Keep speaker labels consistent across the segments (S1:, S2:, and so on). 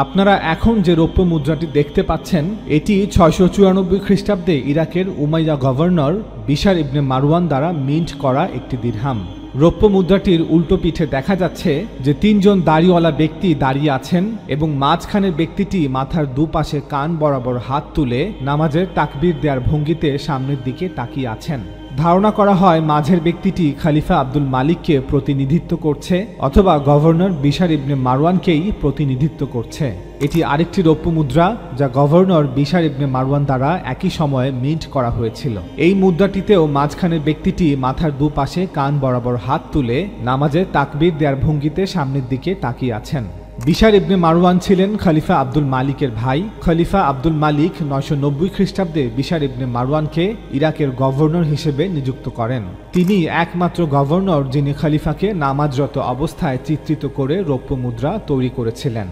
S1: আপনারা এখন যে রৌপ্য মুদ্রাটি দেখতে পাচ্ছেন এটি 694 খ্রিস্টাব্দে ইরাকের উমাইয়া গভর্নর বিশার ইবনে মারওয়ান দ্বারা মিন্ট করা একটি দিরহাম। রৌপ্য মুদ্রাটির উল্টো পিঠে দেখা যাচ্ছে যে তিনজন দাড়িওয়ালা ব্যক্তি দাঁড়িয়ে আছেন এবং মাঝখানের ব্যক্তিটি মাথার দুপাশে কান বরাবর হাত তুলে নামাজের তাকবীর দেওয়ার ভঙ্গিতে সামনের দিকে তাকিয়ে আছেন। ধারণা করা হয় মাঝের ব্যক্তিটি খলিফা আব্দুল মালিককে প্রতিনিধিত্ব করছে অথবা গভর্নর বিশার ইবনে মারওয়ানকেই প্রতিনিধিত্ব করছে। এটি আরেকটি রৌপ্য মুদ্রা যা গভর্নর বিশার ইবনে মারওয়ান দ্বারা একই সময়ে মিন্ট করা হয়েছিল। এই মুদ্রাটিতেও মাঝখানের ব্যক্তিটি মাথার দুপাশে কান বরাবর হাত তুলে নামাজের তাকবীর দেওয়ার ভঙ্গিতে সামনের দিকে তাকিয়ে আছেন। বিশার ইবনে মারওয়ান ছিলেন খলিফা আব্দুল মালিকের ভাই। খলিফা আব্দুল মালিক 990 খ্রিস্টাব্দে বিশার ইবনে মারওয়ানকে ইরাকের গভর্নর হিসেবে নিযুক্ত করেন। তিনি একমাত্র গভর্নর যিনি খলিফাকে নামাজরত অবস্থায় চিত্রিত করে রৌপ্য মুদ্রা তৈরি করেছিলেন।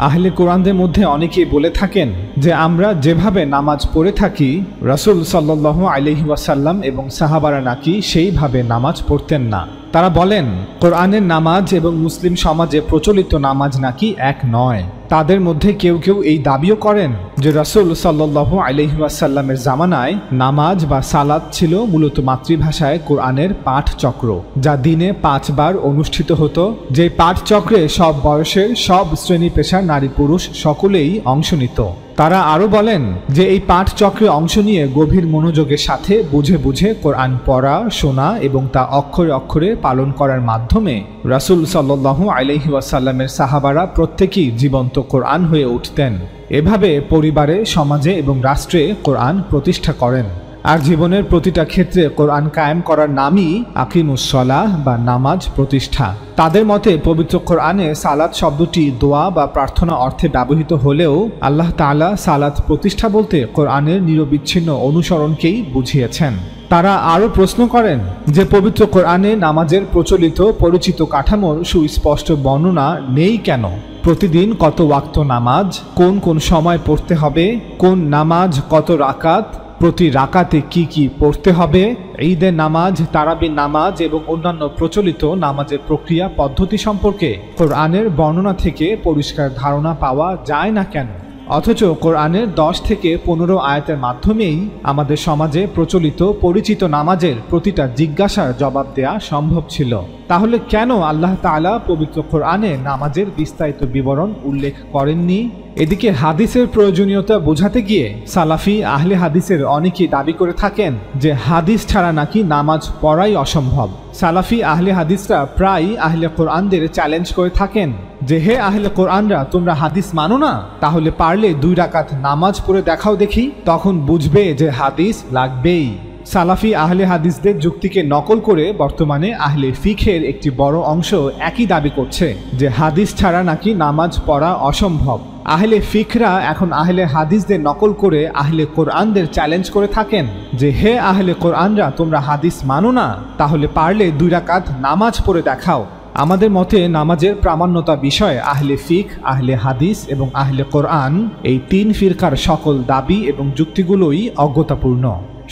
S1: আহলে কোরআনদের মধ্যে অনেকেই বলে থাকেন যে আমরা যেভাবে নামাজ পড়ে থাকি রাসূল সাল্লাল্লাহু আলাইহি ওয়াসাল্লাম এবং সাহাবারা নাকি সেইভাবে নামাজ পড়তেন না। তারা বলেন কোরআনের নামাজ এবং মুসলিম সমাজে প্রচলিত নামাজ নাকি এক নয়। তাদের মধ্যে কেউ কেউ এই দাবিও করেন যে রাসূল সাল্লাল্লাহু আলাইহি ওয়াসাল্লামের জামানায় নামাজ বা সালাত ছিল মূলত মাতৃভাষায় কোরআনের পাঠ চক্র, যা দিনে 5 বার অনুষ্ঠিত হতো। যে পাঠ চক্রে সব বয়সের সব শ্রেণী পেশার নারী পুরুষ সকলেই অংশ নিত। তারা আরও বলেন যে এই পাঠ চক্রে অংশ নিয়ে গভীর মনোযোগের সাথে বুঝে বুঝে কোরআন পড়া, শোনা এবং তা অক্ষরে অক্ষরে পালন করার মাধ্যমে রাসূল সাল্লাল্লাহু আলাইহি ওয়াসাল্লামের সাহাবারা প্রত্যেকেই জীবন্ত কোরআন হয়ে উঠতেন। এভাবে পরিবারে, সমাজে এবং রাষ্ট্রে কোরআন প্রতিষ্ঠা করেন। আর জীবনের প্রতিটা ক্ষেত্রে কোরআন কায়েম করার নামই আকিমুস সালাহ বা নামাজ প্রতিষ্ঠা। তাদের মতে পবিত্র কোরআনে সালাত শব্দটি দোয়া বা প্রার্থনা অর্থে ব্যবহৃত হলেও আল্লাহ তাআলা সালাত প্রতিষ্ঠা বলতে কোরআনের নিরবিচ্ছিন্ন অনুসরণকেই বুঝিয়েছেন। তারা আরও প্রশ্ন করেন যে পবিত্র কোরআনে নামাজের প্রচলিত পরিচিত কাঠামোর সুস্পষ্ট বর্ণনা নেই কেন? প্রতিদিন কত ওয়াক্ত নামাজ, কোন কোন সময় পড়তে হবে, কোন নামাজ কত রাকাত, প্রতি রাকাতে কি কি পড়তে হবে, ঈদের নামাজ, তারাবির নামাজ এবং অন্যান্য প্রচলিত নামাজের প্রক্রিয়া পদ্ধতি সম্পর্কে কোরআনের বর্ণনা থেকে পরিষ্কার ধারণা পাওয়া যায় না কেন? অথচ কোরআনের 10 থেকে 15 আয়াতের মাধ্যমেই আমাদের সমাজে প্রচলিত পরিচিত নামাজের প্রতিটা জিজ্ঞাসার জবাব দেয়া সম্ভব ছিল। তাহলে কেন আল্লাহ তাআলা পবিত্র কোরআনে নামাজের বিস্তারিত বিবরণ উল্লেখ করেননি? এদিকে হাদিসের প্রয়োজনীয়তা বোঝাতে গিয়ে সালাফি আহলে হাদিসের অনেকেই দাবি করে থাকেন যে হাদিস ছাড়া নাকি নামাজ পড়াই অসম্ভব। সালাফি আহলে হাদিসরা প্রায় আহলে কোরআনদের চ্যালেঞ্জ করে থাকেন যে হে আহলে কোরআনরা, তোমরা হাদিস মানো না? তাহলে পারলে 2 রাকাত নামাজ পড়ে দেখাও দেখি, তখন বুঝবে যে হাদিস লাগবেই। সালাফি আহলে হাদিসদের যুক্তিকে নকল করে বর্তমানে আহলে ফিকহের একটি বড় অংশ একই দাবি করছে যে হাদিস ছাড়া নাকি নামাজ পড়া অসম্ভব। আহলে ফিকরা এখন আহলে হাদিসদের নকল করে আহলে কোরআনদের চ্যালেঞ্জ করে থাকেন যে হে আহলে কোরআনরা, তোমরা হাদিস মানো না? তাহলে পারলে 2 রাকাত নামাজ পড়ে দেখাও। আমাদের মতে নামাজের প্রামাণ্যতা বিষয়ে আহলে ফিক, আহলে হাদিস এবং আহলে কোরআন এই 3 ফিরকার সকল দাবি এবং যুক্তিগুলোই অজ্ঞতাপূর্ণ।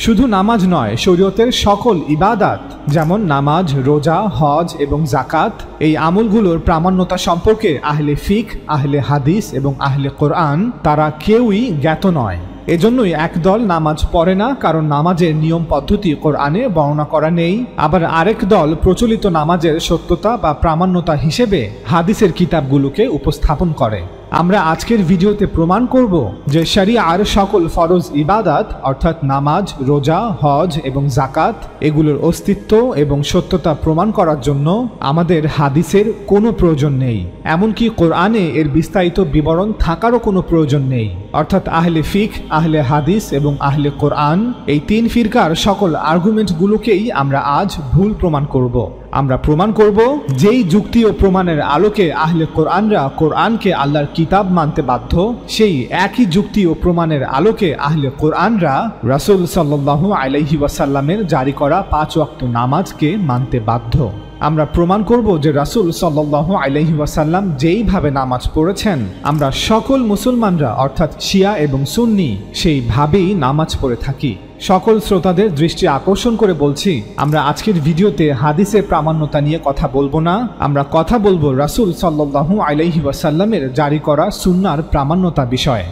S1: শুধু নামাজ নয়, শরীয়তের সকল ইবাদাত যেমন নামাজ, রোজা, হজ এবং যাকাত এই আমলগুলোর প্রামাণ্যতা সম্পর্কে আহলে ফিক, আহলে হাদিস এবং আহলে কোরআন তারা কেউই জ্ঞাত নয়। এজন্যই একদল নামাজ পড়ে না কারণ নামাজের নিয়ম পদ্ধতি কোরআনে বর্ণনা করা নেই, আবার আরেক দল প্রচলিত নামাজের সত্যতা বা প্রামাণ্যতা হিসেবে হাদিসের কিতাবগুলোকে উপস্থাপন করে। আমরা আজকের ভিডিওতে প্রমাণ করব যে শরিয়ার সকল ফরজ ইবাদাত অর্থাৎ নামাজ, রোজা, হজ এবং যাকাত এগুলোর অস্তিত্ব এবং সত্যতা প্রমাণ করার জন্য আমাদের হাদিসের কোনো প্রয়োজন নেই। এমনকি কোরআনে এর বিস্তারিত বিবরণ থাকারও কোনো প্রয়োজন নেই। অর্থাৎ আহলে ফিক, আহলে হাদিস এবং আহলে কোরআন এই 3 ফিরকার সকল আর্গুমেন্টগুলোকেই আমরা আজ ভুল প্রমাণ করব। আমরা প্রমাণ করব যেই যুক্তি ও প্রমাণের আলোকে আহলে কোরআনরা কোরআনকে আল্লাহর কিতাব মানতে বাধ্য, সেই একই যুক্তি ও প্রমাণের আলোকে আহলে কোরআনরা রাসূল সাল্লাল্লাহু আলাইহি ওয়াসাল্লামের জারি করা 5 ওয়াক্ত নামাজকে মানতে বাধ্য। আমরা প্রমাণ করব যে রাসূল সাল্লাল্লাহু আলাইহি ওয়াসাল্লাম যেইভাবে নামাজ পড়েছেন আমরা সকল মুসলমানরা অর্থাৎ শিয়া এবং সুন্নি সেইভাবেই নামাজ পড়ে থাকি। সকল শ্রোতাদের দৃষ্টি আকর্ষণ করে বলছি, আমরা আজকের ভিডিওতে হাদিসের প্রামাণ্যতা নিয়ে কথা বলবো না, আমরা কথা বলবো রাসূল সাল্লাল্লাহু আলাইহি ওয়াসাল্লামের জারি করা সুন্নাহর প্রামাণ্যতা বিষয়ে।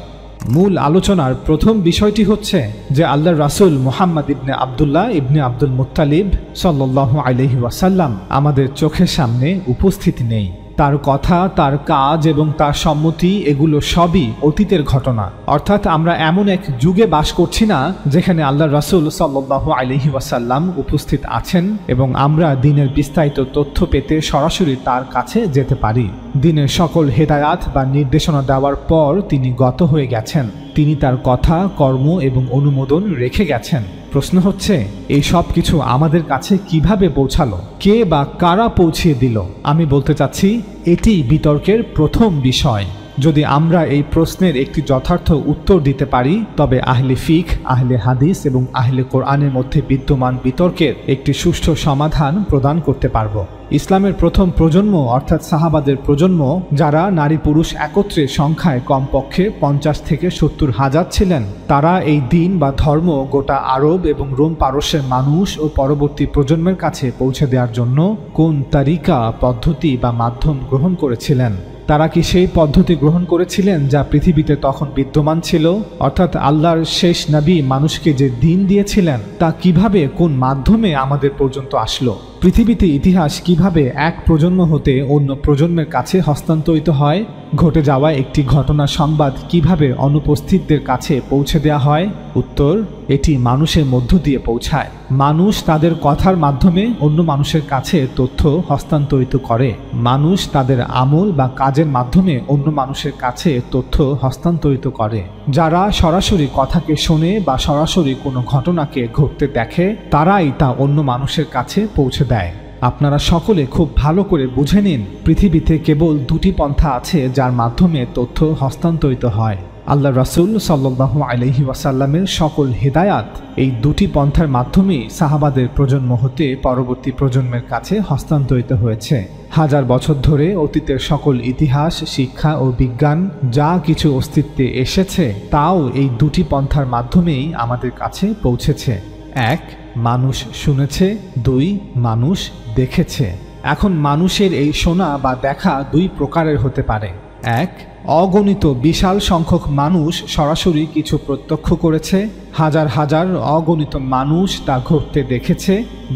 S1: মূল আলোচনার প্রথম বিষয়টি হচ্ছে যে আল্লাহর রাসূল মুহাম্মদ ইবনে আবদুল্লাহ ইবনে আব্দুল মুত্তালিব সাল্লাল্লাহু আলাইহি ওয়াসাল্লাম আমাদের চোখের সামনে উপস্থিত নেই। তার কথা, তার কাজ এবং তার সম্মতি এগুলো সবই অতীতের ঘটনা। অর্থাৎ আমরা এমন এক যুগে বাস করছি না যেখানে আল্লাহর রাসূল সাল্লাল্লাহু আলাইহি ওয়াসাল্লাম উপস্থিত আছেন এবং আমরা দ্বীনের বিস্তারিত তথ্য পেতে সরাসরি তার কাছে যেতে পারি। দ্বীনের সকল হেদায়াত বা নির্দেশনা দেওয়ার পর তিনি গত হয়ে গেছেন। তিনি তার কথা, কর্ম এবং অনুমোদন রেখে গেছেন। প্রশ্ন হচ্ছে, এই সব কিছু আমাদের কাছে কিভাবে পৌঁছালো, কে বা কারা পৌঁছিয়ে দিল? আমি বলতে চাচ্ছি এটি বিতর্কের প্রথম বিষয়। যদি আমরা এই প্রশ্নের একটি যথার্থ উত্তর দিতে পারি তবে আহলে ফিকহ, আহলে হাদিস এবং আহলে কোরআনের মধ্যে বিদ্যমান বিতর্কের একটি সুষ্ঠু সমাধান প্রদান করতে পারব। ইসলামের প্রথম প্রজন্ম অর্থাৎ সাহাবাদের প্রজন্ম, যারা নারী পুরুষ একত্রে সংখ্যায় কমপক্ষে 50 থেকে 70 হাজার ছিলেন, তারা এই দ্বীন বা ধর্ম গোটা আরব এবং রোম পারস্যের মানুষ ও পরবর্তী প্রজন্মের কাছে পৌঁছে দেওয়ার জন্য কোন তারিকা, পদ্ধতি বা মাধ্যম গ্রহণ করেছিলেন? তারা কি সেই পদ্ধতি গ্রহণ করেছিলেন যা পৃথিবীতে তখন বিদ্যমান ছিল? অর্থাৎ আল্লাহর শেষ নবী মানুষকে যে দ্বীন দিয়েছিলেন তা কিভাবে, কোন মাধ্যমে আমাদের পর্যন্ত আসলো? পৃথিবীতে ইতিহাস কিভাবে এক প্রজন্ম হতে অন্য প্রজন্মের কাছে হস্তান্তরিত হয়? ঘটে যাওয়া একটি ঘটনা সংবাদ কিভাবে অনুপস্থিতদের কাছে পৌঁছে দেওয়া হয়? উত্তর, এটি মানুষের মধ্য দিয়ে পৌঁছায়। মানুষ তাদের কথার মাধ্যমে অন্য মানুষের কাছে তথ্য হস্তান্তরিত করে। মানুষ তাদের আমল বা কাজের মাধ্যমে অন্য মানুষের কাছে তথ্য হস্তান্তরিত করে। যারা সরাসরি কথাকে শোনে বা সরাসরি কোনো ঘটনাকে ঘটতে দেখে, তারাই তা অন্য মানুষের কাছে পৌঁছে দেয়। আপনারা সকলে খুব ভালো করে বুঝে নিন, পৃথিবীতে কেবল দুটি পন্থা আছে যার মাধ্যমে তথ্য হস্তান্তরিত হয়। আল্লাহ রাসূল সাল্লাল্লাহু আলাইহি ওয়াসাল্লামের সকল হেদায়াত এই দুটি পন্থার মাধ্যমেই সাহাবাদের প্রজন্ম হতে পরবর্তী প্রজন্মের কাছে হস্তান্তরিত হয়েছে। হাজার বছর ধরে অতীতের সকল ইতিহাস, শিক্ষা ও বিজ্ঞান যা কিছু অস্তিত্বে এসেছে তাও এই দুটি পন্থার মাধ্যমেই আমাদের কাছে পৌঁছেছে। 1. মানুষ শুনেছে, 2. মানুষ দেখেছে। এখন মানুষের এই শোনা বা দেখা দুই প্রকারের হতে পারে। 1. অগণিত বিশাল সংখ্যক মানুষ সরাসরি কিছু প্রত্যক্ষ করেছে, হাজার হাজার অগণিত মানুষ তা ঘটতে দেখেছে।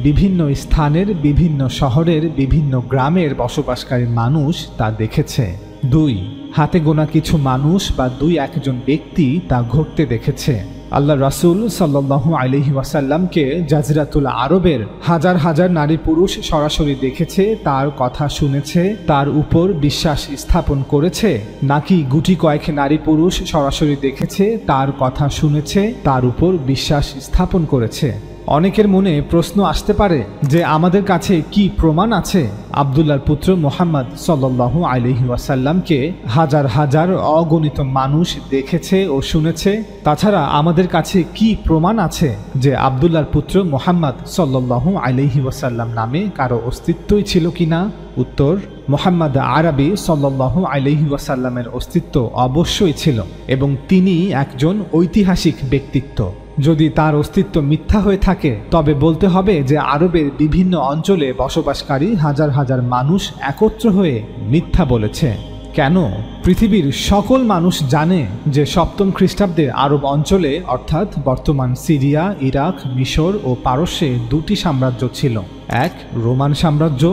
S1: বিভিন্ন স্থানের, বিভিন্ন শহরের, বিভিন্ন গ্রামের বসবাসকারী মানুষ তা দেখেছে। 2. হাতে গোনা কিছু মানুষ বা 2-1 ব্যক্তি তা ঘটতে দেখেছে। আল্লাহ রাসূল সাল্লাল্লাহু আলাইহি ওয়াসাল্লামকে জাজিরাতুল আরবের হাজার হাজার নারী পুরুষ সরাসরি দেখেছে, তার কথা শুনেছে, তার উপর বিশ্বাস স্থাপন করেছে, নাকি গুটি কয়েক নারী পুরুষ সরাসরি দেখেছে, তার কথা শুনেছে, তার উপর বিশ্বাস স্থাপন করেছে? অনেকের মনে প্রশ্ন আসতে পারে যে আমাদের কাছে কি প্রমাণ আছে আব্দুল্লাহর পুত্র মুহাম্মদ সাল্লাল্লাহু আলাইহি ওয়াসাল্লামকে হাজার হাজার অগণিত মানুষ দেখেছে ও শুনেছে? তাছাড়া আমাদের কাছে কি প্রমাণ আছে যে আব্দুল্লাহর পুত্র মুহাম্মদ সাল্লাল্লাহু আলাইহি ওয়াসাল্লাম নামে কারো অস্তিত্বই ছিল কিনা? উত্তর, মুহাম্মদ আরবি সাল্লাল্লাহু আলাইহি ওয়াসাল্লামের অস্তিত্ব অবশ্যই ছিল এবং তিনি একজন ঐতিহাসিক ব্যক্তিত্ব। যদি তার অস্তিত্ব মিথ্যা হয়ে থাকে তবে বলতে হবে যে আরবের বিভিন্ন অঞ্চলে বসবাসকারী হাজার হাজার মানুষ একত্র হয়ে মিথ্যা বলেছে। কেন? পৃথিবীর সকল মানুষ জানে যে 7ম খ্রিস্টাব্দে আরব অঞ্চলে অর্থাৎ বর্তমান সিরিয়া, ইরাক, মিশর ও পারস্যে 2টি সাম্রাজ্য ছিল। 1. রোমান সাম্রাজ্য,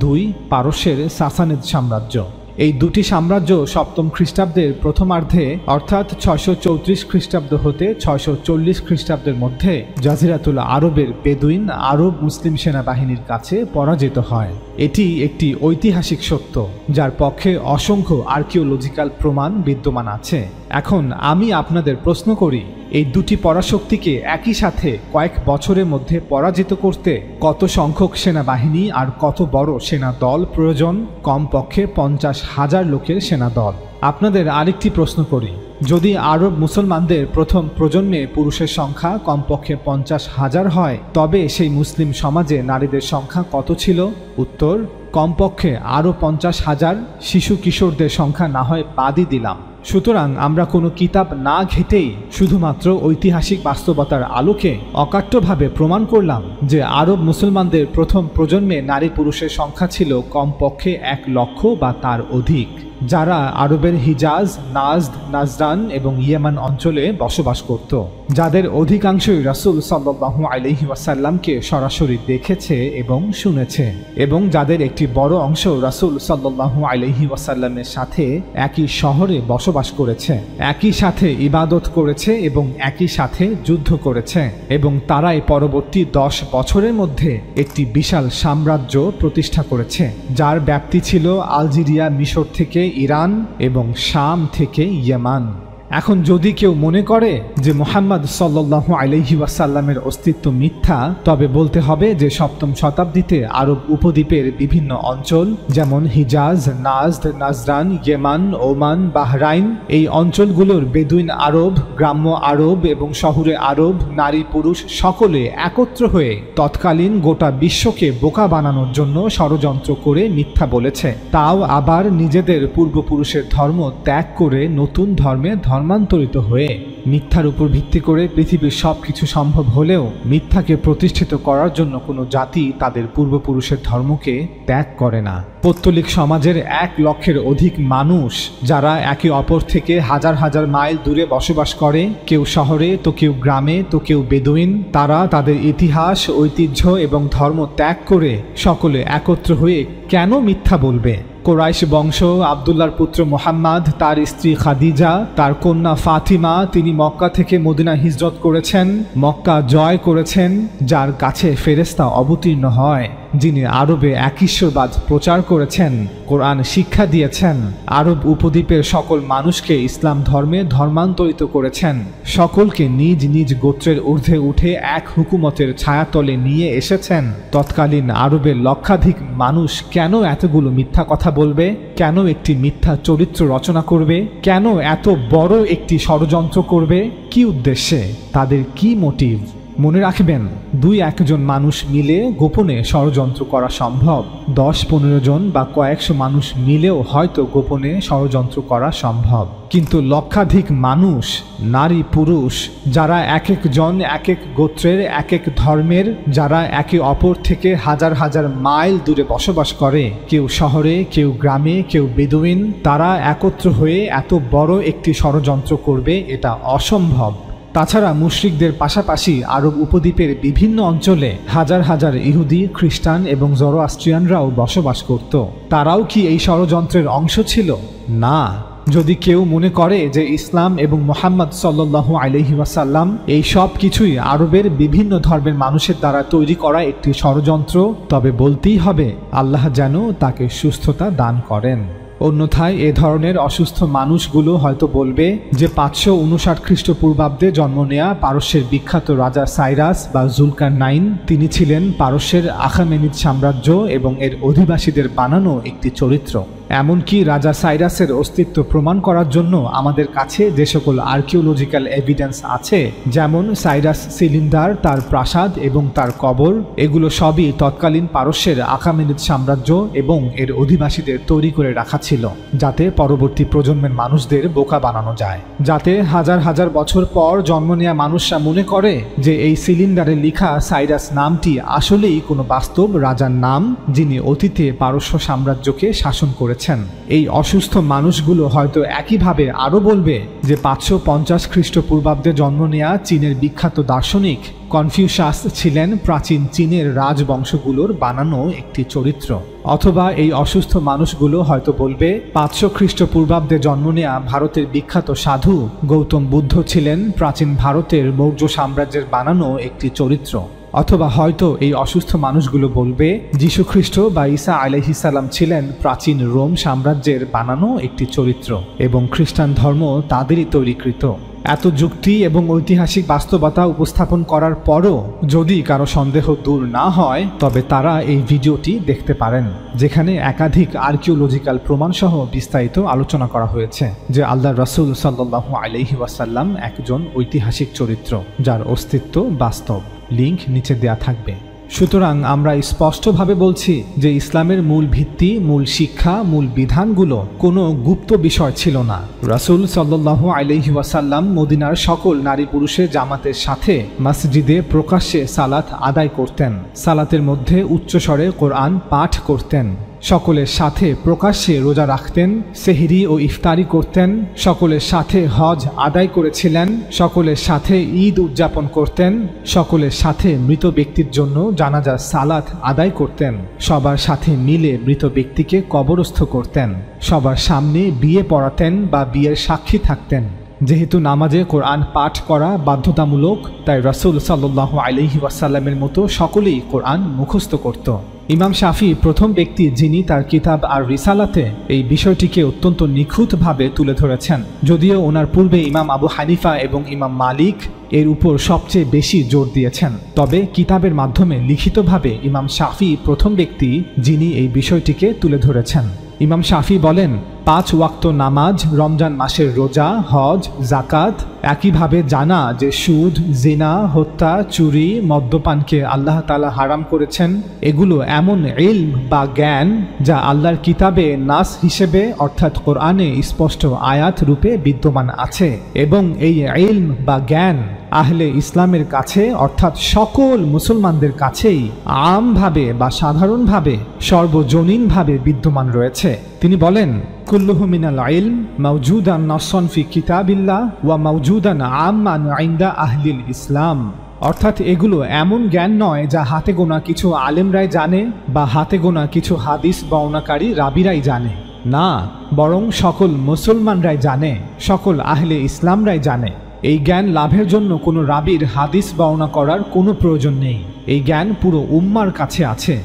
S1: 2. পারস্যের সাসানিদ সাম্রাজ্য। এই 2টি সাম্রাজ্য 7ম খ্রিস্টাব্দের প্রথমার্ধে অর্থাৎ 634 খ্রিস্টাব্দ হতে 640 খ্রিস্টাব্দের মধ্যে জাজিরাতুল আরবের বেদুইন আরব মুসলিম সেনাবাহিনীর কাছে পরাজিত হয়। এটি একটি ঐতিহাসিক সত্য যার পক্ষে অসংখ্য আর্কিওলজিক্যাল প্রমাণ বিদ্যমান আছে। এখন আমি আপনাদের প্রশ্ন করি, এই দুটি পরাশক্তিকে একই সাথে কয়েক বছরের মধ্যে পরাজিত করতে কত সংখ্যক সেনাবাহিনী আর কত বড় সেনা দল প্রয়োজন? কমপক্ষে 50,000 লোকের সেনা দল। আপনাদের আরেকটি প্রশ্ন করি, যদি আরব মুসলমানদের প্রথম প্রজন্মে পুরুষের সংখ্যা কমপক্ষে 50,000 হয় তবে সেই মুসলিম সমাজে নারীদের সংখ্যা কত ছিল? উত্তর, কমপক্ষে আরও 50,000। শিশু কিশোরদের সংখ্যা না হয় বাদই দিলাম, সুতরাং আমরা কোনো কিতাব না ঘেঁটেই শুধুমাত্র ঐতিহাসিক বাস্তবতার আলোকে অকাট্যভাবে প্রমাণ করলাম যে আরব মুসলমানদের প্রথম প্রজন্মে নারী পুরুষের সংখ্যা ছিল কমপক্ষে 1 লক্ষ বা তার অধিক, যারা আরবের হিজাজ, নাজদ, নাজরান এবং ইয়েমান অঞ্চলে বসবাস করত, যাদের অধিকাংশই রাসূল সাল্লাল্লাহু আলাইহি ওয়াসাল্লামকে সরাসরি দেখেছে এবং শুনেছে, এবং যাদের একটি বড় অংশ রাসূল সাল্লাল্লাহু আলাইহি ওয়াসাল্লামের সাথে একই শহরে বসবাস করেছে, একই সাথে ইবাদত করেছে এবং একই সাথে যুদ্ধ করেছে, এবং তারাই পরবর্তী 10 বছরের মধ্যে একটি বিশাল সাম্রাজ্য প্রতিষ্ঠা করেছে, যার ব্যাপ্তি ছিল আলজেরিয়া, মিশর থেকে ইরান এবং শাম থেকে ইয়েমান। এখন যদি কেউ মনে করে যে মুহাম্মদ সাল্লাল্লাহু আলাইহি ওয়াসাল্লামের অস্তিত্ব মিথ্যা, তবে বলতে হবে যে 7ম শতাব্দীতে আরব উপদ্বীপের বিভিন্ন অঞ্চল যেমন হিজাজ, Najd, Najran, Yamam, Oman, Bahrain, এই অঞ্চলগুলোর বেদুইন আরব, গ্রাম্য আরব এবং শহুরে আরব নারী পুরুষ সকলে একত্র হয়ে তৎকালীন গোটা বিশ্বকে বোকা বানানোর জন্য ষড়যন্ত্র করে মিথ্যা বলেছে, তাও আবার নিজেদের পূর্বপুরুষের ধর্ম ত্যাগ করে নতুন ধর্মে ধর্মান্তরিত হয়ে। মিথ্যার উপর ভিত্তি করে পৃথিবীর সবকিছু সম্ভব হলেও মিথ্যাকে প্রতিষ্ঠিত করার জন্য কোনো জাতি তাদের পূর্বপুরুষের ধর্মকে ত্যাগ করে না। পৌত্তলিক সমাজের 1 লক্ষের অধিক মানুষ, যারা একে অপর থেকে হাজার হাজার মাইল দূরে বসবাস করে, কেউ শহরে তো কেউ গ্রামে তো কেউ বেদুইন, তারা তাদের ইতিহাস, ঐতিহ্য এবং ধর্ম ত্যাগ করে সকলে একত্র হয়ে কেন মিথ্যা বলবে? কোরাইশ বংশ, আব্দুল্লাহর পুত্র মুহাম্মদ, তার স্ত্রী খাদিজা, তার কন্যা ফাতিমা, তিনি মক্কা থেকে মদিনা হিজরত করেছেন, মক্কা জয় করেছেন, যার কাছে ফেরেশতা অবতীর্ণ হয়, যিনি আরবে একঈশ্বরবাদ প্রচার করেছেন, কোরআন শিক্ষা দিয়েছেন, আরব উপদ্বীপের সকল মানুষকে ইসলাম ধর্মে ধর্মান্তরিত করেছেন, সকলকে নিজ নিজ গোত্রের ঊর্ধ্বে উঠে এক হুকুমতের ছায়াতলে নিয়ে এসেছেন। তৎকালীন আরবের লক্ষাধিক মানুষ কেন এতগুলো মিথ্যা কথা বলবে? কেন একটি মিথ্যা চরিত্র রচনা করবে? কেন এত বড় একটি ষড়যন্ত্র করবে? কি উদ্দেশ্যে? তাদের কি মোটিভ? মনে রাখবেন, 2-1 জন মানুষ মিলে গোপনে ষড়যন্ত্র করা সম্ভব, 10-15 জন বা কয়েকশো মানুষ মিলেও হয়তো গোপনে ষড়যন্ত্র করা সম্ভব, কিন্তু লক্ষাধিক মানুষ, নারী পুরুষ, যারা এক একজন এক এক গোত্রের, এক এক ধর্মের, যারা একে অপর থেকে হাজার হাজার মাইল দূরে বসবাস করে, কেউ শহরে, কেউ গ্রামে, কেউ বেদুইন, তারা একত্র হয়ে এত বড় একটি ষড়যন্ত্র করবে, এটা অসম্ভব। তাছাড়া মুশরিকদের পাশাপাশি আরব উপদ্বীপের বিভিন্ন অঞ্চলে হাজার হাজার ইহুদি, খ্রিস্টান এবং জরোআস্ট্রিয়ানরাও বসবাস করত। তারাও কি এই ষড়যন্ত্রের অংশ ছিল? না। যদি কেউ মনে করে যে ইসলাম এবং মুহাম্মদ সাল্লাল্লাহু আলাইহি ওয়াসাল্লাম এই সব কিছুই আরবের বিভিন্ন ধর্মের মানুষের দ্বারা তৈরি করা একটি ষড়যন্ত্র, তবে বলতেই হবে আল্লাহ যেন তাকে সুস্থতা দান করেন। অন্যথায় এ ধরনের অসুস্থ মানুষগুলো হয়তো বলবে যে 559 খ্রিস্টপূর্বাব্দে জন্ম নেয়া পারস্যের বিখ্যাত রাজা সাইরাস বা জুলকারনাইন, তিনি ছিলেন পারস্যের আখামেনিদ সাম্রাজ্য এবং এর অধিবাসীদের বানানো একটি চরিত্র। এমনকি রাজা সাইরাসের অস্তিত্ব প্রমাণ করার জন্য আমাদের কাছে যে সকল আর্কিওলজিক্যাল এভিডেন্স আছে, যেমন সাইরাস সিলিন্ডার, তার প্রাসাদ এবং তার কবর, এগুলো সবই তৎকালীন পারস্যের আখামেনিদ সাম্রাজ্য এবং এর অধিবাসীদের তৈরি করে রাখা ছিল, যাতে পরবর্তী প্রজন্মের মানুষদের বোকা বানানো যায়, যাতে হাজার হাজার বছর পর জন্ম নেওয়া মানুষরা মনে করে যে এই সিলিন্ডারে লেখা সাইরাস নামটি আসলেই কোনো বাস্তব রাজার নাম, যিনি অতীতে পারস্য সাম্রাজ্যকে শাসন করেছেন। এই অসুস্থ মানুষগুলো হয়তো একইভাবে আরও বলবে যে 550 খ্রিস্টপূর্বাব্দে জন্ম নেয়া চীনের বিখ্যাত দার্শনিক কনফিউশাস ছিলেন প্রাচীন চীনের রাজবংশগুলোর বানানো একটি চরিত্র। অথবা এই অসুস্থ মানুষগুলো হয়তো বলবে 500 খ্রিস্টপূর্বাব্দে জন্ম নেয়া ভারতের বিখ্যাত সাধু গৌতম বুদ্ধ ছিলেন প্রাচীন ভারতের মৌর্য সাম্রাজ্যের বানানো একটি চরিত্র। অথবা হয়তো এই অসুস্থ মানুষগুলো বলবে যীশুখ্রিস্ট বা ঈসা আলাইহিস সালাম ছিলেন প্রাচীন রোম সাম্রাজ্যের বানানো একটি চরিত্র এবং খ্রিস্টান ধর্ম তাদেরই তৈরিকৃত। এত যুক্তি এবং ঐতিহাসিক বাস্তবতা উপস্থাপন করার পরও যদি কারো সন্দেহ দূর না হয়, তবে তারা এই ভিডিওটি দেখতে পারেন, যেখানে একাধিক আর্কিওলজিক্যাল প্রমাণসহ বিস্তারিত আলোচনা করা হয়েছে যে আল্লাহর রাসূল সাল্লাল্লাহু আলাইহি ওয়াসাল্লাম একজন ঐতিহাসিক চরিত্র যার অস্তিত্ব বাস্তব। লিংক নিচে দেয়া থাকবে। সুতরাং আমরা স্পষ্টভাবে বলছি যে ইসলামের মূল ভিত্তি, মূল শিক্ষা, মূল বিধানগুলো কোনো গুপ্ত বিষয় ছিল না। রাসূল সাল্লাল্লাহু আলাইহি ওয়াসাল্লাম মদিনার সকল নারী পুরুষের জামাতের সাথে মসজিদে প্রকাশ্যে সালাত আদায় করতেন। সালাতের মধ্যে উচ্চস্বরে কোরআন পাঠ করতেন। সকলের সাথে প্রকাশ্যে রোজা রাখতেন, সেহরি ও ইফতারি করতেন। সকলের সাথে হজ আদায় করেছিলেন। সকলের সাথে ঈদ উদযাপন করতেন। সকলের সাথে মৃত ব্যক্তির জন্য জানাজার সালাত আদায় করতেন। সবার সাথে মিলে মৃত ব্যক্তিকে কবরস্থ করতেন। সবার সামনে বিয়ে পড়াতেন বা বিয়ের সাক্ষী থাকতেন। যেহেতু নামাজে কোরআন পাঠ করা বাধ্যতামূলক, তাই রাসূল সাল্লাল্লাহু আলাইহি ওয়াসাল্লামের মতো সকলেই কোরআন মুখস্থ করত। ইমাম শাফি প্রথম ব্যক্তি যিনি তার কিতাব আর রিসালাতে এই বিষয়টিকে অত্যন্ত নিখুঁতভাবে তুলে ধরেছেন। যদিও ওনার পূর্বে ইমাম আবু হানিফা এবং ইমাম মালিক এর উপর সবচেয়ে বেশি জোর দিয়েছেন, তবে কিতাবের মাধ্যমে লিখিতভাবে ইমাম শাফি প্রথম ব্যক্তি যিনি এই বিষয়টিকে তুলে ধরেছেন। ইমাম শাফি বলেন, 5 ওয়াক্ত নামাজ, রমজান মাসের রোজা, হজ, জাকাত, একইভাবে জানা যে সুদ, জিনা, হত্যা, চুরি, মদ্যপানকে আল্লাহ তাআলা হারাম করেছেন, এগুলো এমন ইলম বা জ্ঞান যা আল্লাহর কিতাবে নাস হিসেবে অর্থাৎ কোরআনে স্পষ্ট আয়াত রূপে বিদ্যমান আছে, এবং এই ইলম বা জ্ঞান আহলে ইসলামের কাছে অর্থাৎ সকল মুসলমানদের কাছেই আমভাবে বা সাধারণভাবে সর্বজনীনভাবে বিদ্যমান রয়েছে। তিনি বলেন, কুল্লুহু মিনাল ইলম মাওজুদান নাসসান ফি কিতাবিল্লাহ ওয়া মাওজুদান আম্মান ইনদা আহলিল ইসলাম। অর্থাৎ এগুলো এমন জ্ঞান নয় যা হাতে গোনা কিছু আলেমরাই জানে বা হাতে গোনা কিছু হাদিস বর্ণনাকারী রাবিরাই জানে, না, বরং সকল মুসলমানরাই জানে, সকল আহলে ইসলামরাই জানে। এই জ্ঞান লাভের জন্য কোনো রাবির হাদিস বর্ণনা করার কোনো প্রয়োজন নেই। এই জ্ঞান পুরো উম্মার কাছে আছে,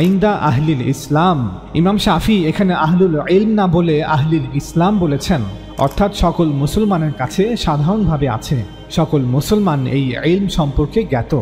S1: ইনদা আহলিল ইসলাম। ইমাম শাফি এখানে আহলুল ইলম না বলে আহলিল ইসলাম বলেছেন, অর্থাৎ সকল মুসলমানের কাছে সাধারণভাবে আছে। সকল মুসলমান এই ইলম সম্পর্কে জ্ঞাত।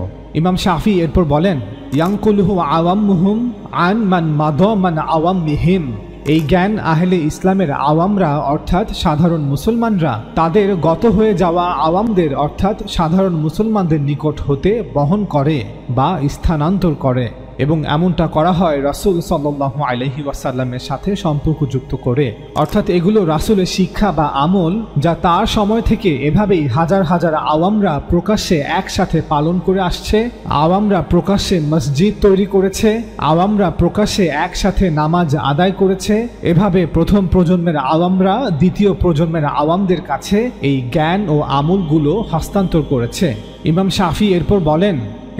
S1: ইমাম শাফি এরপর বলেন, ইয়ানকুলুহু আওয়ামুহুম আন মান মাদামান আওয়ামিহিম। এই জ্ঞান আহলে ইসলামের আওয়ামরা অর্থাৎ সাধারণ মুসলমানরা তাদের গত হয়ে যাওয়া আওয়ামদের অর্থাৎ সাধারণ মুসলমানদের নিকট হতে বহন করে বা স্থানান্তর করে, এবং এমনটা করা হয় রাসূল সাল্লাল্লাহু আলাইহি ওয়াসাল্লামের সাথে সম্পর্কযুক্ত করে। অর্থাৎ এগুলো রাসূলের শিক্ষা বা আমল যা তার সময় থেকে এভাবেই হাজার হাজার আওয়ামরা প্রকাশ্যে একসাথে পালন করে আসছে। আওয়ামরা প্রকাশ্যে মসজিদ তৈরি করেছে, আওয়ামরা প্রকাশ্যে একসাথে নামাজ আদায় করেছে। এভাবে প্রথম প্রজন্মের আওয়ামরা দ্বিতীয় প্রজন্মের আওয়ামদের কাছে এই জ্ঞান ও আমলগুলো হস্তান্তর করেছে। ইমাম শাফি এরপর বলেন,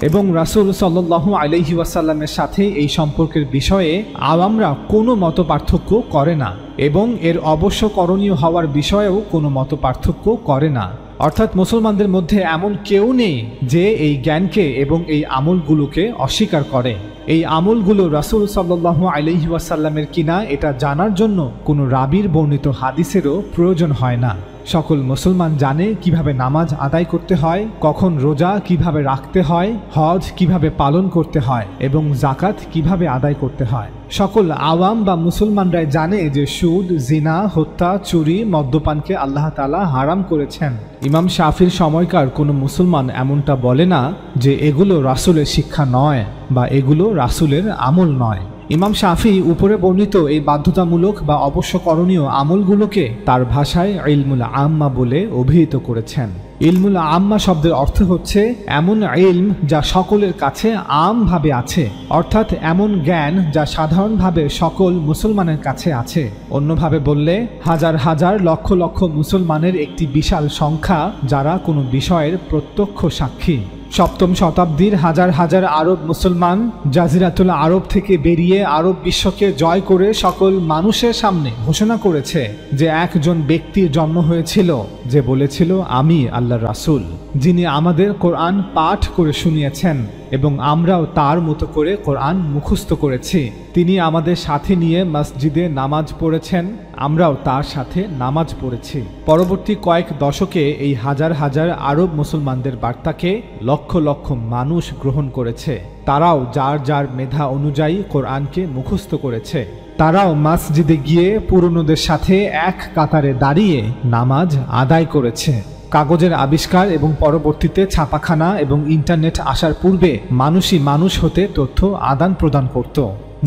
S1: এবং রাসূল সাল্লাল্লাহু আলাইহি ওয়াসাল্লামের সাথে এই সম্পর্কের বিষয়ে আওয়ামরা কোনো মত পার্থক্য করে না, এবং এর অবশ্য করণীয় হওয়ার বিষয়েও কোনো মত পার্থক্য করে না। অর্থাৎ মুসলমানদের মধ্যে এমন কেউ নেই যে এই জ্ঞানকে এবং এই আমলগুলোকে অস্বীকার করে। এই আমলগুলো রাসূল সাল্লাল্লাহু আলাইহি ওয়াসাল্লামের কিনা এটা জানার জন্য কোনো রাবির বর্ণিত হাদিসেরও প্রয়োজন হয় না। সকল মুসলমান জানে কিভাবে নামাজ আদায় করতে হয়, কখন রোজা কিভাবে রাখতে হয়, হজ কিভাবে পালন করতে হয়, এবং জাকাত কিভাবে আদায় করতে হয়। সকল আওয়াম বা মুসলমানরাই জানে যে সুদ, জিনা, হত্যা, চুরি, মদ্যপানকে আল্লাহ তাআলা হারাম করেছেন। ইমাম শাফির সময়কার কোনো মুসলমান এমনটা বলে না যে এগুলো রাসূলের শিক্ষা নয় বা এগুলো রাসূলের আমল নয়। ইমাম শাফি উপরে বর্ণিত এই বাধ্যতামূলক বা অবশ্য করণীয় আমলগুলোকে তার ভাষায় ইলমুল আম্মা বলে অভিহিত করেছেন। ইলমুল আম্মা শব্দের অর্থ হচ্ছে এমন ইলম যা সকলের কাছে আমভাবে আছে, অর্থাৎ এমন জ্ঞান যা সাধারণভাবে সকল মুসলমানের কাছে আছে। অন্যভাবে বললে হাজার হাজার লক্ষ লক্ষ মুসলমানের একটি বিশাল সংখ্যা যারা কোনো বিষয়ের প্রত্যক্ষ সাক্ষী। সপ্তম শতাব্দীর হাজার হাজার আরব মুসলমান জাজিরাতুল আরব থেকে বেরিয়ে আরব বিশ্বকে জয় করে সকল মানুষের সামনে ঘোষণা করেছে যে একজন ব্যক্তির জন্ম হয়েছিল যে বলেছিল, আমি আল্লাহর রাসূল, যিনি আমাদের কোরআন পাঠ করে শুনিয়েছেন এবং আমরাও তার মতো করে কোরআন মুখস্থ করেছি। তিনি আমাদের সাথে নিয়ে মসজিদে নামাজ পড়েছেন, আমরাও তার সাথে নামাজ পড়েছি। পরবর্তী কয়েক দশকে এই হাজার হাজার আরব মুসলমানদের বার্তাকে লক্ষ লক্ষ মানুষ গ্রহণ করেছে। তারাও যার যার মেধা অনুযায়ী কোরআনকে মুখস্থ করেছে। তারাও মসজিদে গিয়ে পুরনোদের সাথে এক কাতারে দাঁড়িয়ে নামাজ আদায় করেছে। কাগজের আবিষ্কার এবং পরবর্তীতে ছাপাখানা এবং ইন্টারনেট আসার পূর্বে মানুষই মানুষ হতে তথ্য আদান প্রদান করত।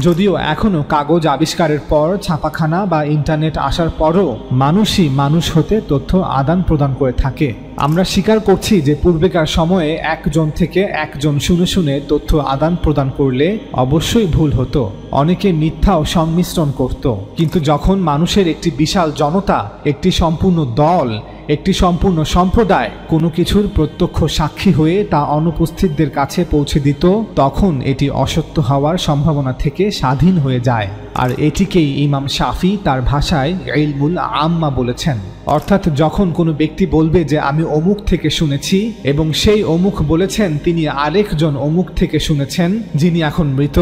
S1: যদিও এখনও কাগজ আবিষ্কারের পর ছাপাখানা বা ইন্টারনেট আসার পরও মানুষই মানুষ হতে তথ্য আদান প্রদান করে থাকে। আমরা স্বীকার করছি যে পূর্বেকার সময়ে একজন থেকে একজন শুনে শুনে তথ্য আদান প্রদান করলে অবশ্যই ভুল হতো, অনেকে মিথ্যাও সংমিশ্রণ করত। কিন্তু যখন মানুষের একটি বিশাল জনতা, একটি সম্পূর্ণ দল, একটি সম্পূর্ণ সম্প্রদায় কোনো কিছুর প্রত্যক্ষ সাক্ষী হয়ে তা অনুপস্থিতদের কাছে পৌঁছে দিত, তখন এটি অসত্য হওয়ার সম্ভাবনা থেকে স্বাধীন হয়ে যায়। আর এটিকেই ইমাম শাফি তার ভাষায় ইলমুল আম্মা বলেছেন। অর্থাৎ যখন কোনো ব্যক্তি বলবে যে আমি অমুক থেকে শুনেছি এবং সেই অমুক বলেছেন তিনি আরেকজন অমুক থেকে শুনেছেন যিনি এখন মৃত,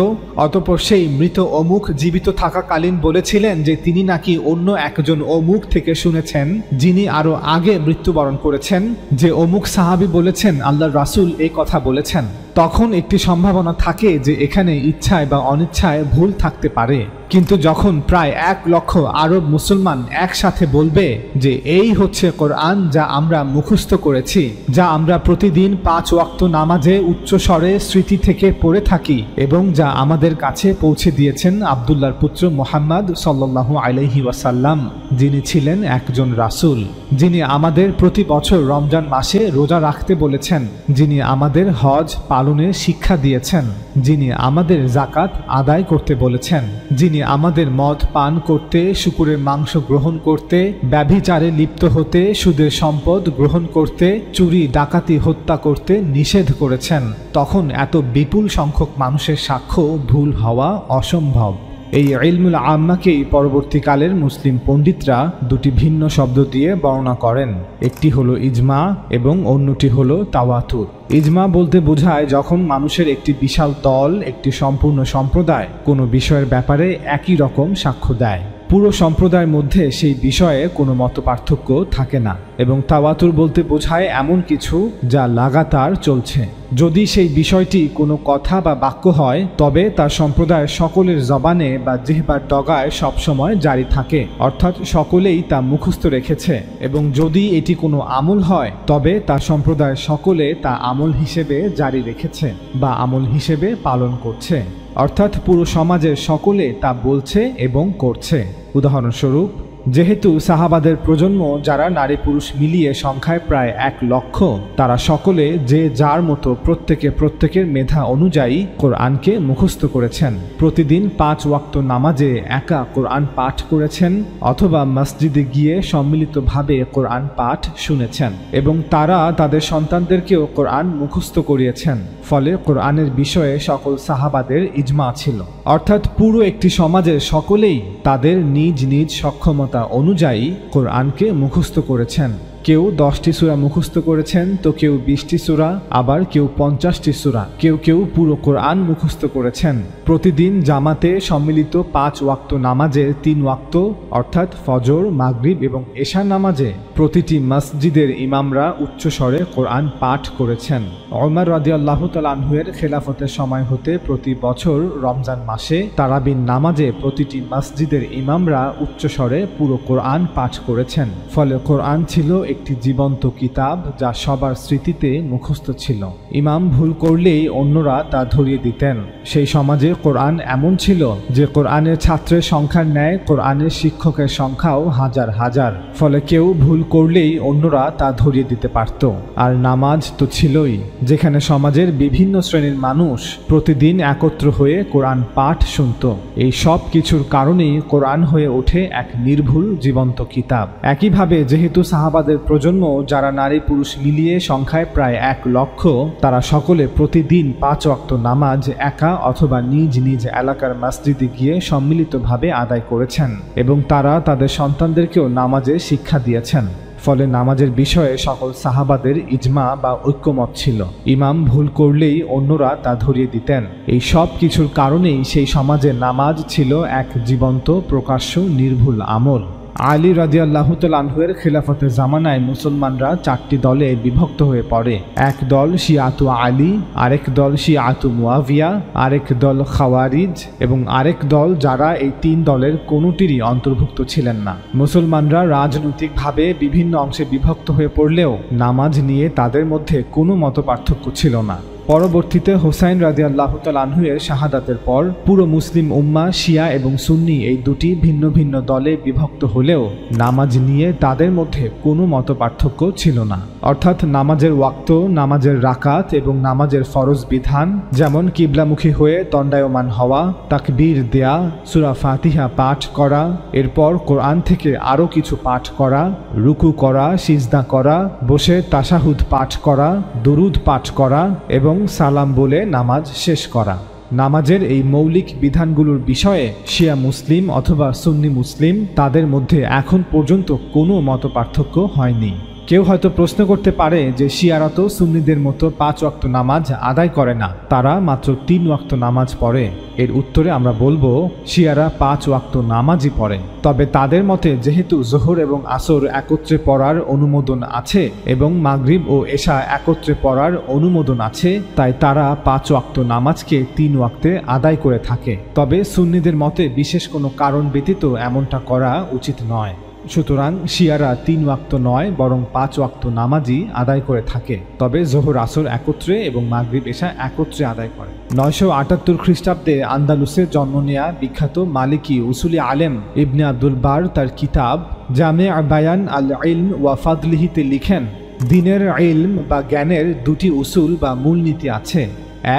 S1: অতঃপর সেই মৃত অমুক জীবিত থাকাকালীন বলেছিলেন যে তিনি নাকি অন্য একজন অমুক থেকে শুনেছেন যিনি আরো আগে মৃত্যুবরণ করেছেন, যে অমুক সাহাবী বলেছেন আল্লাহর রাসূল এই কথা বলেছেন, তখন একটি সম্ভাবনা থাকে যে এখানে ইচ্ছায় বা অনিচ্ছায় ভুল থাকতে পারে। কিন্তু যখন প্রায় 1 লক্ষ আরব মুসলমান একসাথে বলবে যে এই হচ্ছে কোরআন যা আমরা মুখস্থ করেছি, যা আমরা প্রতিদিন 5 ওয়াক্ত নামাজে উচ্চ স্বরে স্মৃতি থেকে পড়ে থাকি এবং যা আমাদের কাছে পৌঁছে দিয়েছেন আব্দুল্লাহর পুত্র মুহাম্মদ সাল্লাল্লাহু আলাইহি ওয়াসাল্লাম, যিনি ছিলেন একজন রাসূল, যিনি আমাদের প্রতি বছর রমজান মাসে রোজা রাখতে বলেছেন, যিনি আমাদের হজ পালনের শিক্ষা দিয়েছেন, যিনি আমাদের যাকাত আদায় করতে বলেছেন, যিনি আমাদের মদ পান করতে, শূকরের মাংস গ্রহণ করতে, ব্যভিচারে লিপ্ত হতে, সুদের সম্পদ গ্রহণ করতে, চুরি ডাকাতি হত্যা করতে নিষেধ করেছেন, তখন এত বিপুল সংখ্যক মানুষের সাক্ষ্য ভুল হওয়া অসম্ভব। এই ইলমুল আম্মাকেই পরবর্তীকালের মুসলিম পণ্ডিতরা দুটি ভিন্ন শব্দ দিয়ে বর্ণনা করেন, একটি হলো ইজমা এবং অন্যটি হলো তাওয়াতুর। ইজমা বলতে বোঝায় যখন মানুষের একটি বিশাল দল, একটি সম্পূর্ণ সম্প্রদায় কোনো বিষয়ের ব্যাপারে একই রকম সাক্ষ্য দেয়, পুরো সম্প্রদায়ের মধ্যে সেই বিষয়ে কোনো মতপার্থক্য থাকে না। এবং তাওয়াতুর বলতে বোঝায় এমন কিছু যা লাগাতার চলছে। যদি সেই বিষয়টি কোনো কথা বা বাক্য হয় তবে তার সম্প্রদায়ের সকলের জবানে বা জিহ্বার ডগায় সবসময় জারি থাকে, অর্থাৎ সকলেই তা মুখস্থ রেখেছে। এবং যদি এটি কোনো আমল হয় তবে তার সম্প্রদায়ের সকলে তা আমল হিসেবে জারি রেখেছে বা আমল হিসেবে পালন করছে, অর্থাৎ পুরো সমাজের সকলে তা বলছে এবং করছে। উদাহরণস্বরূপ, যেহেতু সাহাবাদের প্রজন্ম যারা নারী পুরুষ মিলিয়ে সংখ্যায় প্রায় 1 লক্ষ, তারা সকলে যে যার মতো প্রত্যেকের মেধা অনুযায়ী কোরআনকে মুখস্থ করেছেন, প্রতিদিন 5 ওয়াক্ত নামাজে একা কোরআন পাঠ করেছেন অথবা মসজিদে গিয়ে সম্মিলিতভাবে কোরআন পাঠ শুনেছেন এবং তারা তাদের সন্তানদেরকেও কোরআন মুখস্থ করিয়েছেন। ফলে কোরআনের বিষয়ে সকল সাহাবাদের ইজমা ছিল, অর্থাৎ পুরো একটি সমাজের সকলেই তাদের নিজ নিজ সক্ষমতা অনুযায়ী কোরআনকে মুখস্থ করেছেন। কেউ 10টি সূরা মুখস্থ করেছেন, তো কেউ 20টি সূরা, আবার কেউ 50টি সূরা, কেউ পুরো কোরআন মুখস্থ করেছেন। প্রতিদিন জামাতে সম্মিলিত 5 ওয়াক্ত নামাজে 3 ওয়াক্ত অর্থাৎ ফজর, মাগরিব এবং এশা নামাজে প্রতিটি মসজিদের ইমামরা উচ্চস্বরে কোরআন পাঠ করেছেন। ওমর রাদিয়াল্লাহু তাআলা আনহু-এর খেলাফতের সময় হতে প্রতি বছর রমজান মাসে তারাবির নামাজে প্রতিটি মসজিদের ইমামরা উচ্চস্বরে পুরো কোরআন পাঠ করেছেন। ফলে কোরআন ছিল একটি জীবন্ত কিতাব যা সবার স্মৃতিতে মুখস্থ ছিল। ইমাম ভুল করলেই অন্যরা তা ধরিয়ে দিতেন। সেই সমাজে কোরআন এমন ছিল যে কোরআনের ছাত্রের সংখ্যার ন্যায় কোরআনের শিক্ষকের সংখ্যাও হাজার হাজার। ফলে কেউ ভুল করলেই অন্যরা তা ধরিয়ে দিতে পারত। আর নামাজ তো ছিলই, যেখানে সমাজের বিভিন্ন শ্রেণীর মানুষ প্রতিদিন একত্র হয়ে কোরআন পাঠ শুনত। এই সব কিছুর কারণেই কোরআন হয়ে ওঠে এক নির্ভুল জীবন্ত কিতাব। একইভাবে যেহেতু সাহাবাদের প্রজন্ম যারা নারী পুরুষ মিলিয়ে সংখ্যায় প্রায় 1 লক্ষ, তারা সকলে প্রতিদিন 5 ওয়াক্ত নামাজ একা অথবা নিজ নিজ এলাকার মসজিদে গিয়ে সম্মিলিতভাবে আদায় করেছেন এবং তারা তাদের সন্তানদেরকেও নামাজের শিক্ষা দিয়েছেন। ফলে নামাজের বিষয়ে সকল সাহাবাদের ইজমা বা ঐক্যমত ছিল। ইমাম ভুল করলেই অন্যরা তা ধরিয়ে দিতেন। এই সব কিছুর কারণেই সেই সমাজে নামাজ ছিল এক জীবন্ত প্রকাশ্য নির্ভুল আমল। আলী রাদিয়াল্লাহু তাআলা আনহুর খিলাফতের জামানায় মুসলমানরা 4টি দলে বিভক্ত হয়ে পড়ে। এক দল শিয়াতু আলী, আরেক দল শিয়াতু মুয়াবিয়া, আরেক দল খাওয়ারিজ এবং আরেক দল যারা এই 3 দলের কোনোটিরই অন্তর্ভুক্ত ছিলেন না। মুসলমানরা রাজনৈতিকভাবে বিভিন্ন অংশে বিভক্ত হয়ে পড়লেও নামাজ নিয়ে তাদের মধ্যে কোনো মতপার্থক্য ছিল না। পরবর্তীতে হুসাইন রাদিয়াল্লাহু তাআলা আনহুর শাহাদাতের পর পুরো মুসলিম উম্মাহ শিয়া এবং সুন্নি এই দুটি ভিন্ন ভিন্ন দলে বিভক্ত হলেও নামাজ নিয়ে তাদের মধ্যে কোনো মতপার্থক্য ছিল না। অর্থাৎ নামাজের ওয়াক্ত, নামাজের রাকাত এবং নামাজের ফরজ বিধান, যেমন কিবলামুখী হয়ে দণ্ডায়মান হওয়া, তাকবীর দেয়া, সূরা ফাতিহা পাঠ করা, এরপর কোরআন থেকে আরও কিছু পাঠ করা, রুকু করা, সিজদা করা, বসে তাশাহুদ পাঠ করা, দুরুদ পাঠ করা এবং সালাম বলে নামাজ শেষ করা। নামাজের এই মৌলিক বিধানগুলোর বিষয়ে শিয়া মুসলিম অথবা সুন্নি মুসলিম তাদের মধ্যে এখন পর্যন্ত কোনো মতপার্থক্য হয়নি। কেউ হয়তো প্রশ্ন করতে পারে যে শিয়ারা তো সুন্নিদের মতো 5 ওয়াক্ত নামাজ আদায় করে না, তারা মাত্র 3 ওয়াক্ত নামাজ পড়ে। এর উত্তরে আমরা বলবো শিয়ারা 5 ওয়াক্ত নামাজই পড়ে, তবে তাদের মতে যেহেতু জোহর এবং আসর একত্রে পড়ার অনুমোদন আছে এবং মাগরিব ও এশা একত্রে পড়ার অনুমোদন আছে, তাই তারা 5 ওয়াক্ত নামাজকে 3 ওয়াক্তে আদায় করে থাকে। তবে সুন্নিদের মতে বিশেষ কোনো কারণ ব্যতীত এমনটা করা উচিত নয়। সুতরাং শিয়ারা 3 ওয়াক্ত নয় বরং 5 ওয়াক্ত নামাজই আদায় করে থাকে, তবে জোহর আসর একত্রে এবং মাগরিব এশা একত্রে আদায় করে। 978 খ্রিস্টাব্দে আন্দালুসে জন্ম নেয়া বিখ্যাত মালিকি উসুলি আলেম ইবনে আব্দুল বার তার কিতাব জামে বায়ান আল ইলম ওয়া ফাদলিহিতে লিখেন, দিনের ইলম বা জ্ঞানের 2টি উসুল বা মূলনীতি আছে।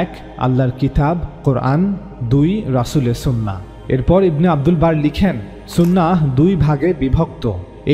S1: 1 আল্লাহর কিতাব কোরআন, 2 রাসূলের সুন্নাহ। এরপর ইবনে আব্দুল বার লিখেন, সুন্নাহ 2 ভাগে বিভক্ত।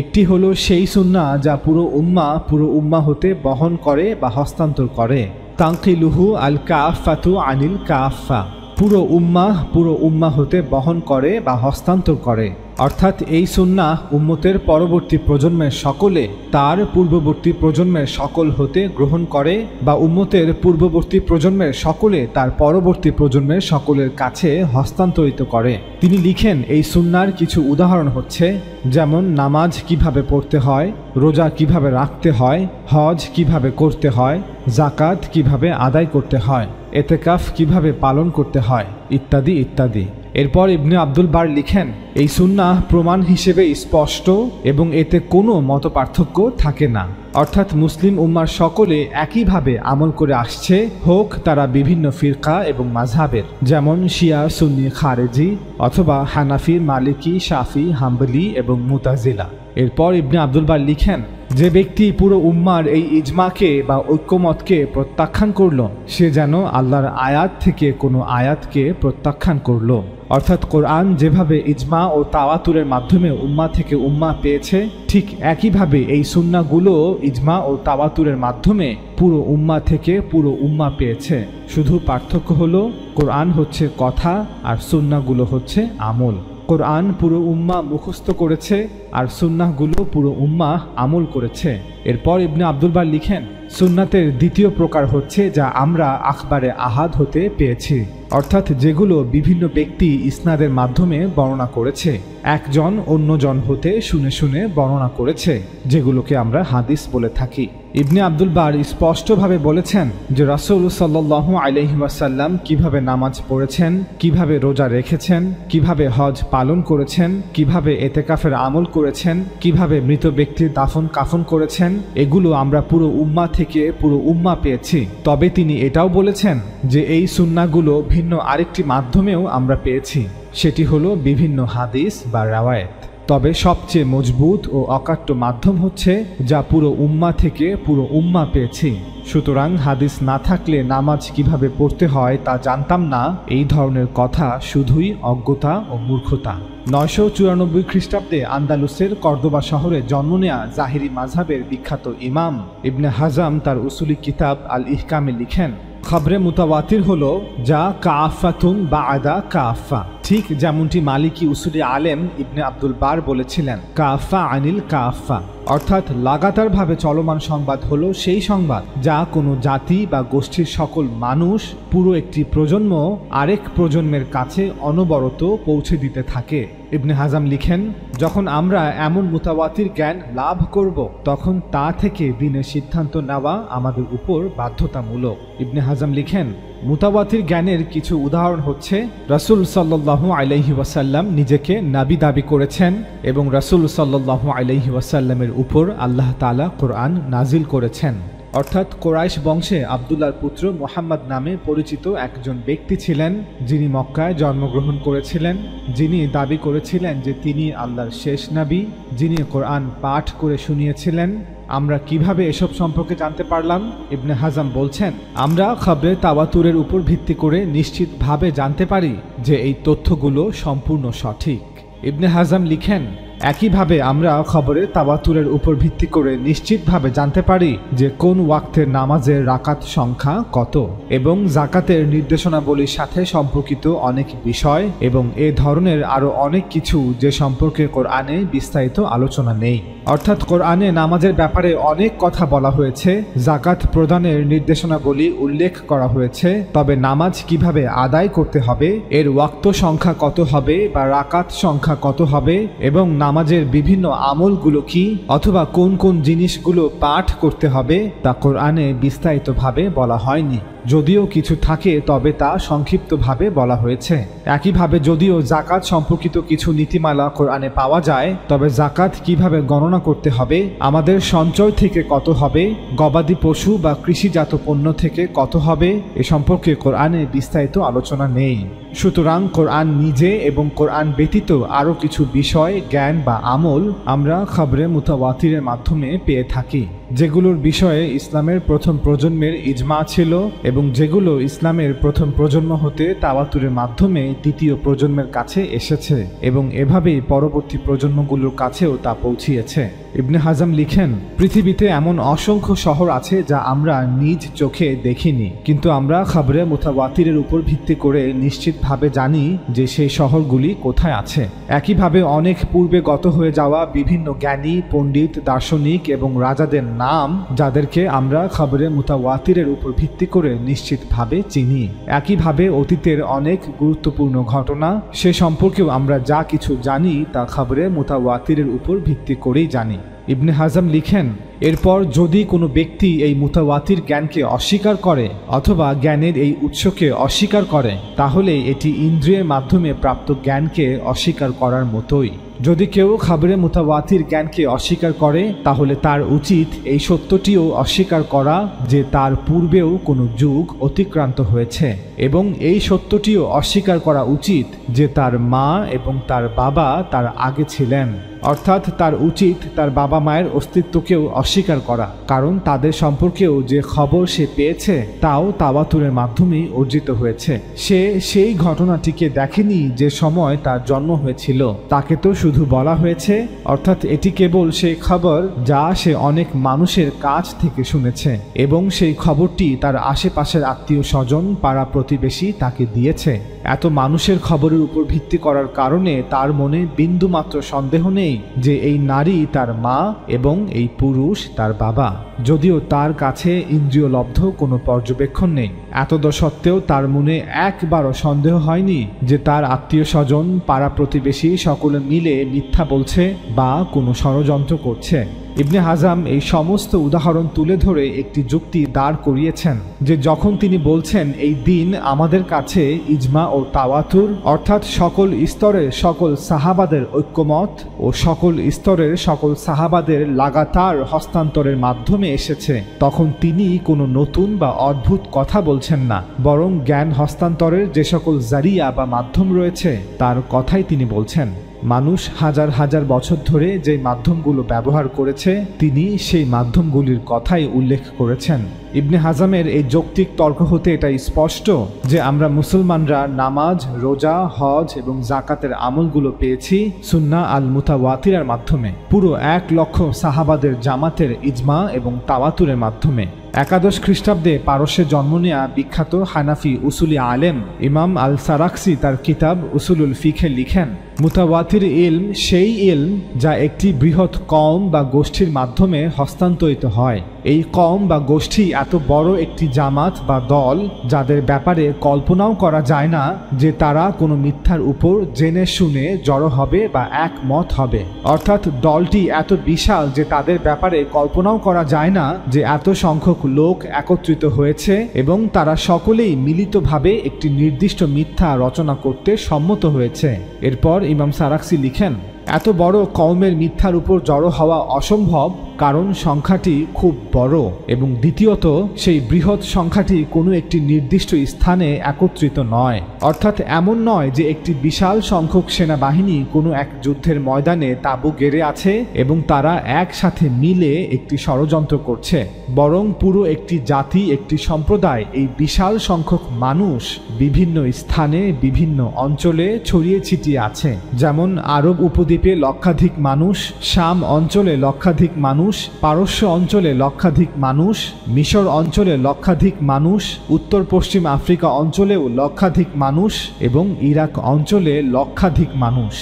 S1: একটি হলো সেই সুন্নাহ যা পুরো উম্মাহ হতে বহন করে বা হস্তান্তর করে, তানকিলুহু আল কাফাতু আনিল কাফা, পুরো উম্মাহ হতে বহন করে বা হস্তান্তর করে। অর্থাৎ এই সুন্নাহ উম্মতের পরবর্তী প্রজন্মের সকলে তার পূর্ববর্তী প্রজন্মের সকল হতে গ্রহণ করে বা উম্মতের পূর্ববর্তী প্রজন্মের সকলে তার পরবর্তী প্রজন্মের সকলের কাছে হস্তান্তরিত করে। তিনি লিখেন, এই সুন্নাহর কিছু উদাহরণ হচ্ছে, যেমন নামাজ কিভাবে পড়তে হয়, রোজা কিভাবে রাখতে হয়, হজ কিভাবে করতে হয়, যাকাত কিভাবে আদায় করতে হয়, এতেকাফ কিভাবে পালন করতে হয়, ইত্যাদি ইত্যাদি। এরপর ইবনে আব্দুল বার লিখেন, এই সুন্নাহ প্রমাণ হিসেবে স্পষ্ট এবং এতে কোনো মতপার্থক্য থাকে না। অর্থাৎ মুসলিম উম্মার সকলে একইভাবে আমল করে আসছে, হোক তারা বিভিন্ন ফিরকা এবং মাযহাবের, যেমন শিয়া, সুন্নি, খারেজি অথবা হানাফি, মালিকি, শাফি, হাম্বলি এবং মুতাজিলা। এরপর ইবনে আব্দুল বার লিখেন, যে ব্যক্তি পুরো উম্মার এই ইজমাকে বা ঐক্যমতকে প্রত্যাখ্যান করল, সে যেন আল্লাহর আয়াত থেকে কোনো আয়াতকে প্রত্যাখ্যান করল। অর্থাৎ কোরআন যেভাবে ইজমা ও তাওয়াতুরের মাধ্যমে উম্মাহ থেকে উম্মাহ পেয়েছে, ঠিক একইভাবে এই সুন্নাহগুলো ইজমা ও তাওয়াতুরের মাধ্যমে পুরো উম্মাহ থেকে পুরো উম্মাহ পেয়েছে। শুধু পার্থক্য হলো কোরআন হচ্ছে কথা আর সুন্নাহগুলো হচ্ছে আমল। কোরআন পুরো উম্মাহ মুখস্থ করেছে আর সুন্নাহগুলো পুরো উম্মাহ আমল করেছে। এরপর ইবনে আব্দুল বার লিখেন, সুন্নাতের দ্বিতীয় প্রকার হচ্ছে যা আমরা আখবারে আহাদ হতে পেয়েছি, অর্থাৎ যেগুলো বিভিন্ন ব্যক্তি ইসনাদের মাধ্যমে বর্ণনা করেছে, একজন অন্যজন হতে শুনে শুনে বর্ণনা করেছে, যেগুলোকে আমরা হাদিস বলে থাকি। ইবনে আব্দুল বার স্পষ্টভাবে বলেছেন যে রাসূল সাল্লাল্লাহু আলাইহি ওয়াসাল্লাম কিভাবে নামাজ পড়েছেন, কিভাবে রোজা রেখেছেন, কিভাবে হজ পালন করেছেন, কিভাবে এতেকাফের আমল করেছেন, কিভাবে মৃত ব্যক্তির দাফন কাফন করেছেন, এগুলো আমরা পুরো উম্মাহ থেকে পুরো উম্মাহ পেয়েছি। তবে তিনি এটাও বলেছেন যে এই সুন্নাহগুলো ভিন্ন আরেকটি মাধ্যমেও আমরা পেয়েছি, সেটি হলো বিভিন্ন হাদিস বা রাওয়ায়াত। তবে সবচেয়ে মজবুত ও অকাট্য মাধ্যম হচ্ছে যা পুরো উম্মাহ থেকে পুরো উম্মাহ পেয়েছি। সুতরাং হাদিস না থাকলে নামাজ কিভাবে পড়তে হয় তা জানতাম না, এই ধরনের কথা শুধুই অজ্ঞতা ও মূর্খতা। 994 খ্রিস্টাব্দে আন্দালুসের কর্দোবা শহরে জন্ম নেয়া জাহিরি মাযহাবের বিখ্যাত ইমাম ইবনে হাজাম তার উসুলি কিতাব আল ইহকামে লিখেন, খবরে মুতাওয়াতির হলো যা কাফাতুন বা'দা কাফা, ঠিক যেমনটি মালিকি উসুলি আলেম ইবনে আব্দুল বার বলেছিলেন, কাফা আনিল কাফা, অর্থাৎ লাগাতারভাবে চলমান সংবাদ হলো সেই সংবাদ যা কোনো জাতি বা গোষ্ঠীর সকল মানুষ পুরো একটি প্রজন্ম আরেক প্রজন্মের কাছে অনবরত পৌঁছে দিতে থাকে। ইবনে হাজাম লিখেন, যখন আমরা এমন মুতাওয়াতির জ্ঞান লাভ করব তখন তা থেকে দিনের সিদ্ধান্ত নেওয়া আমাদের উপর বাধ্যতামূলক। ইবনে হাজাম লিখেন, মুতাওয়াতির জ্ঞানের কিছু উদাহরণ হচ্ছে রাসূল সাল্লাল্লাহু আলাইহি ওয়াসাল্লাম নিজেকে নবী দাবি করেছেন এবং রাসূল সাল্লাল্লাহু আলাইহি ওয়াসাল্লামের উপর আল্লাহ তাআলা কোরআন নাজিল করেছেন। অর্থাৎ কোরাইশ বংশে আব্দুল্লাহর পুত্র মুহাম্মদ নামে পরিচিত একজন ব্যক্তি ছিলেন যিনি মক্কায় জন্মগ্রহণ করেছিলেন, যিনি দাবি করেছিলেন যে তিনি আল্লাহর শেষ নবী, যিনি কোরআন পাঠ করে শুনিয়েছিলেন। আমরা কিভাবে এসব সম্পর্কে জানতে পারলাম? ইবনে হাজাম বলছেন, আমরা খবরে তাওয়াতুরের উপর ভিত্তি করে নিশ্চিতভাবে জানতে পারি যে এই তথ্যগুলো সম্পূর্ণ সঠিক। ইবনে হাজাম লিখেন, একইভাবে আমরা খবরে তাওয়াতুরের উপর ভিত্তি করে নিশ্চিতভাবে জানতে পারি যে কোন ওয়াক্তের নামাজের রাকাত সংখ্যা কত এবং জাকাতের নির্দেশনাবলীর সাথে সম্পর্কিত অনেক বিষয় এবং এ ধরনের আরও অনেক কিছু যে সম্পর্কে কোরআনে বিস্তারিত আলোচনা নেই। অর্থাৎ কোরআনে নামাজের ব্যাপারে অনেক কথা বলা হয়েছে, জাকাত প্রদানের নির্দেশনাবলী উল্লেখ করা হয়েছে, তবে নামাজ কিভাবে আদায় করতে হবে, এর ওয়াক্ত সংখ্যা কত হবে বা রাকাত সংখ্যা কত হবে এবং নামাজের বিভিন্ন আমলগুলো কি অথবা কোন কোন জিনিসগুলো পাঠ করতে হবে তা কোরআনে বিস্তারিতভাবে বলা হয়নি। যদিও কিছু থাকে তবে তা সংক্ষিপ্তভাবে বলা হয়েছে। একইভাবে যদিও জাকাত সম্পর্কিত কিছু নীতিমালা কোরআনে পাওয়া যায়, তবে জাকাত কিভাবে গণনা করতে হবে, আমাদের সঞ্চয় থেকে কত হবে, গবাদি পশু বা কৃষিজাত পণ্য থেকে কত হবে, এ সম্পর্কে কোরআনে বিস্তারিত আলোচনা নেই। সুতরাং কোরআন নিজে এবং কোরআন ব্যতীত আরও কিছু বিষয়, জ্ঞান বা আমল আমরা খবরে মুতাওয়াতিরের মাধ্যমে পেয়ে থাকি, যেগুলোর বিষয়ে ইসলামের প্রথম প্রজন্মের ইজমা ছিল এবং যেগুলো ইসলামের প্রথম প্রজন্ম হতে তাওয়াতুরের মাধ্যমে দ্বিতীয় প্রজন্মের কাছে এসেছে এবং এভাবেই পরবর্তী প্রজন্মগুলোর কাছেও তা পৌঁছিয়েছে। ইবনে হাজাম লিখেন, পৃথিবীতে এমন অসংখ্য শহর আছে যা আমরা নিজ চোখে দেখিনি, কিন্তু আমরা খবরে মুতাওয়াতিরের উপর ভিত্তি করে নিশ্চিতভাবে জানি যে সেই শহরগুলি কোথায় আছে। একইভাবে অনেক পূর্বে গত হয়ে যাওয়া বিভিন্ন জ্ঞানী, পণ্ডিত, দার্শনিক এবং রাজাদের নাম, যাদেরকে আমরা খবরে মুতাওয়াতিরের উপর ভিত্তি করে নিশ্চিতভাবে চিনি। একইভাবে অতীতের অনেক গুরুত্বপূর্ণ ঘটনা, সে সম্পর্কেও আমরা যা কিছু জানি তা খবরে মুতাওয়াতিরের উপর ভিত্তি করেই জানি। ইবনে হাজাম লিখেন, এরপর যদি কোনো ব্যক্তি এই মুতাওয়াতির জ্ঞানকে অস্বীকার করে অথবা জ্ঞানের এই উৎসকে অস্বীকার করে, তাহলে এটি ইন্দ্রিয়ের মাধ্যমে প্রাপ্ত জ্ঞানকে অস্বীকার করার মতোই। যদি কেউ খবরে মুতাওয়াতির জ্ঞানকে অস্বীকার করে, তাহলে তার উচিত এই সত্যটিও অস্বীকার করা যে তার পূর্বেও কোনো যুগ অতিক্রান্ত হয়েছে এবং এই সত্যটিও অস্বীকার করা উচিত যে তার মা এবং তার বাবা তার আগে ছিলেন। অর্থাৎ তার উচিত তার বাবা মায়ের অস্তিত্বকেও অস্বীকার করা, কারণ তাদের সম্পর্কেও যে খবর সে পেয়েছে তাও তাওয়াতুরের মাধ্যমেই অর্জিত হয়েছে। সে সেই ঘটনাটিকে দেখেনি যে সময় তার জন্ম হয়েছিল, তাকে তো শুধু বলা হয়েছে। অর্থাৎ এটি কেবল সেই খবর যা সে অনেক মানুষের কাছ থেকে শুনেছে এবং সেই খবরটি তার আশেপাশের আত্মীয় স্বজন, পাড়া প্রতিবেশী তাকে দিয়েছে। এত মানুষের খবরের উপর ভিত্তি করার কারণে তার মনে বিন্দুমাত্র সন্দেহ নেই যে এই নারী তার মা এবং এই পুরুষ তার বাবা, যদিও তার কাছে ইন্দ্রিয়লব্ধ কোনো পর্যবেক্ষণ নেই। এতদসত্ত্বেও তার মনে একবারও সন্দেহ হয়নি যে তার আত্মীয় স্বজন, পাড়া প্রতিবেশী সকলে মিলে মিথ্যা বলছে বা কোনো ষড়যন্ত্র করছে। ইবনে হাজাম এই সমস্ত উদাহরণ তুলে ধরে একটি যুক্তি দাঁড় করিয়েছেন যে যখন তিনি বলছেন এই দিন আমাদের কাছে ইজমা ও তাওয়াতুর, অর্থাৎ সকল স্তরের সকল সাহাবাদের ঐক্যমত ও সকল স্তরের সকল সাহাবাদের লাগাতার হস্তান্তরের মাধ্যমে এসেছে, তখন তিনি কোনো নতুন বা অদ্ভুত কথা বলছেন না, বরং জ্ঞান হস্তান্তরের যে সকল জারিয়া বা মাধ্যম রয়েছে তার কথাই তিনি বলছেন। মানুষ হাজার হাজার বছর ধরে যে মাধ্যমগুলো ব্যবহার করেছে তিনি সেই মাধ্যমগুলির কথাই উল্লেখ করেছেন। ইবনে হাজামের এই যৌক্তিক তর্ক হতে এটা স্পষ্ট যে আমরা মুসলমানরা নামাজ, রোজা, হজ এবং জাকাতের আমলগুলো পেয়েছি সুন্নাহ আল মুতাওয়াতিরের মাধ্যমে, পুরো 1 লক্ষ সাহাবাদের জামাতের ইজমা এবং তাওয়াতুরের মাধ্যমে। 11 খ্রিস্টাব্দে পারস্যে জন্ম নেয়া বিখ্যাত হানাফি উসুলি আলেম ইমাম আল সারাকসি তার কিতাব উসুলুল ফিকহে লিখেন, মুতাওয়াতির ইলম সেই ইলম যা একটি বৃহৎ কওম বা গোষ্ঠীর মাধ্যমে হস্তান্তরিত হয়। এই কওম বা গোষ্ঠী এত বড় একটি জামাত বা দল যাদের ব্যাপারে কল্পনাও করা যায় না যে তারা কোনো মিথ্যার উপর জেনে শুনে জড়ো হবে বা একমত হবে। অর্থাৎ দলটি এত বিশাল যে তাদের ব্যাপারে কল্পনাও করা যায় না যে এত সংখ্যক লোক একত্রিত হয়েছে এবং তারা সকলেই মিলিতভাবে একটি নির্দিষ্ট মিথ্যা রচনা করতে সম্মত হয়েছে। এরপর ইমাম সারাক্সি লিখেন, এত বড় কওমের মিথ্যার উপর জড়ো হওয়া অসম্ভব, কারণ সংখ্যাটি খুব বড় এবং দ্বিতীয়ত সেই বৃহৎ সংখ্যাটি কোনো একটি নির্দিষ্ট স্থানে একত্রিত নয়। অর্থাৎ এমন নয় যে একটি বিশাল সংখ্যক সেনাবাহিনী কোনো এক যুদ্ধের ময়দানে তাঁবু গেড়ে আছে এবং তারা একসাথে মিলে একটি ষড়যন্ত্র করছে, বরং পুরো একটি জাতি, একটি সম্প্রদায়, এই বিশাল সংখ্যক মানুষ বিভিন্ন স্থানে বিভিন্ন অঞ্চলে ছড়িয়ে ছিটিয়ে আছে। যেমন আরব উপদ্বীপে লক্ষাধিক মানুষ, শাম অঞ্চলে লক্ষাধিক মানুষ, পারস্য অঞ্চলে লক্ষাধিক মানুষ, মিশর অঞ্চলে লক্ষাধিক মানুষ, উত্তর পশ্চিম আফ্রিকা অঞ্চলেও লক্ষাধিক মানুষ এবং ইরাক অঞ্চলে লক্ষাধিক মানুষ।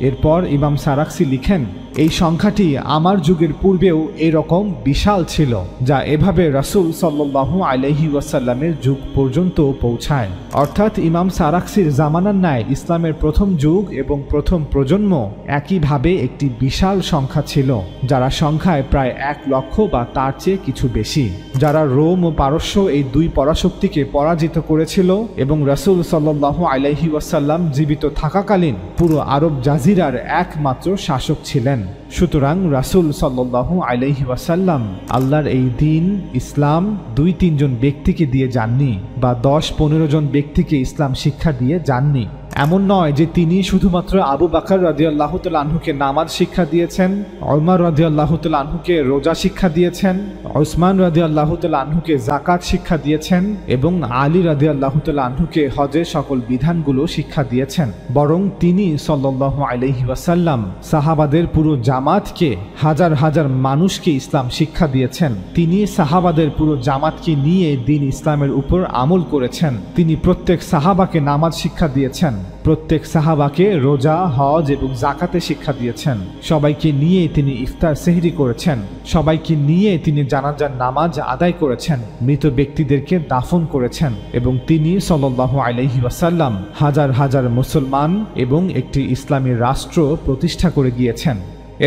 S1: এরপর ইমাম সারাক্সি লিখেন, এই সংখ্যাটি আমার যুগের পূর্বেও এরকম বিশাল ছিল, যা এভাবে রাসূল সাল্লাল্লাহু আলাইহি ওয়াসাল্লামের যুগ পর্যন্ত পৌঁছায়। অর্থাৎ ইমাম সারাক্সির জামানার ন্যায় ইসলামের প্রথম যুগ এবং প্রথম প্রজন্ম একইভাবে একটি বিশাল সংখ্যা ছিল, যারা সংখ্যায় প্রায় 1 লক্ষ বা তার চেয়ে কিছু বেশি, যারা রোম ও পারস্য এই দুই পরাশক্তিকে পরাজিত করেছিল এবং রাসূল সাল্লাল্লাহু আলাইহি ওয়াসাল্লাম জীবিত থাকাকালীন পুরো আরব জাজিরার একমাত্র শাসক ছিলেন। সুতরাং রাসূল সাল্লাল্লাহু আলাইহি ওয়াসাল্লাম আল্লাহর এই দিন ইসলাম 2-3 জন ব্যক্তিকে দিয়ে যাননি বা 10-15 জন ব্যক্তিকে ইসলাম শিক্ষা দিয়ে যাননি। এমন নয় যে তিনি শুধুমাত্র আবু বকর রাদিয়াল্লাহু তাআলা আনহুকে নামাজ শিক্ষা দিয়েছেন, ওমর রাদিয়াল্লাহু তাআলা আনহুকে রোজা শিক্ষা দিয়েছেন, উসমান রাদিয়াল্লাহু তাআলা আনহুকে যাকাত শিক্ষা দিয়েছেন এবং আলী রাদিয়াল্লাহু তাআলা আনহুকে হজের সকল বিধানগুলো শিক্ষা দিয়েছেন, বরং তিনি সাল্লাল্লাহু আলাইহি ওয়াসাল্লাম সাহাবাদের পুরো জামাতকে, হাজার হাজার মানুষকে ইসলাম শিক্ষা দিয়েছেন। তিনি সাহাবাদের পুরো জামাতকে নিয়ে দ্বীন ইসলামের উপর আমল করেছেন। তিনি প্রত্যেক সাহাবাকে নামাজ শিক্ষা দিয়েছেন, প্রত্যেক সাহাবাকে রোজা, হজ এবং যাকাতে শিক্ষা দিয়েছেন। সবাইকে নিয়ে তিনি ইফতার সেহরি করেছেন, সবাইকে নিয়ে তিনি জানাজার নামাজ আদায় করেছেন, মৃত ব্যক্তিদেরকে দাফন করেছেন এবং তিনি সাল্লাল্লাহু আলাইহি ওয়াসাল্লাম হাজার হাজার মুসলমান এবং একটি ইসলামী রাষ্ট্র প্রতিষ্ঠা করে গিয়েছেন।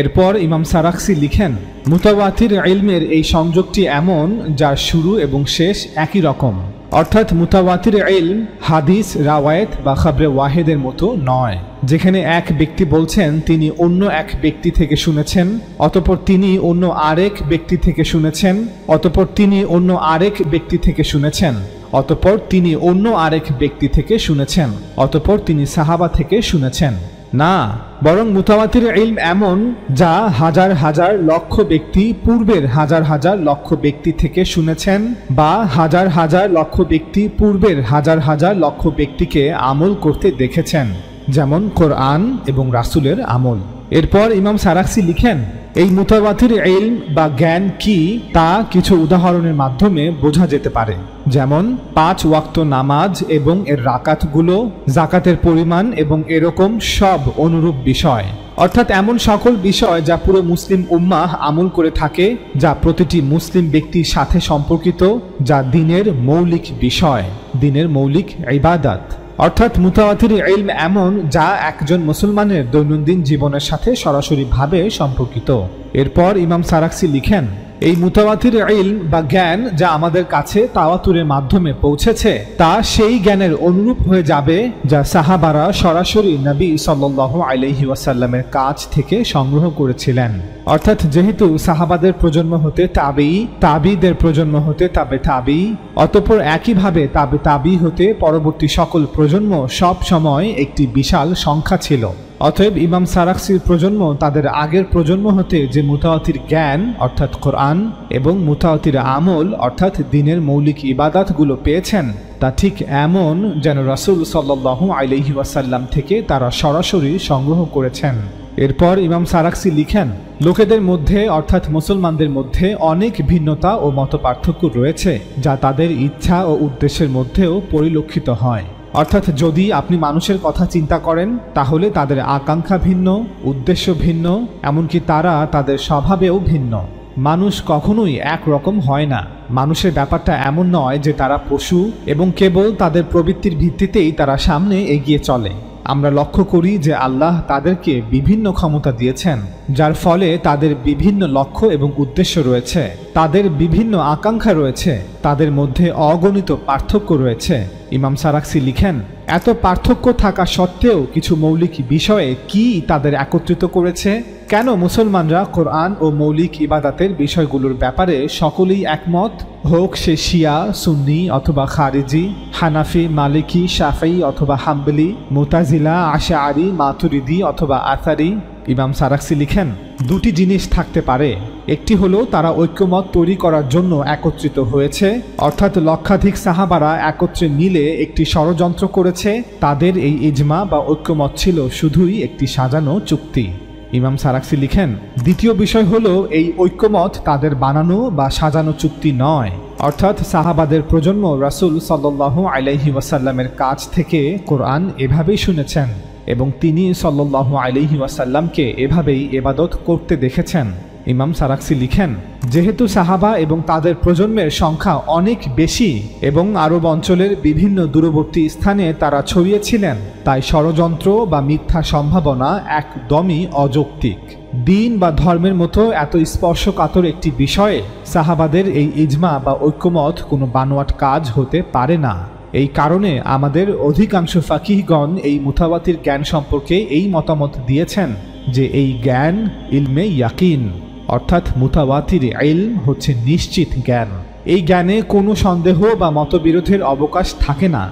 S1: এরপর ইমাম সারাক্সি লিখেন, মুতাওয়াতির ইলমের এই সংযোগটি এমন যার শুরু এবং শেষ একই রকম। অর্থাৎ মুতাওয়াতির ইলম হাদিস, রাওয়ায়েত বা খবরে ওয়াহিদের মতো নয়, যেখানে এক ব্যক্তি বলছেন তিনি অন্য এক ব্যক্তি থেকে শুনেছেন, অতঃপর তিনি অন্য আরেক ব্যক্তি থেকে শুনেছেন, অতঃপর তিনি অন্য আরেক ব্যক্তি থেকে শুনেছেন, অতঃপর তিনি অন্য আরেক ব্যক্তি থেকে শুনেছেন, অতঃপর তিনি সাহাবা থেকে শুনেছেন। না, বরং মুতাওয়াতির ইলম এমন যা হাজার হাজার লক্ষ ব্যক্তি পূর্বের হাজার হাজার লক্ষ ব্যক্তি থেকে শুনেছেন বা হাজার হাজার লক্ষ ব্যক্তি পূর্বের হাজার হাজার লক্ষ ব্যক্তিকে আমল করতে দেখেছেন, যেমন কোরআন এবং রাসূলের আমল। এরপর ইমাম সারাক্সি লিখেন, এই মুতাওয়াতির ইলম বা জ্ঞান কি তা কিছু উদাহরণের মাধ্যমে বোঝা যেতে পারে, যেমন 5 ওয়াক্ত নামাজ এবং এর রাকাতগুলো, যাকাতের পরিমাণ এবং এরকম সব অনুরূপ বিষয়। অর্থাৎ এমন সকল বিষয় যা পুরো মুসলিম উম্মাহ আমল করে থাকে, যা প্রতিটি মুসলিম ব্যক্তির সাথে সম্পর্কিত, যা দ্বীনের মৌলিক বিষয়, দ্বীনের মৌলিক ইবাদত। অর্থাৎ মুতাওয়াতির ইলম এমন যা একজন মুসলমানের দৈনন্দিন জীবনের সাথে সরাসরিভাবে সম্পর্কিত। এরপর ইমাম সারাক্সি লিখেন, এই মুতাওয়াতির ইলম বা জ্ঞান যা আমাদের কাছে তাওয়াতুরের মাধ্যমে পৌঁছেছে তা সেই জ্ঞানের অনুরূপ হয়ে যাবে যা সাহাবারা সরাসরি নবী সাল্লাল্লাহু আলাইহি ওয়াসাল্লামের কাছ থেকে সংগ্রহ করেছিলেন। অর্থাৎ যেহেতু সাহাবাদের প্রজন্ম হতে তাবেঈ, তাবেঈদের প্রজন্ম হতে তাবে তাবেঈ, অতঃপর একইভাবে তাবে তাবেঈ হতে পরবর্তী সকল প্রজন্ম সব সময় একটি বিশাল সংখ্যা ছিল। অতএব ইমাম সারাক্সির প্রজন্ম তাদের আগের প্রজন্ম হতে যে মুতাওয়াতির জ্ঞান অর্থাৎ কোরআন এবং মুতাওয়াতির আমল অর্থাৎ দ্বীনের মৌলিক ইবাদতগুলো পেয়েছেন, তা ঠিক এমন যেন রাসূল সাল্লাল্লাহু আলাইহি ওয়াসাল্লাম থেকে তারা সরাসরি সংগ্রহ করেছেন। এরপর ইমাম সারাক্সি লিখেন, লোকেদের মধ্যে অর্থাৎ মুসলমানদের মধ্যে অনেক ভিন্নতা ও মতপার্থক্য রয়েছে, যা তাদের ইচ্ছা ও উদ্দেশ্যের মধ্যেও পরিলক্ষিত হয়। অর্থাৎ যদি আপনি মানুষের কথা চিন্তা করেন তাহলে তাদের আকাঙ্ক্ষা ভিন্ন, উদ্দেশ্য ভিন্ন, এমনকি তারা তাদের স্বভাবেও ভিন্ন। মানুষ কখনোই একরকম হয় না। মানুষের ব্যাপারটা এমন নয় যে তারা পশু এবং কেবল তাদের প্রবৃত্তির ভিত্তিতেই তারা সামনে এগিয়ে চলে। আমরা লক্ষ্য করি যে আল্লাহ তাদেরকে বিভিন্ন ক্ষমতা দিয়েছেন, যার ফলে তাদের বিভিন্ন লক্ষ্য এবং উদ্দেশ্য রয়েছে, তাদের বিভিন্ন আকাঙ্ক্ষা রয়েছে, তাদের মধ্যে অগণিত পার্থক্য রয়েছে। ইমাম সারাক্সি লিখেন, এত পার্থক্য থাকা সত্ত্বেও কিছু মৌলিক বিষয়ে কি তাদের একত্রিত করেছে? কেন মুসলমানরা কোরআন ও মৌলিক ইবাদাতের বিষয়গুলোর ব্যাপারে সকলেই একমত, হোক সে শিয়া, সুন্নি অথবা খারিজি, হানাফি, মালিকি, শাফি অথবা হাম্বলি, মুতাজিলা, আশআরি, মাতুরিদি অথবা আথারি? ইমাম সারাক্সি লিখেন, দুটি জিনিস থাকতে পারে। একটি হলো তারা ঐক্যমত তৈরি করার জন্য একত্রিত হয়েছে, অর্থাৎ লক্ষাধিক সাহাবারা একত্রে মিলে একটি ষড়যন্ত্র করেছে। তাদের এই ইজমা বা ঐক্যমত ছিল শুধুই একটি সাজানো চুক্তি। ইমাম সারাক্সি লিখেন, দ্বিতীয় বিষয় হলো এই ঐক্যমত তাদের বানানো বা সাজানো চুক্তি নয়, অর্থাৎ সাহাবাদের প্রজন্ম রাসূল সাল্লাল্লাহু আলাইহি ওয়াসাল্লামের কাছ থেকে কোরআন এভাবেই শুনেছেন এবং তিনি সাল্লাল্লাহু আলাইহি ওয়াসাল্লামকে এভাবেই ইবাদত করতে দেখেছেন। ইমাম সারাক্সি লিখেন, যেহেতু সাহাবা এবং তাদের প্রজন্মের সংখ্যা অনেক বেশি এবং আরব অঞ্চলের বিভিন্ন দূরবর্তী স্থানে তারা ছড়িয়েছিলেন, তাই ষড়যন্ত্র বা মিথ্যা সম্ভাবনা একদমই অযৌক্তিক। দিন বা ধর্মের মতো এত স্পর্শকাতর একটি বিষয়ে সাহাবাদের এই ইজমা বা ঐক্যমত কোনো বানোয়াট কাজ হতে পারে না। এই কারণে আমাদের অধিকাংশ ফাকিহগণ এই মুতাওয়াতির জ্ঞান সম্পর্কে এই মতামত দিয়েছেন যে এই জ্ঞান ইলমে ইয়াকিন, অর্থাৎ মুতাওয়াতির ইলম হচ্ছে নিশ্চিত জ্ঞান। এই জ্ঞানে কোনো সন্দেহ বা মতবিরোধের অবকাশ থাকে না।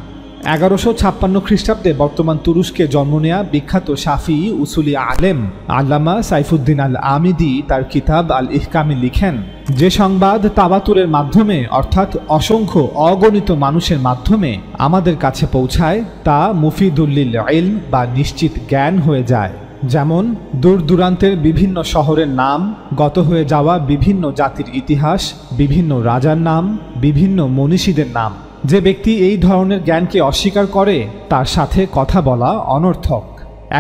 S1: 1156 খ্রিস্টাব্দে বর্তমান তুরস্কে জন্ম নেয়া বিখ্যাত শাফি উসুলি আলেম আল্লামা সাইফুদ্দিন আল আমিদি তার কিতাব আল ইহকামে লিখেন, যে সংবাদ তাওয়াতুরের মাধ্যমে অর্থাৎ অসংখ্য অগণিত মানুষের মাধ্যমে আমাদের কাছে পৌঁছায় তা মুফিদুল্লিল ইলম বা নিশ্চিত জ্ঞান হয়ে যায়। যেমন দূর দূরান্তের বিভিন্ন শহরের নাম, গত হয়ে যাওয়া বিভিন্ন জাতির ইতিহাস, বিভিন্ন রাজার নাম, বিভিন্ন মনীষীদের নাম। যে ব্যক্তি এই ধরনের জ্ঞানকে অস্বীকার করে তার সাথে কথা বলা অনর্থক।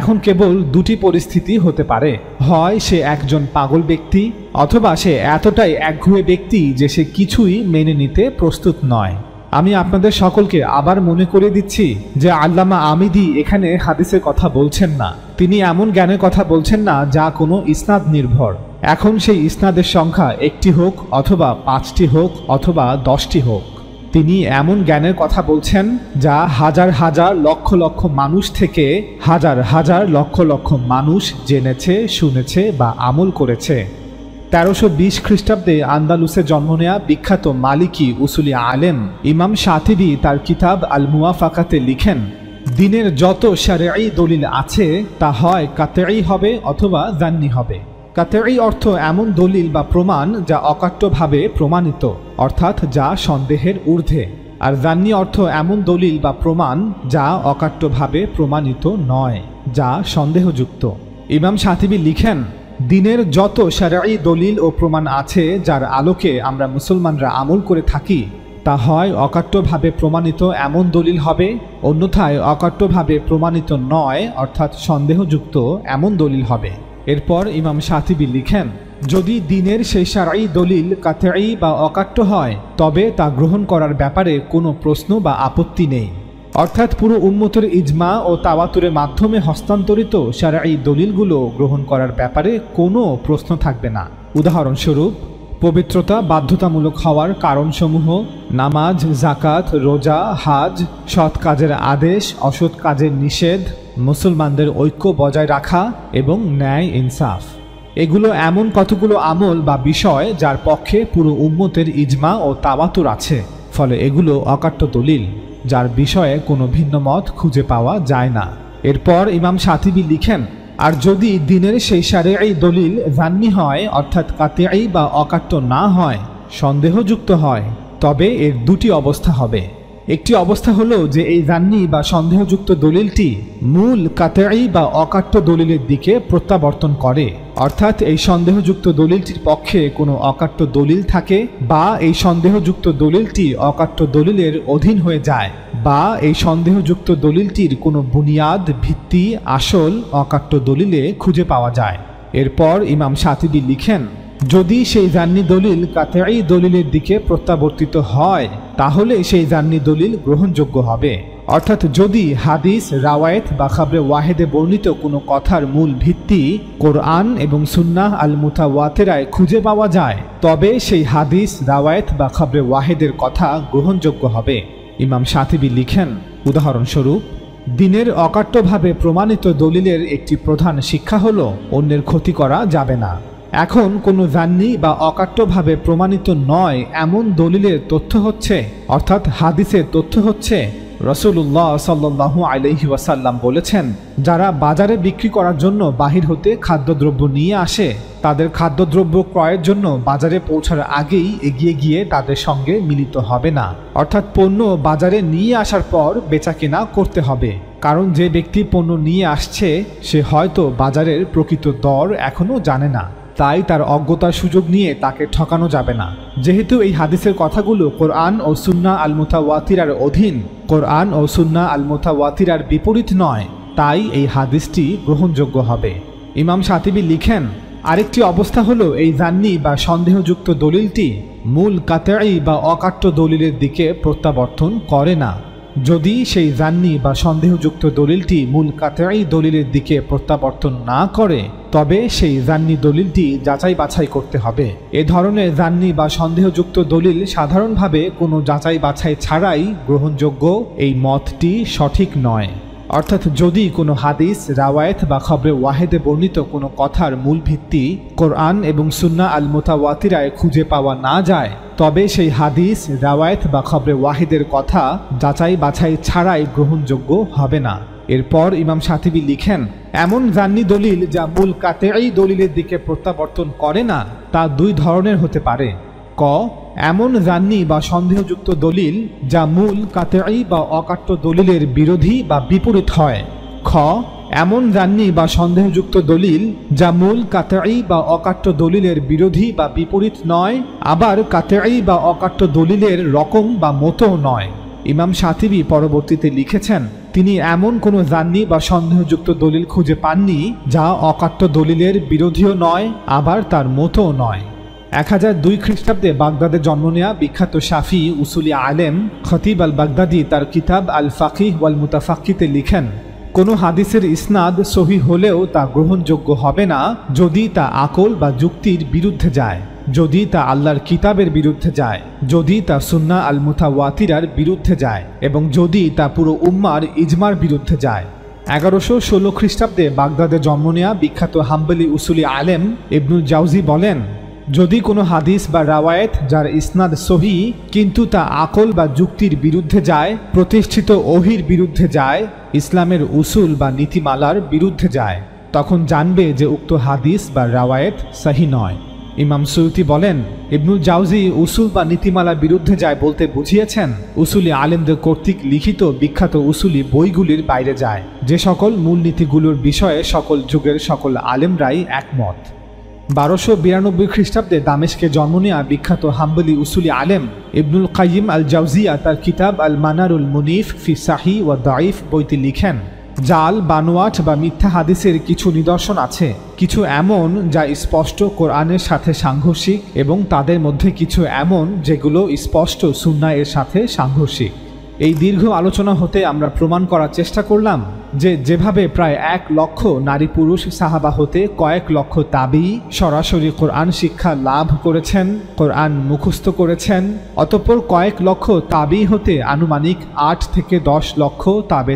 S1: এখন কেবল দুটি পরিস্থিতি হতে পারে, হয় সে একজন পাগল ব্যক্তি অথবা সে এতটাই একঘুয়ে ব্যক্তি যে সে কিছুই মেনে নিতে প্রস্তুত নয়। আমি আপনাদের সকলকে আবার মনে করিয়ে দিচ্ছি যে আল্লামা আমিদি এখানে হাদিসের কথা বলছেন না, তিনি এমন জ্ঞানের কথা বলছেন না যা কোনো ইসনাদ নির্ভর। এখন সেই ইসনাদের সংখ্যা একটি হোক অথবা 5টি হোক অথবা 10টি হোক, তিনি এমন জ্ঞানের কথা বলছেন যা হাজার হাজার লক্ষ লক্ষ মানুষ থেকে হাজার হাজার লক্ষ লক্ষ মানুষ জেনেছে, শুনেছে বা আমল করেছে। 1320 খ্রিস্টাব্দে আন্দালুসে জন্ম নেয়া বিখ্যাত মালিকি উসুলি আলেম ইমাম শাতিবি তার কিতাব আল মুওয়াফাকাতে লিখেন, দিনের যত শারঈ দলিল আছে তা হয় কাতঈ হবে অথবা জান্নি হবে। কাতঈ অর্থ এমন দলিল বা প্রমাণ যা অকাট্যভাবে প্রমাণিত, অর্থাৎ যা সন্দেহের ঊর্ধ্বে, আর জান্নি অর্থ এমন দলিল বা প্রমাণ যা অকাট্যভাবে প্রমাণিত নয়, যা সন্দেহযুক্ত। ইমাম শাতিবি লিখেন, দিনের যত শারঈ দলিল ও প্রমাণ আছে যার আলোকে আমরা মুসলমানরা আমল করে থাকি তা হয় অকাট্যভাবে প্রমাণিত এমন দলিল হবে, অন্যথায় অকাট্যভাবে প্রমাণিত নয় অর্থাৎ সন্দেহযুক্ত এমন দলিল হবে। এরপর ইমাম শাতিবি লিখেন, যদি দিনের সেই শারঈ দলিল কাতঈ বা অকাট্য হয় তবে তা গ্রহণ করার ব্যাপারে কোনো প্রশ্ন বা আপত্তি নেই, অর্থাৎ পুরো উম্মতের ইজমা ও তাওয়াতুরের মাধ্যমে হস্তান্তরিত শারঈ দলিলগুলো গ্রহণ করার ব্যাপারে কোনো প্রশ্ন থাকবে না। উদাহরণস্বরূপ, পবিত্রতা বাধ্যতামূলক হওয়ার কারণসমূহ, নামাজ, জাকাত, রোজা, হাজ, সৎ কাজের আদেশ, অসৎ কাজের নিষেধ, মুসলমানদের ঐক্য বজায় রাখা এবং ন্যায় ইনসাফ, এগুলো এমন কতগুলো আমল বা বিষয় যার পক্ষে পুরো উম্মতের ইজমা ও তাওয়াতুর আছে, ফলে এগুলো অকাট্য দলিল যার বিষয়ে কোনো ভিন্ন মত খুঁজে পাওয়া যায় না। এরপর ইমাম শাতিবি লিখেন, আর যদি দিনের সেই শারঈ দলিল জান্নি হয় অর্থাৎ কাতঈ বা অকাট্য না হয়, সন্দেহযুক্ত হয়, তবে এর দুটি অবস্থা হবে। একটি অবস্থা হলো যে এই জান্নি বা সন্দেহযুক্ত দলিলটি মূল কাতেঈ বা অকাট্য দলিলের দিকে প্রত্যাবর্তন করে, অর্থাৎ এই সন্দেহযুক্ত দলিলটির পক্ষে কোনো অকাট্য দলিল থাকে বা এই সন্দেহযুক্ত দলিলটি অকাট্য দলিলের অধীন হয়ে যায় বা এই সন্দেহযুক্ত দলিলটির কোনো বুনিয়াদ ভিত্তি আসল অকাট্য দলিলে খুঁজে পাওয়া যায়। এরপর ইমাম শাতিবী লিখেন, যদি সেই জান্নি দলিল কাতেঈ দলিলের দিকে প্রত্যাবর্তিত হয় তাহলে সেই জান্নি দলিল গ্রহণযোগ্য হবে। অর্থাৎ যদি হাদিস, রাওয়ায়েত বা খাবরে ওয়াহেদে বর্ণিত কোনো কথার মূল ভিত্তি কোরআন এবং সুন্নাহ আল মুতাওয়াতিরায় খুঁজে পাওয়া যায় তবে সেই হাদিস, রাওয়ায়েত বা খাবরে ওয়াহেদের কথা গ্রহণযোগ্য হবে। ইমাম শাতিবী লিখেন, উদাহরণস্বরূপ, দ্বীনের অকাট্যভাবে প্রমাণিত দলিলের একটি প্রধান শিক্ষা হলো অন্যের ক্ষতি করা যাবে না। এখন কোনো জান্নি বা অকাট্যভাবে প্রমাণিত নয় এমন দলিলের তথ্য হচ্ছে, অর্থাৎ হাদিসের তথ্য হচ্ছে, রাসূলুল্লাহ সাল্লাল্লাহু আলাইহি ওয়াসাল্লাম বলেছেন, যারা বাজারে বিক্রি করার জন্য বাহির হতে খাদ্যদ্রব্য নিয়ে আসে তাদের খাদ্যদ্রব্য ক্রয়ের জন্য বাজারে পৌঁছার আগেই এগিয়ে গিয়ে তাদের সঙ্গে মিলিত হবে না। অর্থাৎ পণ্য বাজারে নিয়ে আসার পর বেচাকেনা করতে হবে, কারণ যে ব্যক্তি পণ্য নিয়ে আসছে সে হয়তো বাজারের প্রকৃত দর এখনও জানে না, তাই তার অজ্ঞতার সুযোগ নিয়ে তাকে ঠকানো যাবে না। যেহেতু এই হাদিসের কথাগুলো কোরআন ও সুন্নাহ আল মুতাওয়াতিরার অধীন, কোরআন ও সুন্নাহ আল মুতাওয়াতিরার বিপরীত নয়, তাই এই হাদিসটি গ্রহণযোগ্য হবে। ইমাম শাতিবী লিখেন, আরেকটি অবস্থা হলো এই জান্নি বা সন্দেহযুক্ত দলিলটি মূল কাতেঈ বা অকাট্য দলিলের দিকে প্রত্যাবর্তন করে না। যদি সেই জান্নি বা সন্দেহযুক্ত দলিলটি মূল কাতেঈ দলিলের দিকে প্রত্যাবর্তন না করে তবে সেই জান্নি দলিলটি যাচাই বাছাই করতে হবে। এ ধরনের জান্নি বা সন্দেহযুক্ত দলিল সাধারণভাবে কোনো যাচাই বাছাই ছাড়াই গ্রহণযোগ্য, এই মতটি সঠিক নয়। অর্থাৎ যদি কোনো হাদিস, রাওয়ায়েত বা খবরে ওয়াহেদে বর্ণিত কোনো কথার মূল ভিত্তি কোরআন এবং সুন্নাহ আল মুতাওয়াতিরায় খুঁজে পাওয়া না যায় তবে সেই হাদিস, রাওয়ায়েত বা খবরে ওয়াহেদের কথা যাচাই বাছাই ছাড়াই গ্রহণযোগ্য হবে না। এরপর ইমাম শাতিবী লিখেন, এমন জান্নি দলিল যা মূল কাতেঈ দলিলের দিকে প্রত্যাবর্তন করে না তা দুই ধরনের হতে পারে। ক, এমন জান্নি বা সন্দেহযুক্ত দলিল যা মূল কাতেঈ বা অকাট্য দলিলের বিরোধী বা বিপরীত হয়। খ, এমন জান্নি বা সন্দেহযুক্ত দলিল যা মূল কাতেঈ বা অকাট্য দলিলের বিরোধী বা বিপরীত নয়, আবার কাতেঈ বা অকাট্য দলিলের রকম বা মতও নয়। ইমাম শাতিবী পরবর্তীতে লিখেছেন, তিনি এমন কোনো জান্নি বা সন্দেহযুক্ত দলিল খুঁজে পাননি যা অকাট্য দলিলের বিরোধীও নয় আবার তার মতও নয়। 1002 খ্রিস্টাব্দে বাগদাদে জন্ম নেয়া বিখ্যাত শাফি উসুলি আলেম খতিব আল বাগদাদি তার কিতাব আল ফাকিহ ওয়াল মুতাফাক্কিতে লিখেন, কোনো হাদিসের ইসনাদ সহিহ হলেও তা গ্রহণযোগ্য হবে না যদি তা আকল বা যুক্তির বিরুদ্ধে যায়, যদি তা আল্লাহর কিতাবের বিরুদ্ধে যায়, যদি তা সুন্নাহ আল মুতাওয়াতিরার বিরুদ্ধে যায় এবং যদি তা পুরো উম্মার ইজমার বিরুদ্ধে যায়। 1116 খ্রিস্টাব্দে বাগদাদে জন্ম নেয়া বিখ্যাত হাম্বলি উসুলি আলেম ইবনুল জাওজি বলেন, যদি কোনো হাদিস বা রাওয়ায়েত যার ইসনাদ সহিহ কিন্তু তা আকল বা যুক্তির বিরুদ্ধে যায়, প্রতিষ্ঠিত ওহির বিরুদ্ধে যায়, ইসলামের উসুল বা নীতিমালার বিরুদ্ধে যায়, তখন জানবে যে উক্ত হাদিস বা রাওয়ায়েত সহিহ নয়। ইমাম সুয়ুতি বলেন, ইবনুল জাওজি উসুল বা নীতিমালার বিরুদ্ধে যায় বলতে বুঝিয়েছেন উসুলি আলেমদের কর্তৃক লিখিত বিখ্যাত উসুলি বইগুলির বাইরে যায়, যে সকল মূলনীতিগুলোর বিষয়ে সকল যুগের সকল আলেমরাই একমত। 1292 খ্রিস্টাব্দে দামেস্কে জন্ম নেয়া বিখ্যাত হাম্বলি উসুলি আলেম ইবনুল কাইয়িম আল জাওজিয়া তার কিতাব আল মানারুল মুনিফ ফি সাহিহ ওয়া দাঈফ বইতে লিখেন, জাল, বানোয়াট বা মিথ্যা হাদিসের কিছু নিদর্শন আছে, কিছু এমন যা স্পষ্ট কোরআনের সাথে সাংঘর্ষিক এবং তাদের মধ্যে কিছু এমন যেগুলো স্পষ্ট সুন্নাহ এর সাথে সাংঘর্ষিক। এই দীর্ঘ আলোচনা হতে আমরা প্রমাণ করার চেষ্টা করলাম যে যেভাবে প্রায় 1 লক্ষ নারী পুরুষ সাহাবা হতে কয়েক লক্ষ তাবি সরাসরি কোরআন শিক্ষা লাভ করেছেন, কোরআন মুখস্থ করেছেন, অতঃপর কয়েক লক্ষ তাবি হতে আনুমানিক 8 থেকে 10 লক্ষ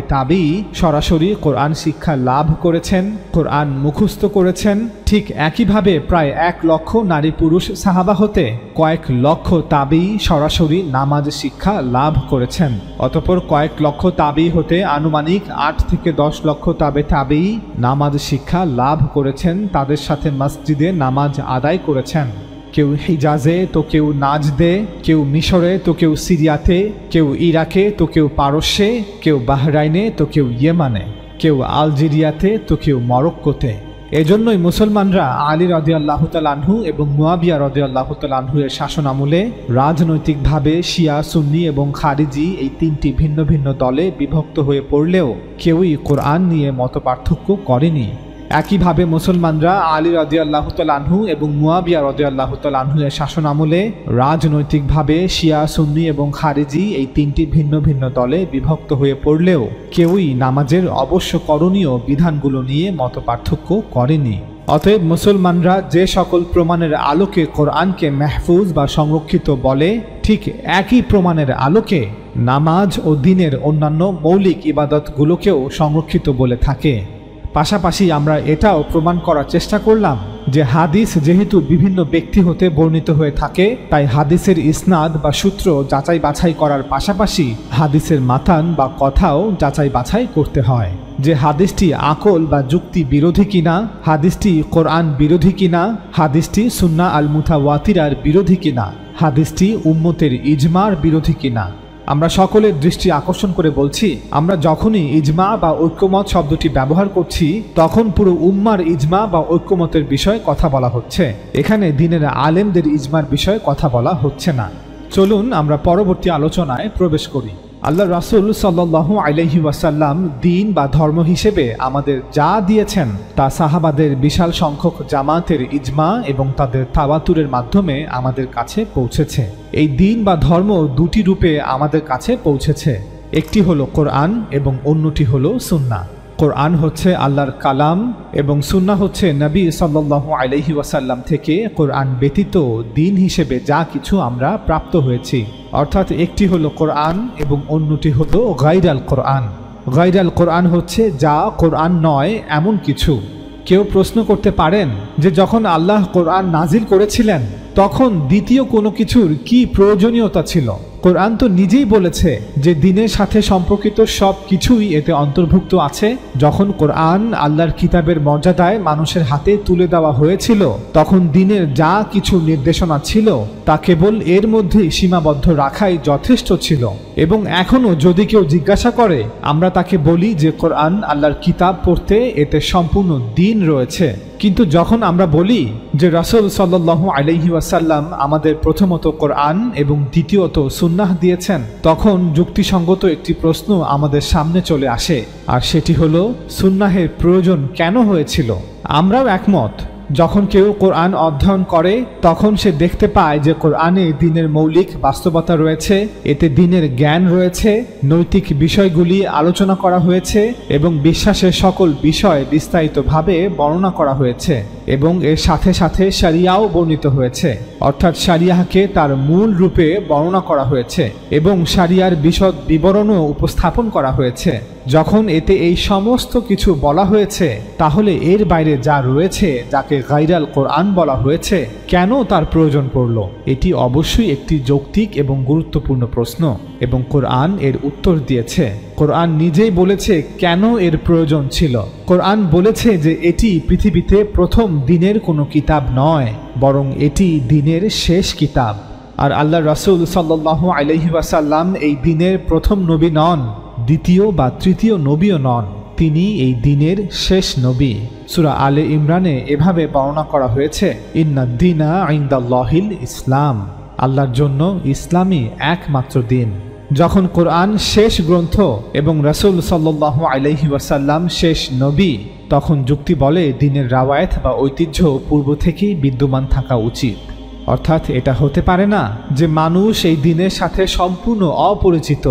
S1: তাবি সরাসরি কোরআন শিক্ষা লাভ করেছেন, কোরআন মুখস্থ করেছেন, ঠিক একইভাবে প্রায় 1 লক্ষ নারী পুরুষ সাহাবা হতে কয়েক লক্ষ তাবি সরাসরি নামাজ শিক্ষা লাভ করেছেন, অতঃপর কয়েক লক্ষ তাবি হতে আনুমানিক 8 থেকে 10 লক্ষ তাবি নামাজ শিক্ষা লাভ করেছেন, তাদের সাথে মসজিদে নামাজ আদায় করেছেন। কেউ হিজাজে তো কেউ নাজদে, কেউ মিশরে তো কেউ সিরিয়াতে, কেউ ইরাকে তো কেউ পারস্যে, কেউ বাহরাইনে তো কেউ ইয়েমানে, কেউ আলজেরিয়াতে তো কেউ মরক্কোতে। এজন্যই মুসলমানরা আলী রাদিয়াল্লাহু তাআলা আনহু এবং মুয়াবিয়া রাদিয়াল্লাহু তাআলা আনহু এর শাসন আমলে রাজনৈতিকভাবে শিয়া, সুন্নি এবং খারিজি এই তিনটি ভিন্ন ভিন্ন দলে বিভক্ত হয়ে পড়লেও কেউই কোরআন নিয়ে মতপার্থক্য করেনি। একইভাবে মুসলমানরা আলী রাদিয়াল্লাহু তাআলা আনহু এবং মুয়াবিয়া রাদিয়াল্লাহু তাআলা আনহু এর শাসন আমলে রাজনৈতিকভাবে শিয়া, সুন্নি এবং খারিজি এই তিনটি ভিন্ন ভিন্ন দলে বিভক্ত হয়ে পড়লেও কেউই নামাজের অবশ্য করণীয় বিধানগুলো নিয়ে মতপার্থক্য করেনি। অতএব মুসলমানরা যে সকল প্রমাণের আলোকে কোরআনকে মাহফুজ বা সংরক্ষিত বলে, ঠিক একই প্রমাণের আলোকে নামাজ ও দ্বীনের অন্যান্য মৌলিক ইবাদতগুলোকেও সংরক্ষিত বলে থাকে। পাশাপাশি আমরা এটাও প্রমাণ করার চেষ্টা করলাম যে হাদিস যেহেতু বিভিন্ন ব্যক্তি হতে বর্ণিত হয়ে থাকে, তাই হাদিসের ইসনাদ বা সূত্র যাচাই বাছাই করার পাশাপাশি হাদিসের মাতান বা কথাও যাচাই বাছাই করতে হয়, যে হাদিসটি আকল বা যুক্তি বিরোধী কিনা, হাদিসটি কোরআন বিরোধী কিনা, হাদিসটি সুন্নাহ আল মুতাওয়াতিরার বিরোধী কিনা, হাদিসটি উম্মতের ইজমার বিরোধী কিনা। আমরা সকলের দৃষ্টি আকর্ষণ করে বলছি, আমরা যখনই ইজমা বা ঐক্যমত শব্দটি ব্যবহার করছি তখন পুরো উম্মার ইজমা বা ঐক্যমতের বিষয়ে কথা বলা হচ্ছে, এখানে দ্বীনের আলেমদের ইজমার বিষয়ে কথা বলা হচ্ছে না। চলুন আমরা পরবর্তী আলোচনায় প্রবেশ করি। আল্লাহ রাসূল সাল্লাল্লাহু আলাইহি ওয়াসাল্লাম দ্বীন বা ধর্ম হিসেবে আমাদের যা দিয়েছেন তা সাহাবাদের বিশাল সংখ্যক জামাতের ইজমা এবং তাদের তাওয়াতুরের মাধ্যমে আমাদের কাছে পৌঁছেছে। এই দ্বীন বা ধর্ম দুটি রূপে আমাদের কাছে পৌঁছেছে, একটি হলো কোরআন এবং অন্যটি হলো সুন্নাহ। কোরআন হচ্ছে আল্লাহর কালাম এবং সুন্নাহ হচ্ছে নবী সাল্লাল্লাহু আলাইহি ওয়াসাল্লাম থেকে কোরআন ব্যতীত দ্বীন হিসেবে যা কিছু আমরা প্রাপ্ত হয়েছি। অর্থাৎ একটি হলো কোরআন এবং অন্যটি হলো গায়রাল কোরআন। গায়রাল কোরআন হচ্ছে যা কোরআন নয় এমন কিছু। কেউ প্রশ্ন করতে পারেন যে যখন আল্লাহ কোরআন নাজিল করেছিলেন তখন দ্বিতীয় কোনো কিছুর কি প্রয়োজনীয়তা ছিল? কোরআন তো নিজেই বলেছে যে দ্বীনের সাথে সম্পর্কিত সব কিছুই এতে অন্তর্ভুক্ত আছে। যখন কোরআন আল্লাহর কিতাবের মর্যাদায় মানুষের হাতে তুলে দেওয়া হয়েছিল তখন দ্বীনের যা কিছু নির্দেশনা ছিল তা কেবল এর মধ্যেই সীমাবদ্ধ রাখাই যথেষ্ট ছিল। এবং এখনও যদি কেউ জিজ্ঞাসা করে আমরা তাকে বলি যে কোরআন আল্লাহর কিতাব পড়তে এতে সম্পূর্ণ দ্বীন রয়েছে। কিন্তু যখন আমরা বলি যে রাসূল সাল্লাল্লাহু আলাইহি ওয়াসাল্লাম আমাদের প্রথমত কোরআন এবং দ্বিতীয়ত সুন্নাহ দিয়েছেন, তখন যুক্তিসঙ্গত একটি প্রশ্ন আমাদের সামনে চলে আসে, আর সেটি হলো সুন্নাহের প্রয়োজন কেন হয়েছিল? আমরাও একমত। যখন কেউ কোরআন অধ্যয়ন করে তখন সে দেখতে পায় যে কোরআনে দ্বীনের মৌলিক বাস্তবতা রয়েছে, এতে দ্বীনের জ্ঞান রয়েছে, নৈতিক বিষয়গুলি আলোচনা করা হয়েছে এবং বিশ্বাসের সকল বিষয় বিস্তারিতভাবে বর্ণনা করা হয়েছে এবং এর সাথে সাথে শরিয়াও বর্ণিত হয়েছে। অর্থাৎ শরিয়াহকে তার মূল রূপে বর্ণনা করা হয়েছে এবং শরিয়ার বিশদ বিবরণও উপস্থাপন করা হয়েছে। যখন এতে এই সমস্ত কিছু বলা হয়েছে তাহলে এর বাইরে যা রয়েছে যাকে গায়রাল কোরআন বলা হয়েছে কেন তার প্রয়োজন পড়ল? এটি অবশ্যই একটি যৌক্তিক এবং গুরুত্বপূর্ণ প্রশ্ন এবং কোরআন এর উত্তর দিয়েছে। কোরআন নিজেই বলেছে কেন এর প্রয়োজন ছিল। কোরআন বলেছে যে এটি পৃথিবীতে প্রথম দ্বীনের কোনো কিতাব নয়, বরং এটি দ্বীনের শেষ কিতাব। আর আল্লাহ রাসূল সাল্লাল্লাহু আলাইহি ওয়াসাল্লাম এই দ্বীনের প্রথম নবী নন, দ্বিতীয় বা তৃতীয় নবীও নন, তিনি এই দ্বীনের শেষ নবী। সূরা আলে ইমরানে এভাবে বর্ণনা করা হয়েছে, ইন্নাদ দীনা ইনদাল্লাহিল ইসলাম, আল্লাহর জন্য ইসলামই একমাত্র দ্বীন। যখন কোরআন শেষ গ্রন্থ এবং রাসূল সাল্লাল্লাহু আলাইহি ওয়াসাল্লাম শেষ নবী, তখন যুক্তি বলে দ্বীনের রাওয়ায়াত বা ঐতিহ্য পূর্ব থেকেই বিদ্যমান থাকা উচিত। অর্থাৎ এটা হতে পারে না যে মানুষ এই দ্বীনের সাথে সম্পূর্ণ অপরিচিত।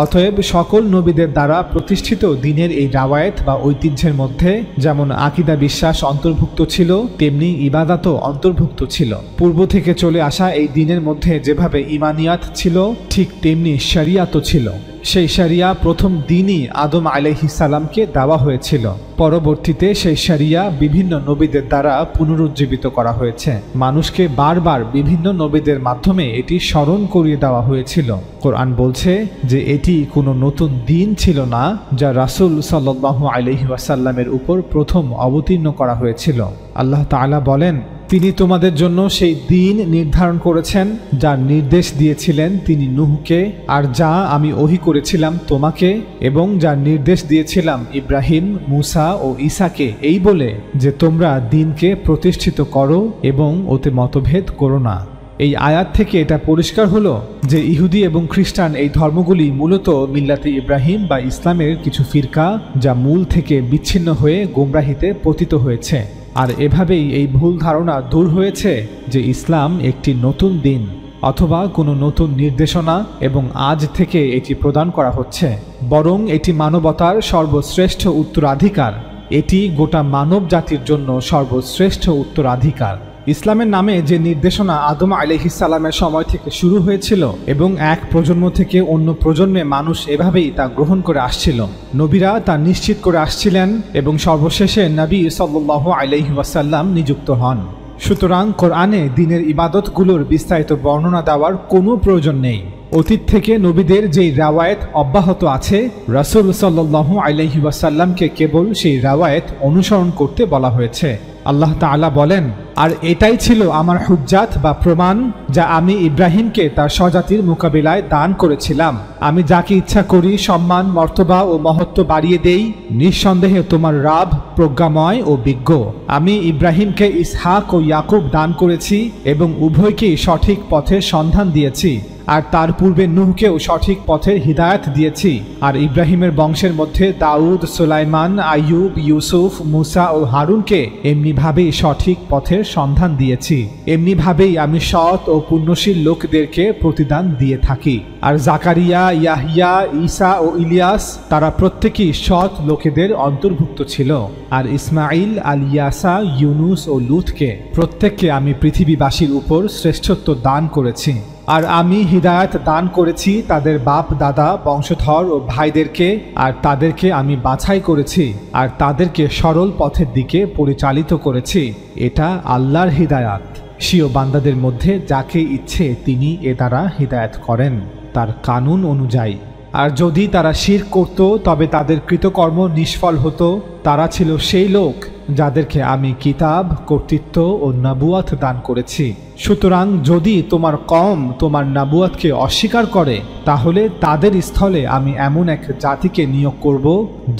S1: অতএব সকল নবীদের দ্বারা প্রতিষ্ঠিত দ্বীনের এই রাওয়ায়াত বা ঐতিহ্যের মধ্যে যেমন আকীদা বিশ্বাস অন্তর্ভুক্ত ছিল, তেমনি ইবাদতও অন্তর্ভুক্ত ছিল। পূর্ব থেকে চলে আসা এই দ্বীনের মধ্যে যেভাবে ঈমানিয়াত ছিল, ঠিক তেমনি শরিয়াতও ছিল। সেই শরিয়া প্রথম দিনই আদম আলাইহিস সালামকে দেওয়া হয়েছিল। পরবর্তীতে সেই শরিয়া বিভিন্ন নবীদের দ্বারা পুনরুজ্জীবিত করা হয়েছে। মানুষকে বারবার বিভিন্ন নবীদের মাধ্যমে এটি স্মরণ করিয়ে দেওয়া হয়েছিল। কোরআন বলছে যে এটি কোনো নতুন দিন ছিল না, যা রাসূল সাল্লাল্লাহু আলাইহি ওয়াসাল্লামের উপর প্রথম অবতীর্ণ করা হয়েছিল। আল্লাহ তাআলা বলেন, তিনি তোমাদের জন্য সেই দিন নির্ধারণ করেছেন যার নির্দেশ দিয়েছিলেন তিনি নূহকে, আর যা আমি ওহী করেছিলাম তোমাকে এবং যার নির্দেশ দিয়েছিলাম ইব্রাহিম, মূসা ও ঈসাকে, এই বলে যে তোমরা দিনকে প্রতিষ্ঠিত করো এবং ওতে মতভেদ করো না। এই আয়াত থেকে এটা পরিষ্কার হলো যে ইহুদি এবং খ্রিস্টান এই ধর্মগুলি মূলত মিল্লাতে ইব্রাহিম বা ইসলামের কিছু ফিরকা, যা মূল থেকে বিচ্ছিন্ন হয়ে গোমরাহিতে পতিত হয়েছে। আর এভাবেই এই ভুল ধারণা দূর হয়েছে যে ইসলাম একটি নতুন দিন অথবা কোনো নতুন নির্দেশনা এবং আজ থেকে এটি প্রদান করা হচ্ছে, বরং এটি মানবতার সর্বশ্রেষ্ঠ উত্তরাধিকার। এটি গোটা মানব জাতির জন্য সর্বশ্রেষ্ঠ উত্তরাধিকার। ইসলামের নামে যে নির্দেশনা আদম আলাইহিস সালামের সময় থেকে শুরু হয়েছিল এবং এক প্রজন্ম থেকে অন্য প্রজন্মে মানুষ এভাবেই তা গ্রহণ করে আসছিল, নবীরা তা নিশ্চিত করে আসছিলেন এবং সর্বশেষে নবী সাল্লাল্লাহু আলাইহি ওয়াসাল্লাম নিযুক্ত হন। সুতরাং কোরআনে দ্বীনের ইবাদতগুলোর বিস্তারিত বর্ণনা দেওয়ার কোনো প্রয়োজন নেই। অতীত থেকে নবীদের যেই রাওয়ায়েত অব্যাহত আছে, রাসূল সাল্লাল্লাহু আলাইহি ওয়াসাল্লামকে কেবল সেই রাওয়ায়েত অনুসরণ করতে বলা হয়েছে। আল্লাহ তাআলা বলেন, আর এটাই ছিল আমার হুজ্জাত বা প্রমাণ যা আমি ইব্রাহিমকে তার স্বজাতির মোকাবিলায় দান করেছিলাম। আমি যাকে ইচ্ছা করি সম্মান, মর্তবা ও মহত্ব বাড়িয়ে দেই। নিঃসন্দেহে তোমার রাব প্রজ্ঞাময় ও বিজ্ঞ। আমি ইব্রাহিমকে ইসহাক ও ইয়াকুব দান করেছি এবং উভয়কেই সঠিক পথের সন্ধান দিয়েছি, আর তার পূর্বে নূহকেও সঠিক পথের হিদায়াত দিয়েছি। আর ইব্রাহিমের বংশের মধ্যে দাউদ, সুলাইমান, আইয়ুব, ইউসুফ, মূসা ও হারুনকে এমনিভাবেই সঠিক পথের সন্ধান দিয়েছি। এমনিভাবেই আমি সৎ ও পুণ্যশীল লোকদেরকে প্রতিদান দিয়ে থাকি। আর জাকারিয়া, ইয়াহিয়া, ঈসা ও ইলিয়াস তারা প্রত্যেকেই সৎ লোকেদের অন্তর্ভুক্ত ছিল। আর ইসমাইল, আলিয়াসা, ইউনুস ও লূতকে প্রত্যেককে আমি পৃথিবীবাসীর উপর শ্রেষ্ঠত্ব দান করেছি। আর আমি হিদায়াত দান করেছি তাদের বাপ দাদা, বংশধর ও ভাইদেরকে, আর তাদেরকে আমি বাছাই করেছি আর তাদেরকে সরল পথের দিকে পরিচালিত করেছি। এটা আল্লাহর হিদায়াত। স্বীয় বান্দাদের মধ্যে যাকে ইচ্ছে তিনি এ দ্বারা হিদায়াত করেন তার কানুন অনুযায়ী। আর যদি তারা শিরক করত তবে তাদের কৃতকর্ম নিষ্ফল হতো। তারা ছিল সেই লোক যাদেরকে আমি কিতাব, কর্তৃত্ব ও নবুয়াত দান করেছি। সুতরাং যদি তোমার কওম তোমার নবুয়াতকে অস্বীকার করে তাহলে তাদের স্থলে আমি এমন এক জাতিকে নিয়োগ করব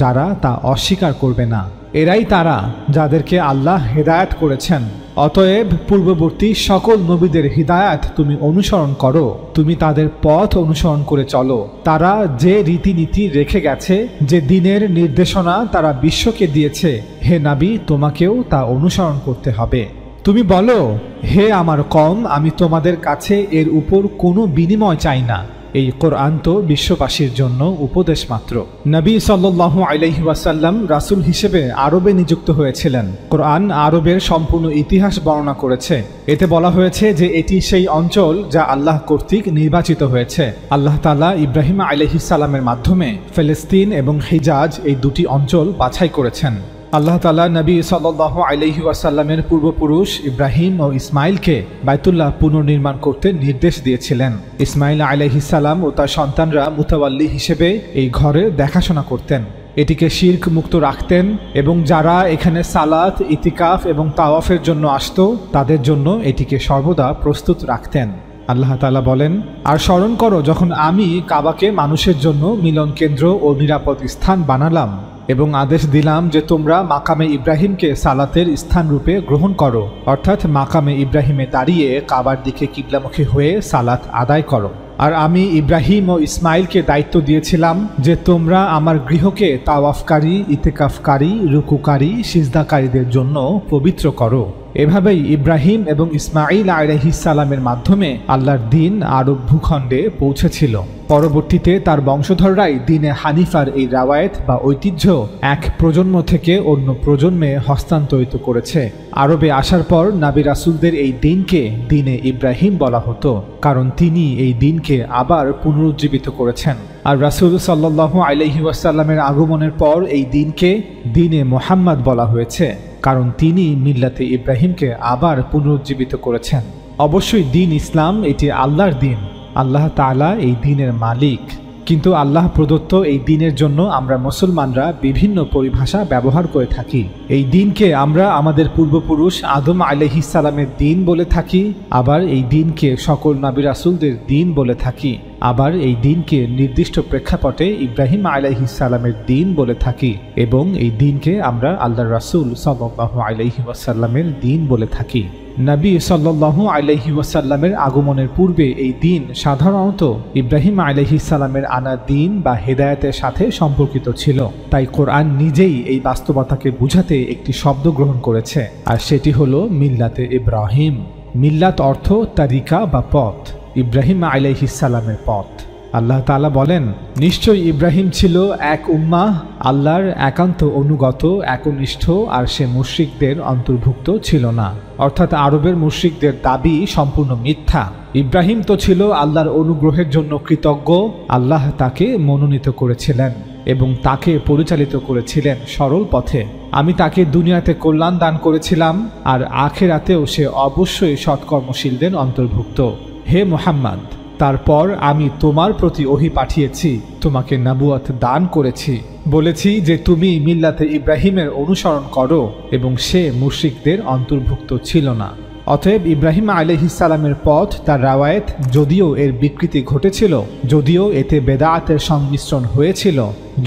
S1: যারা তা অস্বীকার করবে না। এরাই তারা যাদেরকে আল্লাহ হেদায়াত করেছেন। অতএব পূর্ববর্তী সকল নবীদের হিদায়াত তুমি অনুসরণ করো, তুমি তাদের পথ অনুসরণ করে চলো। তারা যে রীতিনীতি রেখে গেছে, যে দিনের নির্দেশনা তারা বিশ্বকে দিয়েছে, হে নবী তোমাকেও তা অনুসরণ করতে হবে। তুমি বলো, হে আমার কওম, আমি তোমাদের কাছে এর উপর কোনো বিনিময় চাই না। এই কোরআন তো বিশ্ববাসীর জন্য উপদেশ মাত্র। নবী সাল্লাল্লাহু আলাইহি ওয়াসাল্লাম রাসূল হিসেবে আরবে নিযুক্ত হয়েছিলেন। কোরআন আরবের সম্পূর্ণ ইতিহাস বর্ণনা করেছে। এতে বলা হয়েছে যে এটি সেই অঞ্চল যা আল্লাহ কর্তৃক নির্বাচিত হয়েছে। আল্লাহ তাআলা ইব্রাহিম আলাইহিস সালামের মাধ্যমে ফিলিস্তিন এবং হিজাজ এই দুটি অঞ্চল বাছাই করেছেন। আল্লাহ তাআলা নবী সাল্লাল্লাহু আলাইহি ওয়াসাল্লামের পূর্বপুরুষ ইব্রাহিম ও ইসমাইলকে বাইতুল্লাহ পুনর্নির্মাণ করতে নির্দেশ দিয়েছিলেন। ইসমাইল আলাইহিস সালাম ও তার সন্তানরা মুতাওয়াল্লি হিসেবে এই ঘরের দেখাশোনা করতেন, এটিকে শিরক মুক্ত রাখতেন এবং যারা এখানে সালাত, ইতিকাফ এবং তাওয়াফের জন্য আসতো তাদের জন্য এটিকে সর্বদা প্রস্তুত রাখতেন। আল্লাহ তাআলা বলেন, আর স্মরণ করো যখন আমি কাবাকে মানুষের জন্য মিলন কেন্দ্র ও নিরাপদ স্থান বানালাম এবং আদেশ দিলাম যে তোমরা মাকামে ইব্রাহিমকে সালাতের স্থান রূপে গ্রহণ করো, অর্থাৎ মাকামে ইব্রাহিমে দাঁড়িয়ে কাবার দিকে কিবলামুখী হয়ে সালাত আদায় করো। আর আমি ইব্রাহিম ও ইসমাইলকে দায়িত্ব দিয়েছিলাম যে তোমরা আমার গৃহকে তাওয়াফকারী, ইতিকাফকারী, রুকুকারী, সিজদাকারীদের জন্য পবিত্র করো। এভাবেই ইব্রাহিম এবং ইসমাইল আলাইহিস সালামের মাধ্যমে আল্লাহর দ্বীন আরব ভূখণ্ডে পৌঁছেছিল। পরবর্তীতে তার বংশধররাই দ্বীনে হানিফার এই রাওয়ায়েত বা ঐতিহ্য এক প্রজন্ম থেকে অন্য প্রজন্মে হস্তান্তরিত করেছে। আরবে আসার পর নবী রাসূলদের এই দ্বীনকে দ্বীনে ইব্রাহিম বলা হতো, কারণ তিনি এই দ্বীনকে আবার পুনরুজ্জীবিত করেছেন। আর রাসূল সাল্লাল্লাহু আলাইহি ওয়াসাল্লামের আগমনের পর এই দ্বীনকে দ্বীনে মুহাম্মদ বলা হয়েছে, কারণ তিনি মিল্লাতে ইব্রাহিমকে আবার পুনরুজ্জীবিত করেছেন। অবশ্যই দ্বীন ইসলাম এটি আল্লাহর দ্বীন। আল্লাহ তাআলা এই দ্বীনের মালিক। কিন্তু আল্লাহ প্রদত্ত এই দিনের জন্য আমরা মুসলমানরা বিভিন্ন পরিভাষা ব্যবহার করে থাকি। এই দিনকে আমরা আমাদের পূর্বপুরুষ আদম আলাইহিস সালামের দিন বলে থাকি, আবার এই দিনকে সকল নবী রাসূলদের দিন বলে থাকি, আবার এই দিনকে নির্দিষ্ট প্রেক্ষাপটে ইব্রাহিম আলাইহিস সালামের দিন বলে থাকি, এবং এই দিনকে আমরা আল্লাহর রাসূল সাল্লাল্লাহু আলাইহি ওয়াসাল্লামের দিন বলে থাকি। নবী সাল্লাল্লাহু আলাইহি ওয়াসাল্লামের আগমনের পূর্বে এই দিন সাধারণত ইব্রাহিম আলাইহিস সালামের আনা দিন বা হেদায়েতের সাথে সম্পর্কিত ছিল। তাই কোরআন নিজেই এই বাস্তবতাকে বুঝাতে একটি শব্দ গ্রহণ করেছে, আর সেটি হলো মিল্লাতে ইব্রাহিম। মিল্লাত অর্থ তারিকা বা পথ, ইব্রাহিম আলাইহিস সালামের পথ। আল্লাহ তাআলা বলেন, নিশ্চয়ই ইব্রাহিম ছিল এক উম্মাহ, আল্লাহর একান্ত অনুগত, একনিষ্ঠ, আর সে মুশরিকদের অন্তর্ভুক্ত ছিল না। অর্থাৎ আরবের মুশরিকদের দাবি সম্পূর্ণ মিথ্যা। ইব্রাহিম তো ছিল আল্লাহর অনুগ্রহের জন্য কৃতজ্ঞ, আল্লাহ তাকে মনোনীত করেছিলেন এবং তাকে পরিচালিত করেছিলেন সরল পথে। আমি তাকে দুনিয়াতে কল্যাণ দান করেছিলাম, আর আখিরাতেও সে অবশ্যই সৎকর্মশীলদের অন্তর্ভুক্ত। হে মুহাম্মদ, তারপর আমি তোমার প্রতি ওহী পাঠিয়েছি, তোমাকে নবুয়ত দান করেছি, বলেছি যে তুমি মিল্লাতে ইব্রাহিমের অনুসরণ করো, এবং সে মুশরিকদের অন্তর্ভুক্ত ছিল না। অতএব ইব্রাহিম আলাইহিস সালামের পথ, তার রাওয়ায়েত, যদিও এর বিকৃতি ঘটেছিল, যদিও এতে বেদাআতের সংমিশ্রণ হয়েছিল,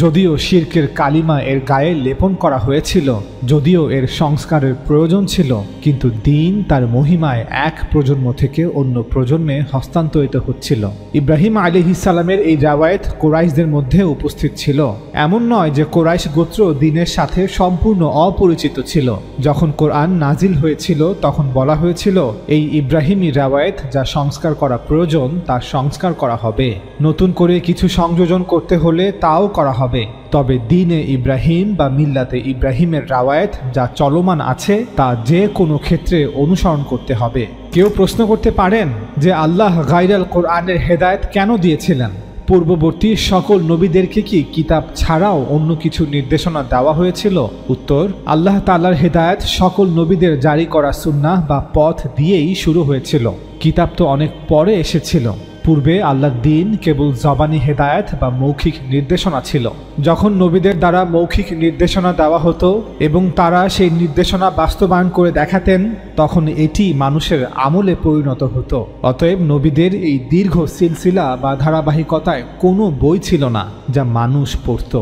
S1: যদিও শিরকের কালিমা এর গায়ে লেপন করা হয়েছিল, যদিও এর সংস্কারের প্রয়োজন ছিল, কিন্তু দিন তার মহিমায় এক প্রজন্ম থেকে অন্য প্রজন্মে হস্তান্তরিত হচ্ছিল। ইব্রাহিম আলাইহিস সালামের এই রাওয়ায়েত কুরাইশদের মধ্যে উপস্থিত ছিল। এমন নয় যে কুরাইশ গোত্র দিনের সাথে সম্পূর্ণ অপরিচিত ছিল। যখন কোরআন নাজিল হয়েছিল তখন বলা হয়েছিল, এই ইব্রাহিমী রাওয়ায়েত যা সংস্কার করা প্রয়োজন তা সংস্কার করা হবে, নতুন করে কিছু সংযোজন করতে হলে তাও করা হবে। তবে দিনে ইব্রাহিম বা মিল্লাতে ইব্রাহিমের রাওয়ায়েত যা চলমান আছে তা যে কোনো ক্ষেত্রে অনুসরণ করতে হবে। কেউ প্রশ্ন করতে পারেন যে আল্লাহ গায়রাল কোরআনের হেদায়েত কেন দিয়েছিলেন? পূর্ববর্তী সকল নবীদেরকে কি কিতাব ছাড়াও অন্য কিছু নির্দেশনা দেওয়া হয়েছিল? উত্তর, আল্লাহ তাআলার হেদায়েত সকল নবীদের জারি করা সুন্নাহ বা পথ দিয়েই শুরু হয়েছিল। কিতাব তো অনেক পরে এসেছিল। পূর্বে আল্লাহর দিন কেবল জবানি হেদায়েত বা মৌখিক নির্দেশনা ছিল। যখন নবীদের দ্বারা মৌখিক নির্দেশনা দেওয়া হতো এবং তারা সেই নির্দেশনা বাস্তবায়ন করে দেখাতেন, তখন এটি মানুষের আমলে পরিণত হতো। অতএব নবীদের এই দীর্ঘ সিলসিলা বা ধারাবাহিকতায় কোনো বই ছিল না যা মানুষ পড়ত।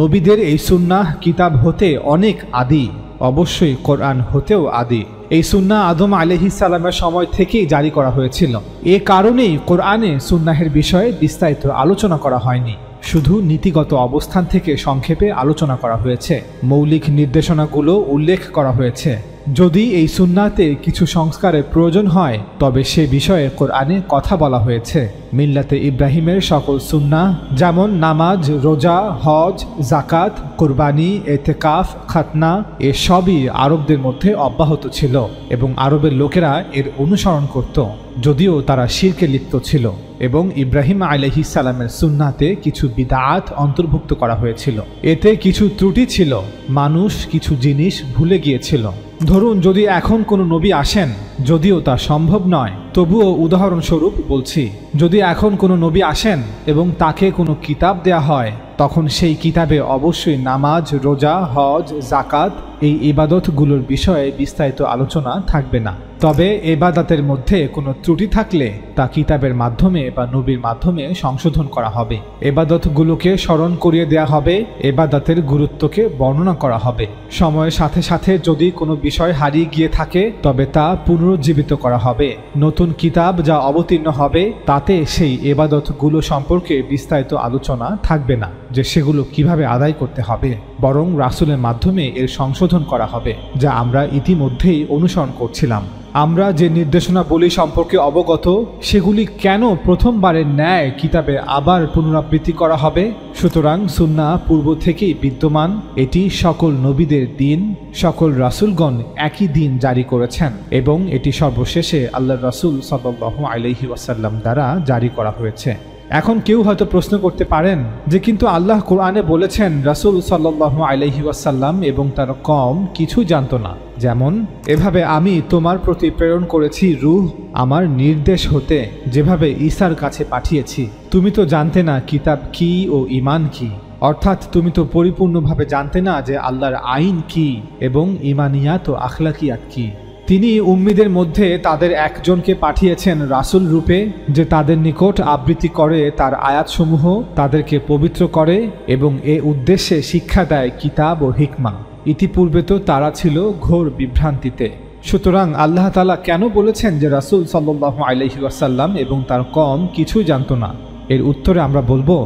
S1: নবীদের এই সুন্নাহ কিতাব হতে অনেক আদি, অবশ্যই কোরআন হতেও আদি। এই সুন্নাহ আদম আলাইহিস সালামের সময় থেকেই জারি করা হয়েছিল। এ কারণেই কোরআনে সুন্নাহের বিষয়ে বিস্তারিত আলোচনা করা হয়নি, শুধু নীতিগত অবস্থান থেকে সংক্ষেপে আলোচনা করা হয়েছে। মৌলিক নির্দেশনাগুলো উল্লেখ করা হয়েছে। যদি এই সুন্নাতে কিছু সংস্কারের প্রয়োজন হয় তবে সে বিষয়ে কোরআনে কথা বলা হয়েছে। মিল্লাতে ইব্রাহিমের সকল সুন্নাহ, যেমন নামাজ, রোজা, হজ, জাকাত, কুরবানি, এতেকাফ, খাতনা, এ সবই আরবদের মধ্যে অব্যাহত ছিল এবং আরবের লোকেরা এর অনুসরণ করত, যদিও তারা শিরকে লিপ্ত ছিল। এবং ইব্রাহিম আলাইহিস সালামের সুন্নাতে কিছু বিদআত অন্তর্ভুক্ত করা হয়েছিল। এতে কিছু ত্রুটি ছিল, মানুষ কিছু জিনিস ভুলে গিয়েছিল। ধরুন, যদি এখন কোনো নবী আসেন, যদিও তা সম্ভব নয়, তবুও উদাহরণস্বরূপ বলছি, যদি এখন কোনো নবী আসেন এবং তাকে কোনো কিতাব দেয়া হয়, তখন সেই কিতাবে অবশ্যই নামাজ, রোজা, হজ, জাকাত এই ইবাদতগুলোর বিষয়ে বিস্তারিত আলোচনা থাকবে না। তবে ইবাদতের মধ্যে কোনো ত্রুটি থাকলে তা কিতাবের মাধ্যমে বা নবীর মাধ্যমে সংশোধন করা হবে। ইবাদতগুলোকে স্মরণ করিয়ে দেয়া হবে, ইবাদতের গুরুত্বকে বর্ণনা করা হবে। সময়ের সাথে সাথে যদি কোনো বিষয় হারিয়ে গিয়ে থাকে তবে তা পুনরুজ্জীবিত করা হবে। নতুন কিতাব যা অবতীর্ণ হবে তাতে সেই ইবাদতগুলো সম্পর্কে বিস্তারিত আলোচনা থাকবে না, যে সেগুলো কিভাবে আদায় করতে হবে, বরং রাসূলের মাধ্যমে এর সংশোধন করা হবে, যা আমরা ইতিমধ্যেই অনুসরণ করছিলাম। আমরা যে নির্দেশনাবলী সম্পর্কে অবগত, সেগুলি কেন প্রথমবারের ন্যায় কিতাবে আবার পুনরাবৃত্তি করা হবে? সুতরাং সুন্নাহ পূর্ব থেকেই বিদ্যমান। এটি সকল নবীদের দিন, সকল রাসূলগণ একই দিন জারি করেছেন এবং এটি সর্বশেষে আল্লাহর রাসূল সাল্লাল্লাহু আলাইহি ওয়াসাল্লাম দ্বারা জারি করা হয়েছে। এখন কেউ হয়তো প্রশ্ন করতে পারেন যে কিন্তু আল্লাহ কোরআনে বলেছেন রাসূল সাল্লাল্লাহু আলাইহি ওয়াসাল্লাম এবং তার কওম কিছু জানতো না, যেমন এভাবে আমি তোমার প্রতি প্রেরণ করেছি রূহ আমার নির্দেশ হতে, যেভাবে ঈসার কাছে পাঠিয়েছি। তুমি তো জানতে না কিতাব কি ও ঈমান কি, অর্থাৎ তুমি তো পরিপূর্ণভাবে জানতে না যে আল্লাহর আইন কি এবং ঈমানিয়াত ও আখলাকিয়াত কি। তিনি উম্মীদের মধ্যে তাদের একজনকে পাঠিয়েছেন রাসূল রূপে, যে তাদের নিকট আবৃত্তি করে তার আয়াতসমূহ, তাদেরকে পবিত্র করে এবং এ উদ্দেশ্যে শিক্ষা দেয় কিতাব ও হিকমা। ইতিপূর্বে তো তারা ছিল ঘোর বিভ্রান্তিতে। সুতরাং আল্লাহ তাআলা কেন বলেছেন যে রাসূল সাল্লাল্লাহু আলাইহি ওয়াসাল্লাম এবং তার কওম কিছুই জানতো না? এর উত্তরে আমরা বলবো,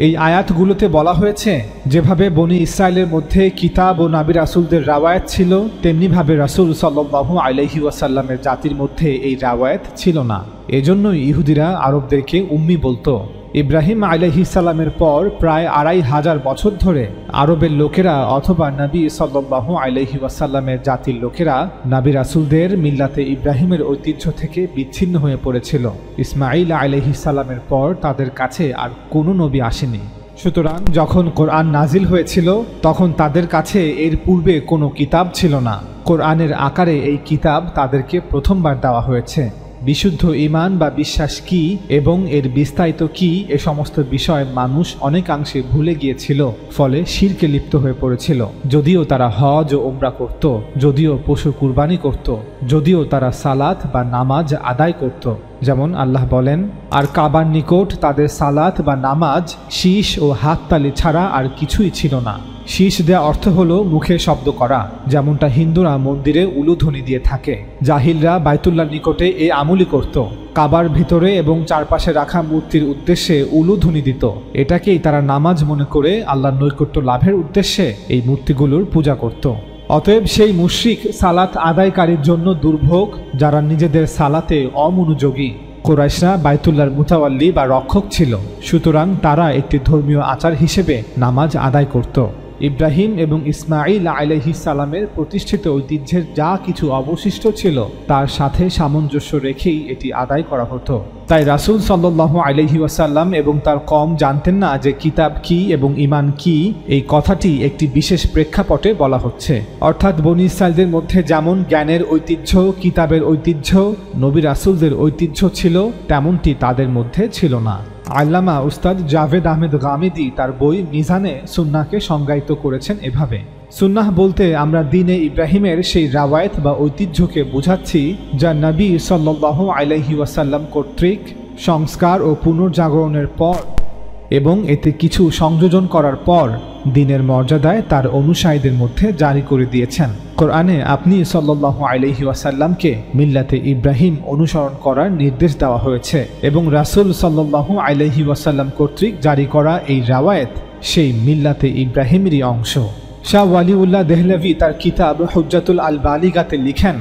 S1: এই আয়াতগুলোতে বলা হয়েছে যেভাবে বনি ইসরায়েলের মধ্যে কিতাব ও নবী রাসূলদের রাওয়ায়াত ছিল, তেমনিভাবে রাসূল সাল্লাল্লাহু আলাইহি ওয়াসাল্লামের জাতির মধ্যে এই রাওয়ায়াত ছিল না। এজন্যই ইহুদিরা আরবদেরকে উম্মি বলতো। ইব্রাহিম আলাইহিস সালামের পর প্রায় ২৫০০ বছর ধরে আরবের লোকেরা অথবা নবী সাল্লাল্লাহু আলাইহি ওয়াসাল্লামের জাতির লোকেরা নবী রাসূলদের মিল্লাতে ইব্রাহিমের ঐতিহ্য থেকে বিচ্ছিন্ন হয়ে পড়েছিল। ইসমাঈল আলাইহিস সালামের পর তাদের কাছে আর কোনো নবী আসেনি। সুতরাং যখন কোরআন নাজিল হয়েছিল তখন তাদের কাছে এর পূর্বে কোনো কিতাব ছিল না। কোরআনের আকারে এই কিতাব তাদেরকে প্রথমবার দেওয়া হয়েছে। বিশুদ্ধ ঈমান বা বিশ্বাস কি এবং এর বিস্তারিত কি, এ সমস্ত বিষয় মানুষ অনেকাংশে ভুলে গিয়েছিল, ফলে শিরকে লিপ্ত হয়ে পড়েছিল। যদিও তারা হজ ও উমরা করত, যদিও পশু কুরবানি করত, যদিও তারা সালাত বা নামাজ আদায় করত, যেমন আল্লাহ বলেন, আর কাবার নিকট তাদের সালাত বা নামাজ শীষ ও হাততালি ছাড়া আর কিছুই ছিল না। শীষ দেয়া অর্থ হলো মুখে শব্দ করা, যেমনটা হিন্দুরা মন্দিরে উলুধ্বনি দিয়ে থাকে। জাহিলরা বাইতুল্লাহর নিকটে এই আমলই করত। কাবার ভিতরে এবং চারপাশে রাখা মূর্তির উদ্দেশ্যে উলুধ্বনি দিত। এটাকেই তারা নামাজ মনে করে আল্লাহর নৈকট্য লাভের উদ্দেশ্যে এই মূর্তিগুলোর পূজা করত। অতএব সেই মুশরিক সালাত আদায়কারীর জন্য দুর্ভোগ যারা নিজেদের সালাতে অমনোযোগী। কুরাইশরা বাইতুল্লাহর মুতাওয়াল্লি বা রক্ষক ছিল, সুতরাং তারা একটি ধর্মীয় আচার হিসেবে নামাজ আদায় করত। ইব্রাহিম এবং ইসমাঈল আলাইহিস সালামের প্রতিষ্ঠিত ঐতিহ্যের যা কিছু অবশিষ্ট ছিল তার সাথে সামঞ্জস্য রেখেই এটি আদায় করা হতো। তাই রাসূল সাল্লাল্লাহু আলাইহি ওয়াসাল্লাম এবং তার কওম জানতেন না যে কিতাব কি এবং ঈমান কি। এই কথাটি একটি বিশেষ প্রেক্ষাপটে বলা হচ্ছে, অর্থাৎ বনী ইসরায়েলদের মধ্যে যেমন জ্ঞানের ঐতিহ্য, কিতাবের ঐতিহ্য, নবী রাসূলদের ঐতিহ্য ছিল, তেমনটি তাদের মধ্যে ছিল না। আল্লামা উস্তাদ জাভেদ আহমেদ গামিদি তার বই মিজানে সুন্নাহকে সংজ্ঞায়িত করেছেন এভাবে: সুন্নাহ বলতে আমরা দ্বীনে ইব্রাহিমের সেই রাওয়ায়াত বা ঐতিহ্যকে বোঝাচ্ছি যা নবী সাল্লাল্লাহু আলাইহি ওয়াসাল্লাম কর্তৃক সংস্কার ও পুনর্জাগরণের পর এবং এতে কিছু সংযোজন করার পর দ্বীনের মর্যাদায় তার অনুসারীদের মধ্যে জারি করে দিয়েছেন। কোরআনে আপনি সাল্লাল্লাহু আলাইহি ওয়াসাল্লামকে মিল্লাতে ইব্রাহিম অনুসরণ করার নির্দেশ দেওয়া হয়েছে এবং রাসূল সাল্লাল্লাহু আলাইহি ওয়াসাল্লাম কর্তৃক জারি করা এই রাওয়ায়াত সেই মিল্লাতে ইব্রাহিমেরই অংশ। শাহ ওয়ালিউল্লাহ দেহলভী তার কিতাব হুজ্জাতুল আল বালিগাতে লিখেন,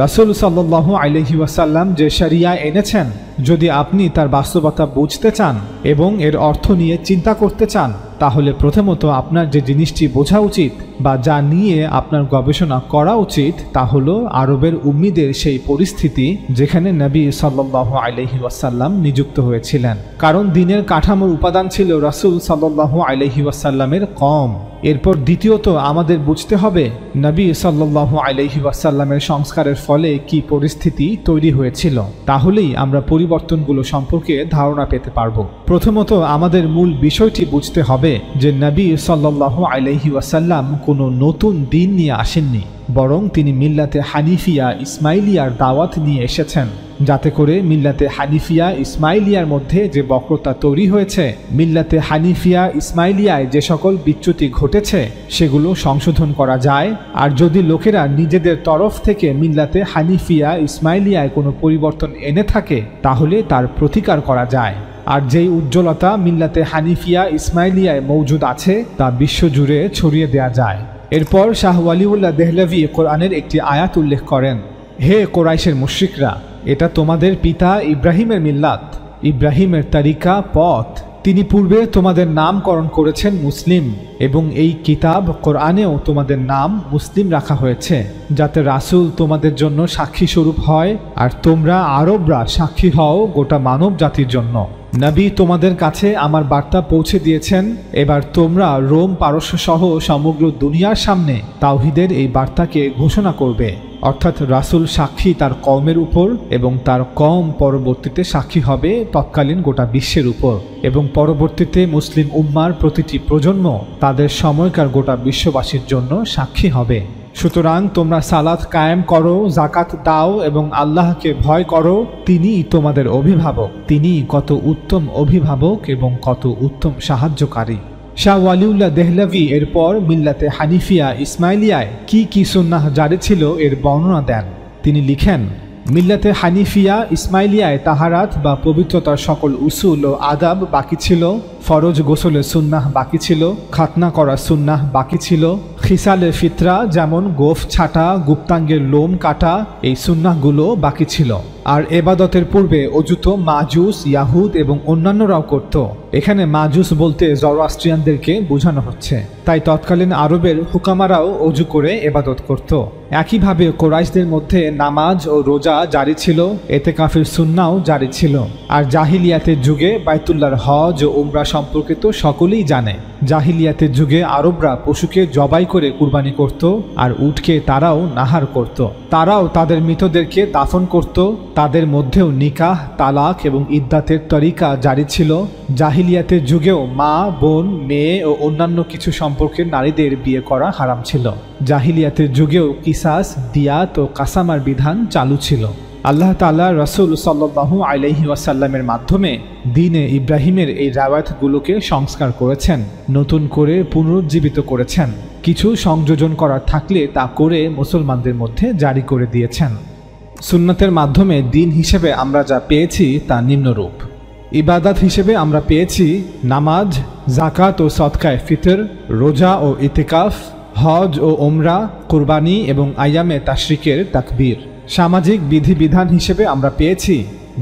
S1: রাসূল সাল্লাল্লাহু আলাইহি ওয়াসাল্লাম যে শরিয়া এনেছেন, যদি আপনি তার বাস্তবতা বুঝতে চান এবং এর অর্থ নিয়ে চিন্তা করতে চান, তাহলে প্রথমত আপনার যে জিনিসটি বোঝা উচিত বা যা নিয়ে আপনার গবেষণা করা উচিত তা হলো আরবের উম্মীদের সেই পরিস্থিতি যেখানে নবী সাল্লাল্লাহু আলাইহি ওয়াসাল্লাম নিযুক্ত হয়েছিলেন। কারণ দ্বীনের কাঠামোর উপাদান ছিল রাসূল সাল্লাল্লাহু আলাইহি ওয়াসাল্লামের কওম। এরপর দ্বিতীয়ত আমাদের বুঝতে হবে নবী সাল্লাল্লাহু আলাইহি ওয়াসাল্লামের সংস্কারের ফলে কি পরিস্থিতি তৈরি হয়েছিল, তাহলেই আমরা পরিবর্তনগুলো সম্পর্কে ধারণা পেতে পারব। প্রথমত আমাদের মূল বিষয়টি বুঝতে হবে যে নবী সাল্লাল্লাহু আলাইহি ওয়াসাল্লাম কোনো নতুন দ্বীন নিয়ে আসেননি, বরং তিনি মিল্লাতে হানিফিয়া ইসমাইলিয়ার দাওয়াত নিয়ে এসেছেন, যাতে করে মিল্লাতে হানিফিয়া ইসমাইলিয়ার মধ্যে যে বক্রতা তৈরি হয়েছে, মিল্লাতে হানিফিয়া ইসমাইলিয়ায় যে সকল বিচ্যুতি ঘটেছে সেগুলো সংশোধন করা যায়। আর যদি লোকেরা নিজেদের তরফ থেকে মিল্লাতে হানিফিয়া ইসমাইলিয়ায় কোনো পরিবর্তন এনে থাকে তাহলে তার প্রতিকার করা যায়। আর যেই উজ্জ্বলতা মিল্লাতে হানিফিয়া ইসমাইলিয়ায় মৌজুদ আছে তা বিশ্বজুড়ে ছড়িয়ে দেয়া যায়। এরপর শাহ ওয়ালিউল্লাহ দেহলভী কোরআনের একটি আয়াত উল্লেখ করেন, হে কোরাইশের মুশরিকরা, এটা তোমাদের পিতা ইব্রাহিমের মিল্লাত, ইব্রাহিমের তারিকা পথ। তিনি পূর্বে তোমাদের নামকরণ করেছেন মুসলিম এবং এই কিতাব কোরআনেও তোমাদের নাম মুসলিম রাখা হয়েছে, যাতে রাসূল তোমাদের জন্য সাক্ষী স্বরূপ হয় আর তোমরা আরবরা সাক্ষী হও গোটা মানব জাতির জন্য। নবী তোমাদের কাছে আমার বার্তা পৌঁছে দিয়েছেন, এবার তোমরা রোম পারস্য সহ সমগ্র দুনিয়ার সামনে তাওহীদের এই বার্তাকে ঘোষণা করবে। অর্থাৎ রাসূল সাক্ষী তার কওমের উপর এবং তার কওম পরবর্তীতে সাক্ষী হবে তৎকালীন গোটা বিশ্বের উপর, এবং পরবর্তীতে মুসলিম উম্মার প্রতিটি প্রজন্ম তাদের সময়কার গোটা বিশ্ববাসীর জন্য সাক্ষী হবে। সুতরাং তোমরা সালাত কায়েম করো, যাকাত দাও এবং আল্লাহকে ভয় করো, তিনিই তোমাদের অভিভাবক, তিনিই কত উত্তম অভিভাবক এবং কত উত্তম সাহায্যকারী। শাহ ওয়ালিউল্লাহ দেহলভী এরপর মিল্লাতে হানিফিয়া ইসমাইলিয়ায় কি সুন্নাহ জারি ছিল এর বর্ণনা দেন। তিনি লিখেন, মিল্লাতে হানিফিয়া ইসমাইলিয়ায় তাহারাত বা পবিত্রতার সকল উসুল ও আদাব বাকি ছিল, ফরজ গোসলের সুন্নাহ বাকি ছিল, খাতনা করা সুন্নাহ বাকি ছিল, খিসালে ফিতরা যেমন গোফ ছাটা, গুপ্তাঙ্গের লোম কাটা, এই সুন্নাহগুলো বাকি ছিল। আর এবাদতের পূর্বে অজু তো মাজুস, ইয়াহুদ এবং অন্যান্যরাও করত। এখানে মাজুস বলতে জরোআস্ট্রিয়ানদেরকে বোঝানো হচ্ছে। তাই তৎকালীন আরবের হুকামারাও অজু করে এবাদত করত। একইভাবে কোরাইশদের মধ্যে নামাজ ও রোজা জারি ছিল, এতেকাফের সুন্নাও জারি ছিল। আর জাহিলিয়াতের যুগে বাইতুল্লাহর হজ ও উমরা সম্পর্কিত সকলেই জানে। জাহিলিয়াতের যুগে আরবরা পশুকে জবাই করে কুরবানি করত, আর উটকে তারাও নাহার করত। তারাও তাদের মৃতদেরকে দাফন করত। তাদের মধ্যেও নিকাহ, তালাক এবং ইদ্দাতের তরিকা জারি ছিল। জাহিলিয়াতের যুগেও মা, বোন, মেয়ে ও অন্যান্য কিছু সম্পর্কের নারীদের বিয়ে করা হারাম ছিল। জাহিলিয়াতের যুগেও কিসাস, দিয়াত ও কাসামার বিধান চালু ছিল। আল্লাহ তাআলা রাসূল সাল্লাল্লাহু আলাইহি ওয়াসাল্লামের মাধ্যমে দ্বীনে ইব্রাহিমের এই রাওয়ায়াতগুলোকে সংস্কার করেছেন, নতুন করে পুনরুজ্জীবিত করেছেন। কিছু সংযোজন করার থাকলে তা করে মুসলমানদের মধ্যে জারি করে দিয়েছেন। সুন্নাতের মাধ্যমে দ্বীন হিসেবে আমরা যা পেয়েছি তা নিম্নরূপ। ইবাদত হিসেবে আমরা পেয়েছি নামাজ, যাকাত ও সদকায়ে ফিতর, রোজা ও ইতিকাফ, হজ ও ওমরা, কুরবানি এবং আইয়ামে তাশরিকের তাকবীর। সামাজিক বিধিবিধান হিসেবে আমরা পেয়েছি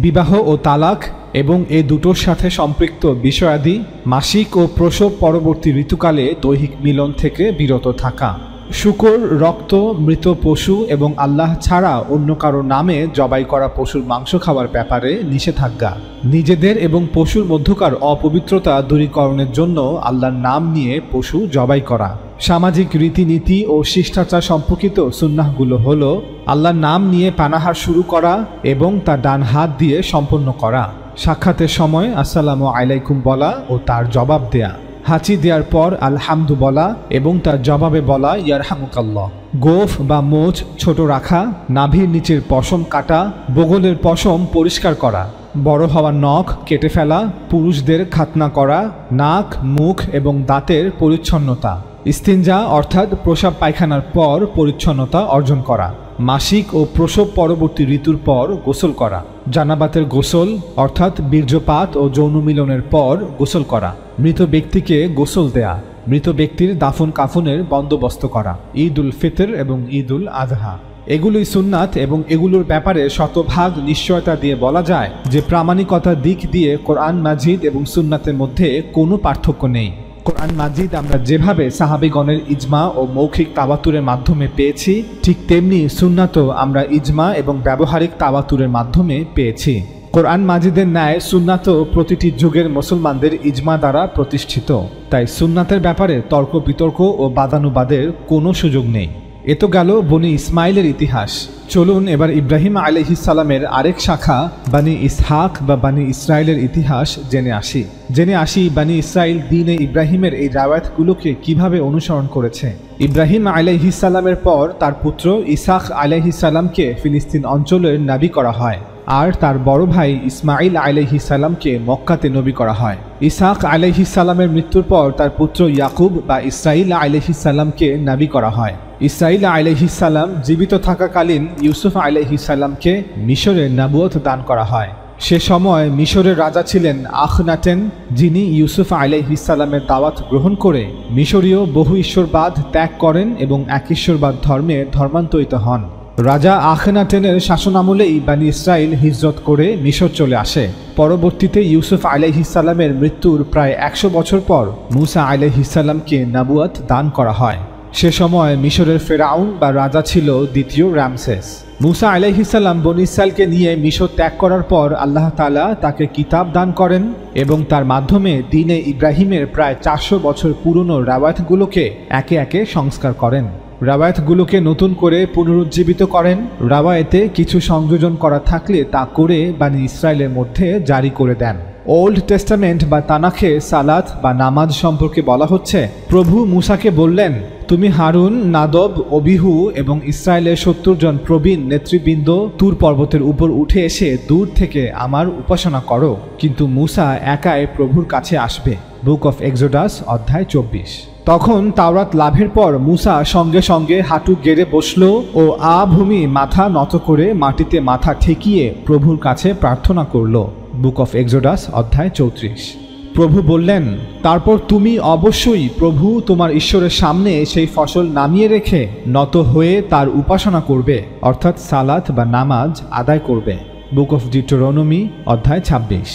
S1: বিবাহ ও তালাক এবং এ দুটোর সাথে সম্পৃক্ত বিষয়াদি, মাসিক ও প্রসব পরবর্তী ঋতুকালে দৈহিক মিলন থেকে বিরত থাকা, শূকর, রক্ত, মৃত পশু এবং আল্লাহ ছাড়া অন্য কারো নামে জবাই করা পশুর মাংস খাওয়ার ব্যাপারে নিষেধাজ্ঞা, নিজেদের এবং পশুর মধ্যকার অপবিত্রতা দূরীকরণের জন্য আল্লাহর নাম নিয়ে পশু জবাই করা। সামাজিক রীতিনীতি ও শিষ্টাচার সম্পর্কিত সুন্নাহগুলো হলো আল্লাহর নাম নিয়ে পানাহার শুরু করা এবং তা ডান হাত দিয়ে সম্পন্ন করা, সাক্ষাতের সময় আসসালামু আলাইকুম বলা ও তার জবাব দেয়া, হাঁচি দেওয়ার পর আলহামদু বলা এবং তার জবাবে বলা ইয়ারহামুকাল্লাহ, গোফ বা মোচ ছোট রাখা, নাভির নিচের পশম কাটা, বগলের পশম পরিষ্কার করা, বড় হওয়া নখ কেটে ফেলা, পুরুষদের খাতনা করা, নাক, মুখ এবং দাঁতের পরিচ্ছন্নতা, ইস্তিনজা অর্থাৎ প্রসাব পায়খানার পর পরিচ্ছন্নতা অর্জন করা, মাসিক ও প্রসব পরবর্তী ঋতুর পর গোসল করা, জানাবাতের গোসল অর্থাৎ বীর্যপাত ও যৌন মিলনের পর গোসল করা, মৃত ব্যক্তিকে গোসল দেয়া, মৃত ব্যক্তির দাফন কাফনের বন্দোবস্ত করা, ঈদ উল ফিতর এবং ঈদ উল আযহা। এগুলোই সুন্নাত এবং এগুলোর ব্যাপারে শতভাগ নিশ্চয়তা দিয়ে বলা যায় যে প্রামাণিকতার দিক দিয়ে কোরআন মাজিদ এবং সুন্নাতের মধ্যে কোনো পার্থক্য নেই। কোরআন মাজিদ আমরা যেভাবে সাহাবীগণের ইজমা ও মৌখিক তাওয়াতুরের মাধ্যমে পেয়েছি, ঠিক তেমনি সুন্নাতও আমরা ইজমা এবং ব্যবহারিক তাওয়াতুরের মাধ্যমে পেয়েছি। কোরআন মাজিদের ন্যায় সুন্নাতও প্রতিটি যুগের মুসলমানদের ইজমা দ্বারা প্রতিষ্ঠিত। তাই সুন্নাতের ব্যাপারে তর্ক বিতর্ক ও বাদানুবাদের কোনো সুযোগ নেই। এ তো গেল বনি ইসমাইলের ইতিহাস। চলুন এবার ইব্রাহিম আলাইহিস সালামের আরেক শাখা বানি ইসহাক বা বানি ইসরাইলের ইতিহাস জেনে আসি বানি ইসরাইল দ্বীনে ইব্রাহিমের এই রাওয়ায়াতগুলোকে কিভাবে অনুসরণ করেছে। ইব্রাহিম আলাইহিস সালামের পর তার পুত্র ইসহাক আলাইহিস সালামকে ফিলিস্তিন অঞ্চলের নবী করা হয়, আর তার বড় ভাই ইসমাইল আলাইহিস সালামকে মক্কাতে নবী করা হয়। ইসহাক আলাইহিস সালামের মৃত্যুর পর তার পুত্র ইয়াকুব বা ইসরাইল আলাইহিস সালামকে নবী করা হয়। ইসরাইল আলাইহিস সালাম জীবিত থাকাকালীন ইউসুফ আলাইহিস সালামকে মিশরে নবুয়ত দান করা হয়। সে সময় মিশরের রাজা ছিলেন আখনাটেন, যিনি ইউসুফ আলাইহিস সালামের দাওয়াত গ্রহণ করে মিশরীয় বহু ঈশ্বরবাদ ত্যাগ করেন এবং এক ঈশ্বরবাদ ধর্মে ধর্মান্তরিত হন। রাজা আখনাটেনের শাসনামলেই বানি ইসরাইল হিজরত করে মিশর চলে আসে। পরবর্তীতে ইউসুফ আলাইহিস সালামের মৃত্যুর প্রায় 100 বছর পর মুসা আলাইহিস সালামকে নবুয়ত দান করা হয়। সে সময় মিশরের ফেরাউন বা রাজা ছিল দ্বিতীয় রামসেস। মুসা আলাইহিস সালাম বনী ইসরাইলকে নিয়ে মিশর ত্যাগ করার পর আল্লাহ তাআলা তাকে কিতাব দান করেন এবং তার মাধ্যমে দ্বীনে ইব্রাহিমের প্রায় 400 বছর পুরনো রাওয়ায়াতগুলোকে একে একে সংস্কার করেন। রাওয়ায়াতগুলোকে নতুন করে পুনরুজ্জীবিত করেন। রাওয়ায়াতে কিছু সংযোজন করা থাকলে তা করে বনী ইসরাইলের মধ্যে জারি করে দেন। ওল্ড টেস্টামেন্ট বা তানাখে সালাত বা নামাজ সম্পর্কে বলা হচ্ছে, প্রভু মুসাকে বললেন, তুমি হারুন, নাদব, অবিহু এবং ইসরায়েলের 70 জন প্রবীণ নেতৃবৃন্দ তুর পর্বতের উপর উঠে এসে দূর থেকে আমার উপাসনা করো, কিন্তু মুসা একাই প্রভুর কাছে আসবে। বুক অফ এক্সোডাস অধ্যায় 24। তখন তাওরাত লাভের পর মুসা সঙ্গে সঙ্গে হাঁটু গেড়ে বসল ও ভূমি মাথা নত করে মাটিতে মাথা ঠেকিয়ে প্রভুর কাছে প্রার্থনা করল। বুক অফ এক্সোডাস অধ্যায় 34। প্রভু বললেন, তারপর তুমি অবশ্যই প্রভু তোমার ঈশ্বরের সামনে সেই ফসল নামিয়ে রেখে নত হয়ে তার উপাসনা করবে, অর্থাৎ সালাত বা নামাজ আদায় করবে। বুক অফ ডিউটেরোনমি অধ্যায় 26।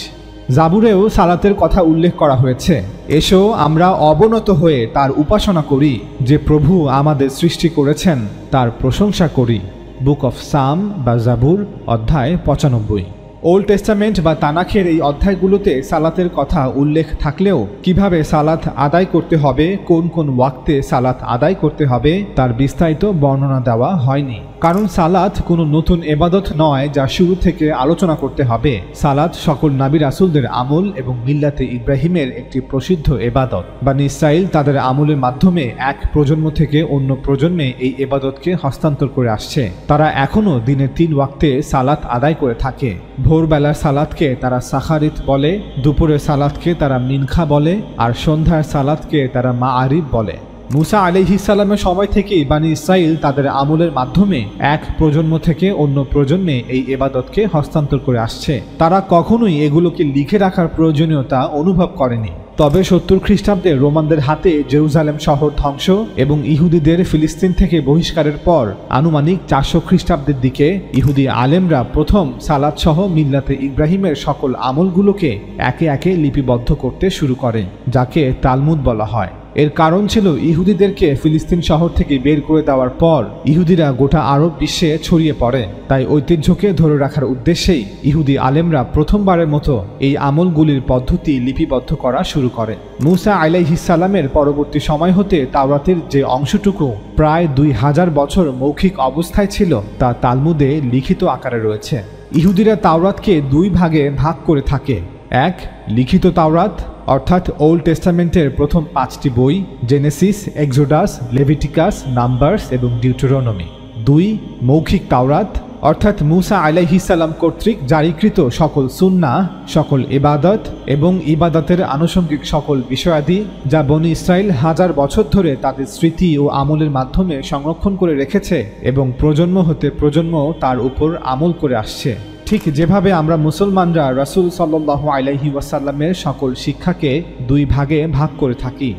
S1: জাবুরেও সালাতের কথা উল্লেখ করা হয়েছে, এসো আমরা অবনত হয়ে তার উপাসনা করি, যে প্রভু আমাদের সৃষ্টি করেছেন তার প্রশংসা করি। বুক অফ সাম বা জাবুর অধ্যায় 95। ওল্ড টেস্টামেন্ট বা তানাখের এই অধ্যায়গুলোতে সালাতের কথা উল্লেখ থাকলেও কিভাবে সালাত আদায় করতে হবে, কোন কোন ওয়াক্তে সালাত আদায় করতে হবে তার বিস্তারিত বর্ণনা দেওয়া হয়নি। কারণ সালাত কোনো নতুন এবাদত নয় যা শুরু থেকে আলোচনা করতে হবে। সালাত সকল নবী রাসূলদের আমল এবং মিল্লাতে ইব্রাহিমের একটি প্রসিদ্ধ এবাদত। বনী ইসরাইল তাদের আমলের মাধ্যমে এক প্রজন্ম থেকে অন্য প্রজন্মে এই এবাদতকে হস্তান্তর করে আসছে। তারা এখনও দিনে 3 ওয়াক্তে সালাত আদায় করে থাকে। ভোরবেলার সালাতকে তারা সাখারিত বলে, দুপুরের সালাতকে তারা মিনখা বলে, আর সন্ধ্যার সালাতকে তারা মাআরিব বলে। মুসা আলাইহিস সালামের সময় থেকেই বনী ইসরাইল তাদের আমলের মাধ্যমে এক প্রজন্ম থেকে অন্য প্রজন্মে এই ইবাদতকে হস্তান্তর করে আসছে। তারা কখনোই এগুলোকে লিখে রাখার প্রয়োজনীয়তা অনুভব করেনি। তবে 70 খ্রিস্টাব্দে রোমানদের হাতে জেরুজালেম শহর ধ্বংস এবং ইহুদিদের ফিলিস্তিন থেকে বহিষ্কারের পর আনুমানিক 400 খ্রিস্টাব্দের দিকে ইহুদি আলেমরা প্রথম সালাত সহ মিল্লাতে ইব্রাহিমের সকল আমলগুলোকে একে একে লিপিবদ্ধ করতে শুরু করে, যাকে তালমুদ বলা হয়। এর কারণ ছিল ইহুদিদেরকে ফিলিস্তিন শহর থেকে বের করে দেওয়ার পর ইহুদিরা গোটা আরব বিশ্বে ছড়িয়ে পড়ে। তাই ঐতিহ্যকে ধরে রাখার উদ্দেশ্যেই ইহুদি আলেমরা প্রথমবারের মতো এই আমলগুলির পদ্ধতি লিপিবদ্ধ করা শুরু করে। মুসা আলাইহিস সালামের পরবর্তী সময় হতে তাওরাতের যে অংশটুকু প্রায় 2000 বছর মৌখিক অবস্থায় ছিল তা তালমুদে লিখিত আকারে রয়েছে। ইহুদিরা তাওরাতকে 2 ভাগে ভাগ করে থাকে। 1. লিখিত তাওরাত, অর্থাৎ ওল্ড টেস্টামেন্টের প্রথম 5টি বই, জেনেসিস, এক্সোডাস, লেভিটিকাস, নাম্বারস এবং ডিউটেরোনমি। 2. মৌখিক তাওরাত, অর্থাৎ মুসা আলাইহিস সালাম কর্তৃক জারিকৃত সকল সুন্নাহ, সকল ইবাদত এবং ইবাদতের আনুষঙ্গিক সকল বিষয়াদি যা বনী ইসরাইল হাজার বছর ধরে তাদের স্মৃতি ও আমলের মাধ্যমে সংরক্ষণ করে রেখেছে এবং প্রজন্ম হতে প্রজন্ম তার উপর আমল করে আসছে। ঠিক যেভাবে আমরা মুসলমানরা রাসূল সাল্লাল্লাহু আলাইহি ওয়াসাল্লামের সকল শিক্ষাকে 2 ভাগে ভাগ করে থাকি।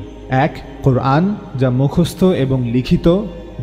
S1: 1. কোরআন, যা মুখস্থ এবং লিখিত।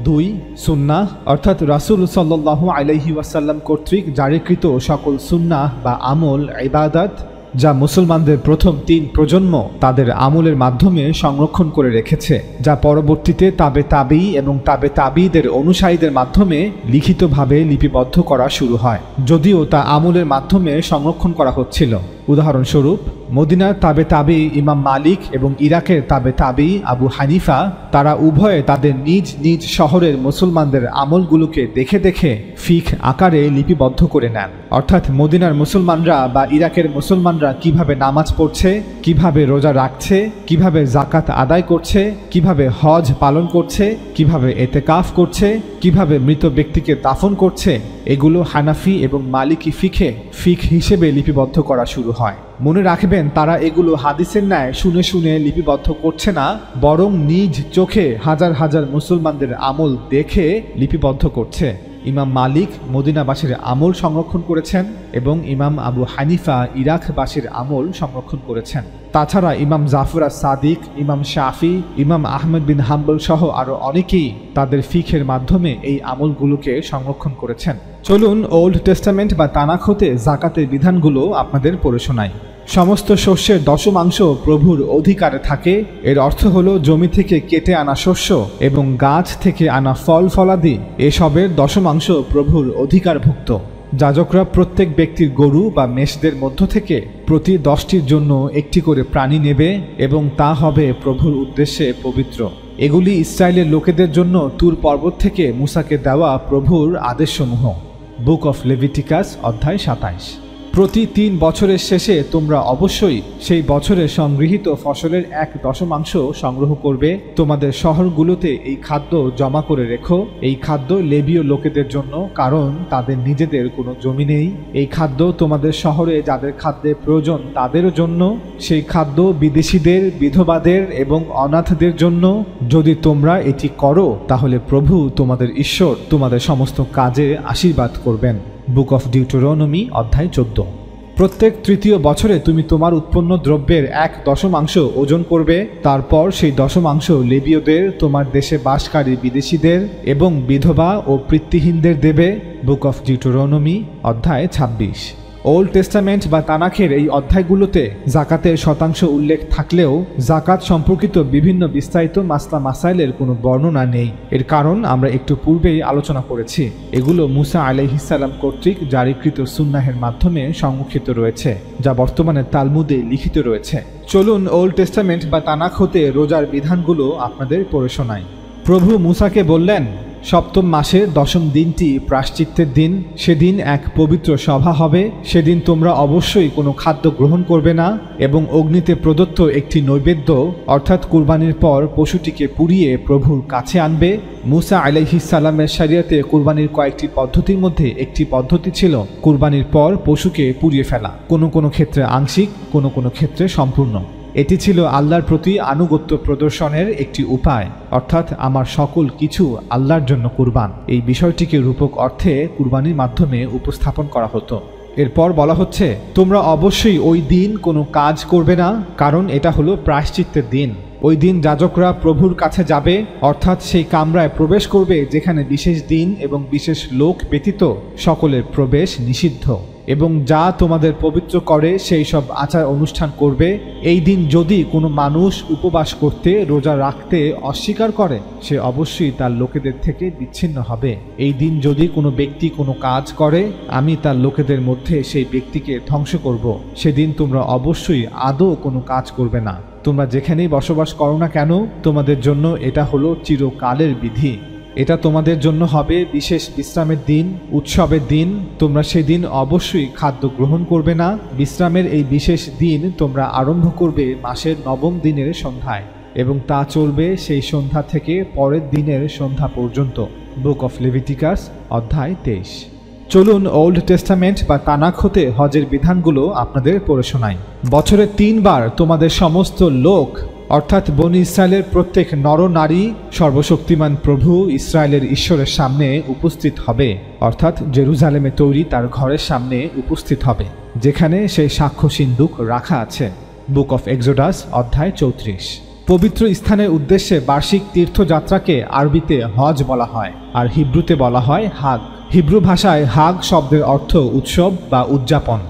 S1: 2. সুন্নাহ, অর্থাৎ রাসূল সাল্লাল্লাহু আলাইহি ওয়াসাল্লাম কর্তৃক জারিকৃত সকল সুন্নাহ বা আমল, ইবাদত যা মুসলমানদের প্রথম 3 প্রজন্ম তাদের আমলের মাধ্যমে সংরক্ষণ করে রেখেছে, যা পরবর্তীতে তাবে তাবি এবং তাবে তাবিদের অনুসারীদের মাধ্যমে লিখিতভাবে লিপিবদ্ধ করা শুরু হয়, যদিও তা আমলের মাধ্যমে সংরক্ষণ করা হচ্ছিল। উদাহরণস্বরূপ, মদিনার তাবে তাবি ইমাম মালিক এবং ইরাকের তাবে তাবি আবু হানিফা, তারা উভয়ে তাদের নিজ নিজ শহরের মুসলমানদের আমলগুলোকে দেখে দেখে ফিকহ আকারে লিপিবদ্ধ করে নেন। অর্থাৎ মদিনার মুসলমানরা বা ইরাকের মুসলমানরা কিভাবে নামাজ পড়ছে, কিভাবে রোজা রাখছে, কিভাবে জাকাত আদায় করছে, কিভাবে হজ পালন করছে, কিভাবে এতেকাফ করছে, কিভাবে মৃত ব্যক্তিকে দাফন করছে, এগুলো হানাফি এবং মালিকি ফিকহ হিসেবে লিপিবদ্ধ করা শুরু হয়। মনে রাখবেন, তারা এগুলো হাদিসের ন্যায় শুনে শুনে লিপিবদ্ধ করছে না, বরং নিজ চোখে হাজার হাজার মুসলমানদের আমল দেখে লিপিবদ্ধ করছে। ইমাম মালিক মদিনাবাসীর আমল সংরক্ষণ করেছেন এবং ইমাম আবু হানিফা ইরাকবাসীর আমল সংরক্ষণ করেছেন। তাছাড়া ইমাম জাফর আস-সাদিক, ইমাম শাফি, ইমাম আহমদ বিন হাম্বল সহ আরও অনেকেই তাদের ফিকহের মাধ্যমে এই আমলগুলোকে সংরক্ষণ করেছেন। চলুন ওল্ড টেস্টামেন্ট বা তানাখ হতে যাকাতের বিধানগুলো আপনাদের পড়ে শোনাই। সমস্ত শস্যের দশমাংশ প্রভুর অধিকারে থাকে। এর অর্থ হলো জমি থেকে কেটে আনা শস্য এবং গাছ থেকে আনা ফল ফলাদি এসবের দশমাংশ প্রভুর অধিকারভুক্ত। যাজকরা প্রত্যেক ব্যক্তির গরু বা মেষদের মধ্য থেকে প্রতি 10টির জন্য একটি করে প্রাণী নেবে এবং তা হবে প্রভুর উদ্দেশ্যে পবিত্র। এগুলি ইসরায়েলের লোকেদের জন্য তুর পর্বত থেকে মুসাকে দেওয়া প্রভুর আদেশসমূহ। বুক অফ লেভিটিকাস অধ্যায় 27। প্রতি 3 বছরের শেষে তোমরা অবশ্যই সেই বছরের সংগৃহীত ফসলের 1/10 সংগ্রহ করবে। তোমাদের শহরগুলোতে এই খাদ্য জমা করে রেখো। এই খাদ্য লেবীয় লোকেদের জন্য, কারণ তাদের নিজেদের কোনো জমি নেই। এই খাদ্য তোমাদের শহরে যাদের খাদ্যের প্রয়োজন তাদেরও জন্য। সেই খাদ্য বিদেশীদের, বিধবাদের এবং অনাথদের জন্য। যদি তোমরা এটি করো তাহলে প্রভু তোমাদের ঈশ্বর তোমাদের সমস্ত কাজে আশীর্বাদ করবেন। বুক অফ ডিউটোরনমি অধ্যায় 14। প্রত্যেক তৃতীয় বছরে তুমি তোমার উৎপন্ন দ্রব্যের 1/10 ওজন করবে। তারপর সেই দশমাংশ লেবীয়দের, তোমার দেশে বাসকারী বিদেশীদের এবং বিধবা ও পিতৃহীনদের দেবে। বুক অফ ডিউটোরনমি অধ্যায় 26। ওল্ড টেস্টামেন্ট বা তানাখের এই অধ্যায়গুলোতে জাকাতের শতাংশ উল্লেখ থাকলেও জাকাত সম্পর্কিত বিভিন্ন বিস্তারিত মাসলা মাসাইলের কোনো বর্ণনা নেই। এর কারণ আমরা একটু পূর্বেই আলোচনা করেছি। এগুলো মুসা আলাইহিস সালাম কর্তৃক জারিকৃত সুন্নাহের মাধ্যমে সংরক্ষিত রয়েছে, যা বর্তমানে তালমুদে লিখিত রয়েছে। চলুন ওল্ড টেস্টামেন্ট বা তানাখ হতে রোজার বিধানগুলো আপনাদের পড়ে শোনাই। প্রভু মুসাকে বললেন, সপ্তম মাসের 10ম দিনটি প্রায়শ্চিত্তের দিন। সেদিন এক পবিত্র সভা হবে। সেদিন তোমরা অবশ্যই কোনো খাদ্য গ্রহণ করবে না এবং অগ্নিতে প্রদত্ত একটি নৈবেদ্য অর্থাৎ কুরবানির পর পশুটিকে পুড়িয়ে প্রভুর কাছে আনবে। মুসা আলাইহিস সালামের শরিয়তে কুরবানির কয়েকটি পদ্ধতির মধ্যে একটি পদ্ধতি ছিল কুরবানির পর পশুকে পুড়িয়ে ফেলা, কোনো ক্ষেত্রে আংশিক, কোনো ক্ষেত্রে সম্পূর্ণ। এটি ছিল আল্লাহর প্রতি আনুগত্য প্রদর্শনের একটি উপায়, অর্থাৎ আমার সকল কিছু আল্লাহর জন্য কুরবান। এই বিষয়টিকে রূপক অর্থে কুরবানির মাধ্যমে উপস্থাপন করা হতো। এরপর বলা হচ্ছে, তোমরা অবশ্যই ওই দিন কোনো কাজ করবে না, কারণ এটা হলো প্রায়শ্চিত্তের দিন। ওই দিন যাজকরা প্রভুর কাছে যাবে, অর্থাৎ সেই কামরায় প্রবেশ করবে যেখানে বিশেষ দিন এবং বিশেষ লোক ব্যতীত সকলের প্রবেশ নিষিদ্ধ, এবং যা তোমাদের পবিত্র করে সেই সব আচার অনুষ্ঠান করবে। এই দিন যদি কোনো মানুষ উপবাস করতে, রোজা রাখতে অস্বীকার করে, সে অবশ্যই তার লোকেদের থেকে বিচ্ছিন্ন হবে। এই দিন যদি কোনো ব্যক্তি কোনো কাজ করে, আমি তার লোকেদের মধ্যে সেই ব্যক্তিকে ধ্বংস করব। সেদিন তোমরা অবশ্যই আদৌ কোনো কাজ করবে না। তোমরা যেখানেই বসবাস করো না কেন, তোমাদের জন্য এটা হলো চিরকালের বিধি। এটা তোমাদের জন্য হবে বিশেষ বিশ্রামের দিন, উৎসবের দিন। তোমরা সেদিন অবশ্যই খাদ্য গ্রহণ করবে না। বিশ্রামের এই বিশেষ দিন তোমরা আরম্ভ করবে মাসের 9ম দিনের সন্ধ্যায় এবং তা চলবে সেই সন্ধ্যা থেকে পরের দিনের সন্ধ্যা পর্যন্ত। বুক অফ লেভিটিকাস অধ্যায় 23। চলুন ওল্ড টেস্টামেন্ট বা তানাখ হতে হজের বিধানগুলো আপনাদের পড়ে শোনাই। বছরে 3 বার তোমাদের সমস্ত লোক, অর্থাৎ বনি ইসরায়েলের প্রত্যেক নর নারী সর্বশক্তিমান প্রভু ইসরায়েলের ঈশ্বরের সামনে উপস্থিত হবে, অর্থাৎ জেরুজালেমে তৈরি তার ঘরের সামনে উপস্থিত হবে, যেখানে সেই সাক্ষ্য সিন্দুক রাখা আছে। বুক অফ এক্সোডাস অধ্যায় 34। পবিত্র স্থানের উদ্দেশ্যে বার্ষিক তীর্থযাত্রাকে আরবিতে হজ বলা হয়, আর হিব্রুতে বলা হয় হাগ। হিব্রু ভাষায় হাগ শব্দের অর্থ উৎসব বা উদযাপন।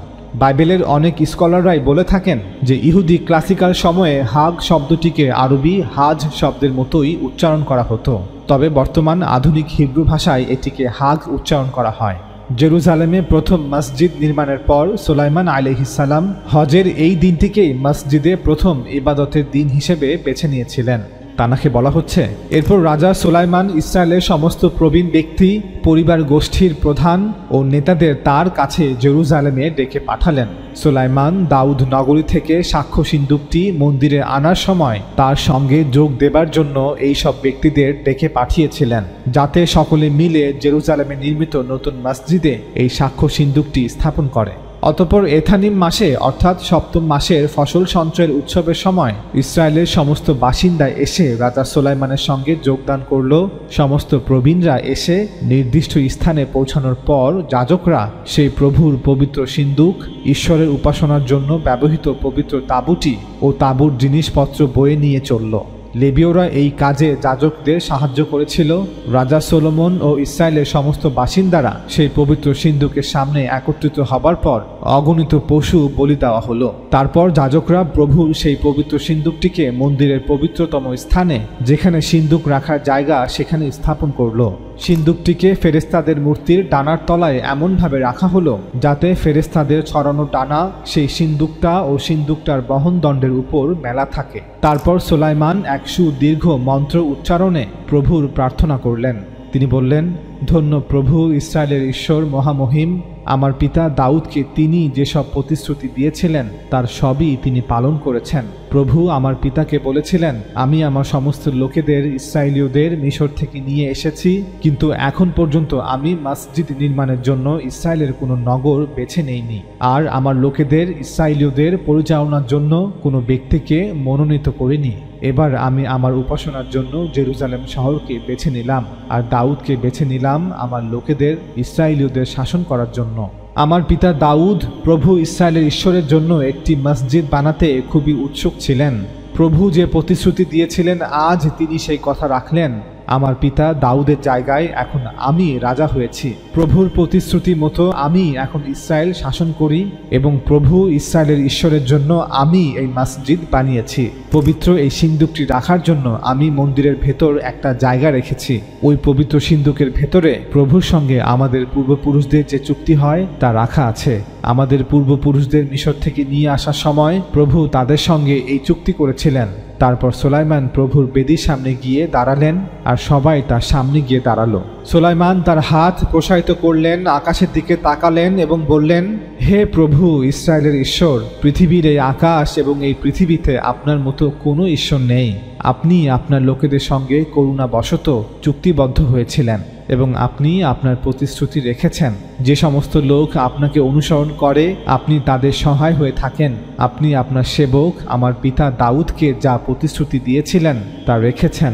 S1: বাইবেলের অনেক স্কলাররাই বলে থাকেন যে ইহুদি ক্লাসিক্যাল সময়ে হাগ শব্দটিকে আরবি হাজ শব্দের মতোই উচ্চারণ করা হতো, তবে বর্তমান আধুনিক হিব্রু ভাষায় এটিকে হাগ উচ্চারণ করা হয়। জেরুজালেমে প্রথম মসজিদ নির্মাণের পর সুলাইমান আলাইহিস সালাম হজের এই দিনটিকেই মসজিদে প্রথম ইবাদতের দিন হিসেবে বেছে নিয়েছিলেন। তানাখে বলা হচ্ছে, এরপর রাজা সুলাইমান ইসরায়েলের সমস্ত প্রবীণ ব্যক্তি, পরিবার গোষ্ঠীর প্রধান ও নেতাদের তার কাছে জেরুজালেমে ডেকে পাঠালেন। সুলাইমান দাউদ নগরী থেকে সাক্ষ্য সিন্দুকটি মন্দিরে আনার সময় তার সঙ্গে যোগ দেবার জন্য এই সব ব্যক্তিদের ডেকে পাঠিয়েছিলেন, যাতে সকলে মিলে জেরুজালেমে নির্মিত নতুন মসজিদে এই সাক্ষ্য সিন্দুকটি স্থাপন করে। অতঃপর এথানিম মাসে, অর্থাৎ 7ম মাসের ফসল সঞ্চয়ের উৎসবের সময় ইসরায়েলের সমস্ত বাসিন্দা এসে রাজা সুলাইমানের সঙ্গে যোগদান করল। সমস্ত প্রবীণরা এসে নির্দিষ্ট স্থানে পৌঁছানোর পর যাজকরা সেই প্রভুর পবিত্র সিন্দুক, ঈশ্বরের উপাসনার জন্য ব্যবহৃত পবিত্র তাঁবুটি ও তাঁবুর জিনিসপত্র বয়ে নিয়ে চলল। লেবীয়রা এই কাজে যাজকদের সাহায্য করেছিল। রাজা সলোমন ও ইসরায়েলের সমস্ত বাসিন্দারা সেই পবিত্র সিন্দুকের সামনে একত্রিত হবার পর অগণিত পশু বলি দেওয়া হলো। তারপর যাজকরা প্রভুর সেই পবিত্র সিন্দুকটিকে মন্দিরের পবিত্রতম স্থানে, যেখানে সিন্দুক রাখার জায়গা, সেখানে স্থাপন করলো। সিন্দুকটিকে ফেরেশতাদের মূর্তির ডানার তলায় এমনভাবে রাখা হলো যাতে ফেরেশতাদের ছড়ানো ডানা সেই সিন্দুকটা ও সিন্দুকটার বহনদণ্ডের উপর মেলা থাকে। তারপর সুলাইমান এক সুদীর্ঘ মন্ত্র উচ্চারণে প্রভুর প্রার্থনা করলেন। তিনি বললেন, ধন্য প্রভু ইসরায়েলের ঈশ্বর মহামহিম, আমার পিতা দাউদকে তিনি যেসব প্রতিশ্রুতি দিয়েছিলেন তার সবই তিনি পালন করেছেন। প্রভু আমার পিতাকে বলেছিলেন, আমি আমার সমস্ত লোকেদের ইসরায়েলীয়দের মিশর থেকে নিয়ে এসেছি, কিন্তু এখন পর্যন্ত আমি মসজিদ নির্মাণের জন্য ইসরায়েলের কোনো নগর বেছে নেইনি, আর আমার লোকেদের ইসরায়েলীয়দের পরিচালনার জন্য কোনো ব্যক্তিকে মনোনীত করিনি। এবার আমি আমার উপাসনার জন্য জেরুজালেম শহরকে বেছে নিলাম, আর দাউদকে বেছে নিলাম আমার লোকেদের ইসরায়েলীয়দের শাসন করার জন্য। আমার পিতা দাউদ প্রভু ইসরায়েলের ঈশ্বরের জন্য একটি মসজিদ বানাতে খুবই উৎসুক ছিলেন। প্রভু যে প্রতিশ্রুতি দিয়েছিলেন আজ তিনি সেই কথা রাখলেন। আমার পিতা দাউদের জায়গায় এখন আমি রাজা হয়েছি। প্রভুর প্রতিশ্রুতি মতো আমি এখন ইসরায়েল শাসন করি এবং প্রভু ইসরায়েলের ঈশ্বরের জন্য আমি এই মসজিদ বানিয়েছি। পবিত্র এই সিন্দুকটি রাখার জন্য আমি মন্দিরের ভেতর একটা জায়গা রেখেছি। ওই পবিত্র সিন্দুকের ভেতরে প্রভুর সঙ্গে আমাদের পূর্বপুরুষদের যে চুক্তি হয় তা রাখা আছে। আমাদের পূর্বপুরুষদের মিশর থেকে নিয়ে আসার সময় প্রভু তাদের সঙ্গে এই চুক্তি করেছিলেন। তারপর সুলাইমান প্রভুর বেদির সামনে গিয়ে দাঁড়ালেন আর সবাই তার সামনে গিয়ে দাঁড়ালো। সুলাইমান তার হাত প্রসারিত করলেন, আকাশের দিকে তাকালেন এবং বললেন, হে প্রভু ইসরায়েলের ঈশ্বর, পৃথিবীর এই আকাশ এবং এই পৃথিবীতে আপনার মতো কোনো ঈশ্বর নেই। আপনি আপনার লোকেদের সঙ্গে করুণাবশত চুক্তিবদ্ধ হয়েছিলেন এবং আপনি আপনার প্রতিশ্রুতি রেখেছেন। যে সমস্ত লোক আপনাকে অনুসরণ করে আপনি তাদের সহায় হয়ে থাকেন। আপনি আপনার সেবক আমার পিতা দাউদকে যা প্রতিশ্রুতি দিয়েছিলেন তা রেখেছেন।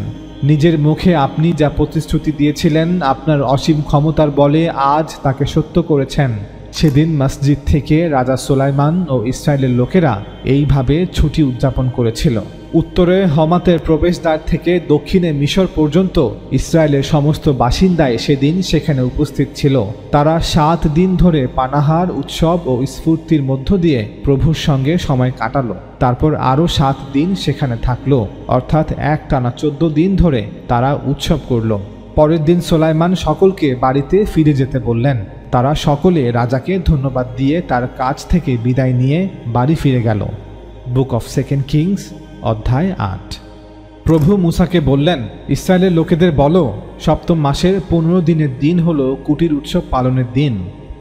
S1: নিজের মুখে আপনি যা প্রতিশ্রুতি দিয়েছিলেন আপনার অসীম ক্ষমতার বলে আজ তাকে সত্য করেছেন। সেদিন মসজিদ থেকে রাজা সুলাইমান ও ইসরায়েলের লোকেরা এইভাবে ছুটি উদযাপন করেছিল। উত্তরে হমাতের প্রবেশদ্বার থেকে দক্ষিণে মিশর পর্যন্ত ইসরায়েলের সমস্ত বাসিন্দাই সেদিন সেখানে উপস্থিত ছিল। তারা 7 দিন ধরে পানাহার, উৎসব ও স্ফূর্তির মধ্য দিয়ে প্রভুর সঙ্গে সময় কাটালো। তারপর আরও 7 দিন সেখানে থাকলো, অর্থাৎ একটানা 14 দিন ধরে তারা উৎসব করল। পরের দিন সুলাইমান সকলকে বাড়িতে ফিরে যেতে বললেন। তারা সকলে রাজাকে ধন্যবাদ দিয়ে তার কাজ থেকে বিদায় নিয়ে বাড়ি ফিরে গেল। বুক অফ সেকেন্ড কিংস অধ্যায় 8। প্রভু মূসাকে বললেন, ইসরায়েলের লোকেদের বলো, সপ্তম মাসের 15 দিনের দিন হলো কুটির উৎসব পালনের দিন।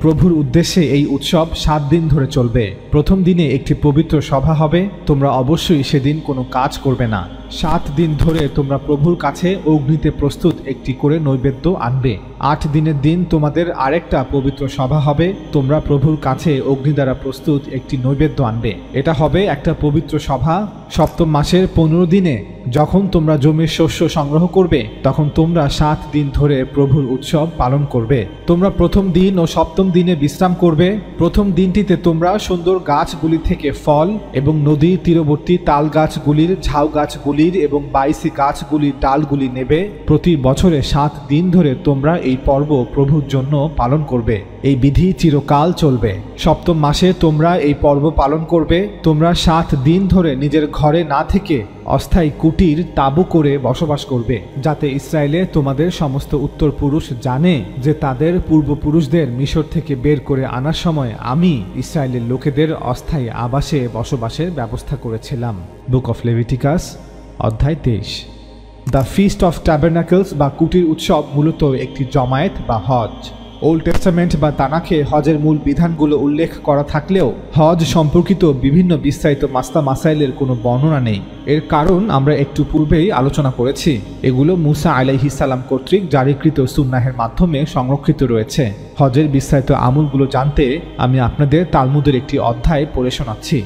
S1: প্রভুর উদ্দেশ্যে এই উৎসব 7 দিন ধরে চলবে। প্রথম দিনে একটি পবিত্র সভা হবে। তোমরা অবশ্যই সেদিন কোনো কাজ করবে না। 7 দিন ধরে তোমরা প্রভুর কাছে অগ্নিতে প্রস্তুত একটি করে নৈবেদ্য আনবে। 8 দিনের দিন তোমাদের আরেকটা পবিত্র সভা হবে। তোমরা প্রভুর কাছে অগ্নি দ্বারা প্রস্তুত একটি নৈবেদ্য আনবে। এটা হবে একটা পবিত্র সভা। সপ্তম মাসের 15 দিনে যখন তোমরা জমির শস্য সংগ্রহ করবে তখন তোমরা 7 দিন ধরে প্রভুর উৎসব পালন করবে। তোমরা প্রথম দিন ও সপ্তম দিনে বিশ্রাম করবে। প্রথম দিনটিতে তোমরা সুন্দর গাছগুলি থেকে ফল এবং নদীর তীরবর্তী তাল গাছগুলির, ঝাউ গাছগুলির এবং বাইসি গাছগুলির ডালগুলি নেবে। প্রতি বছরে 7 দিন ধরে তোমরা এই পর্ব প্রভুর জন্য পালন করবে। এই বিধি চিরকাল চলবে। সপ্তম মাসে তোমরা এই পর্ব পালন করবে। তোমরা 7 দিন ধরে নিজের ঘরে না থেকে অস্থায়ী কুটির তাঁবু করে বসবাস করবে, যাতে ইসরায়েলে তোমাদের সমস্ত উত্তরপুরুষ জানে যে তাদের পূর্বপুরুষদের মিশর থেকে বের করে আনার সময় আমি ইসরায়েলের লোকেদের অস্থায়ী আবাসে বসবাসের ব্যবস্থা করেছিলাম। বুক অফ লেভিটিকাস অধ্যায় 23। দ্য ফিস্ট অফ ট্যাবারনাকলস বা কুটির উৎসব মূলত একটি জমায়েত বা হজ। ওল্ড টেস্টামেন্ট বা তানাখে হজের মূল বিধানগুলো উল্লেখ করা থাকলেও হজ সম্পর্কিত বিভিন্ন বিস্তারিত মাসাইলের কোনো বর্ণনা নেই। এর কারণ আমরা একটু পূর্বেই আলোচনা করেছি। এগুলো মুসা আলাইহিস সালাম কর্তৃক জারিকৃত সুন্নাহের মাধ্যমে সংরক্ষিত রয়েছে। হজের বিস্তারিত আমলগুলো জানতে আমি আপনাদের তালমুদের একটি অধ্যায় পড়ে শোনাচ্ছি।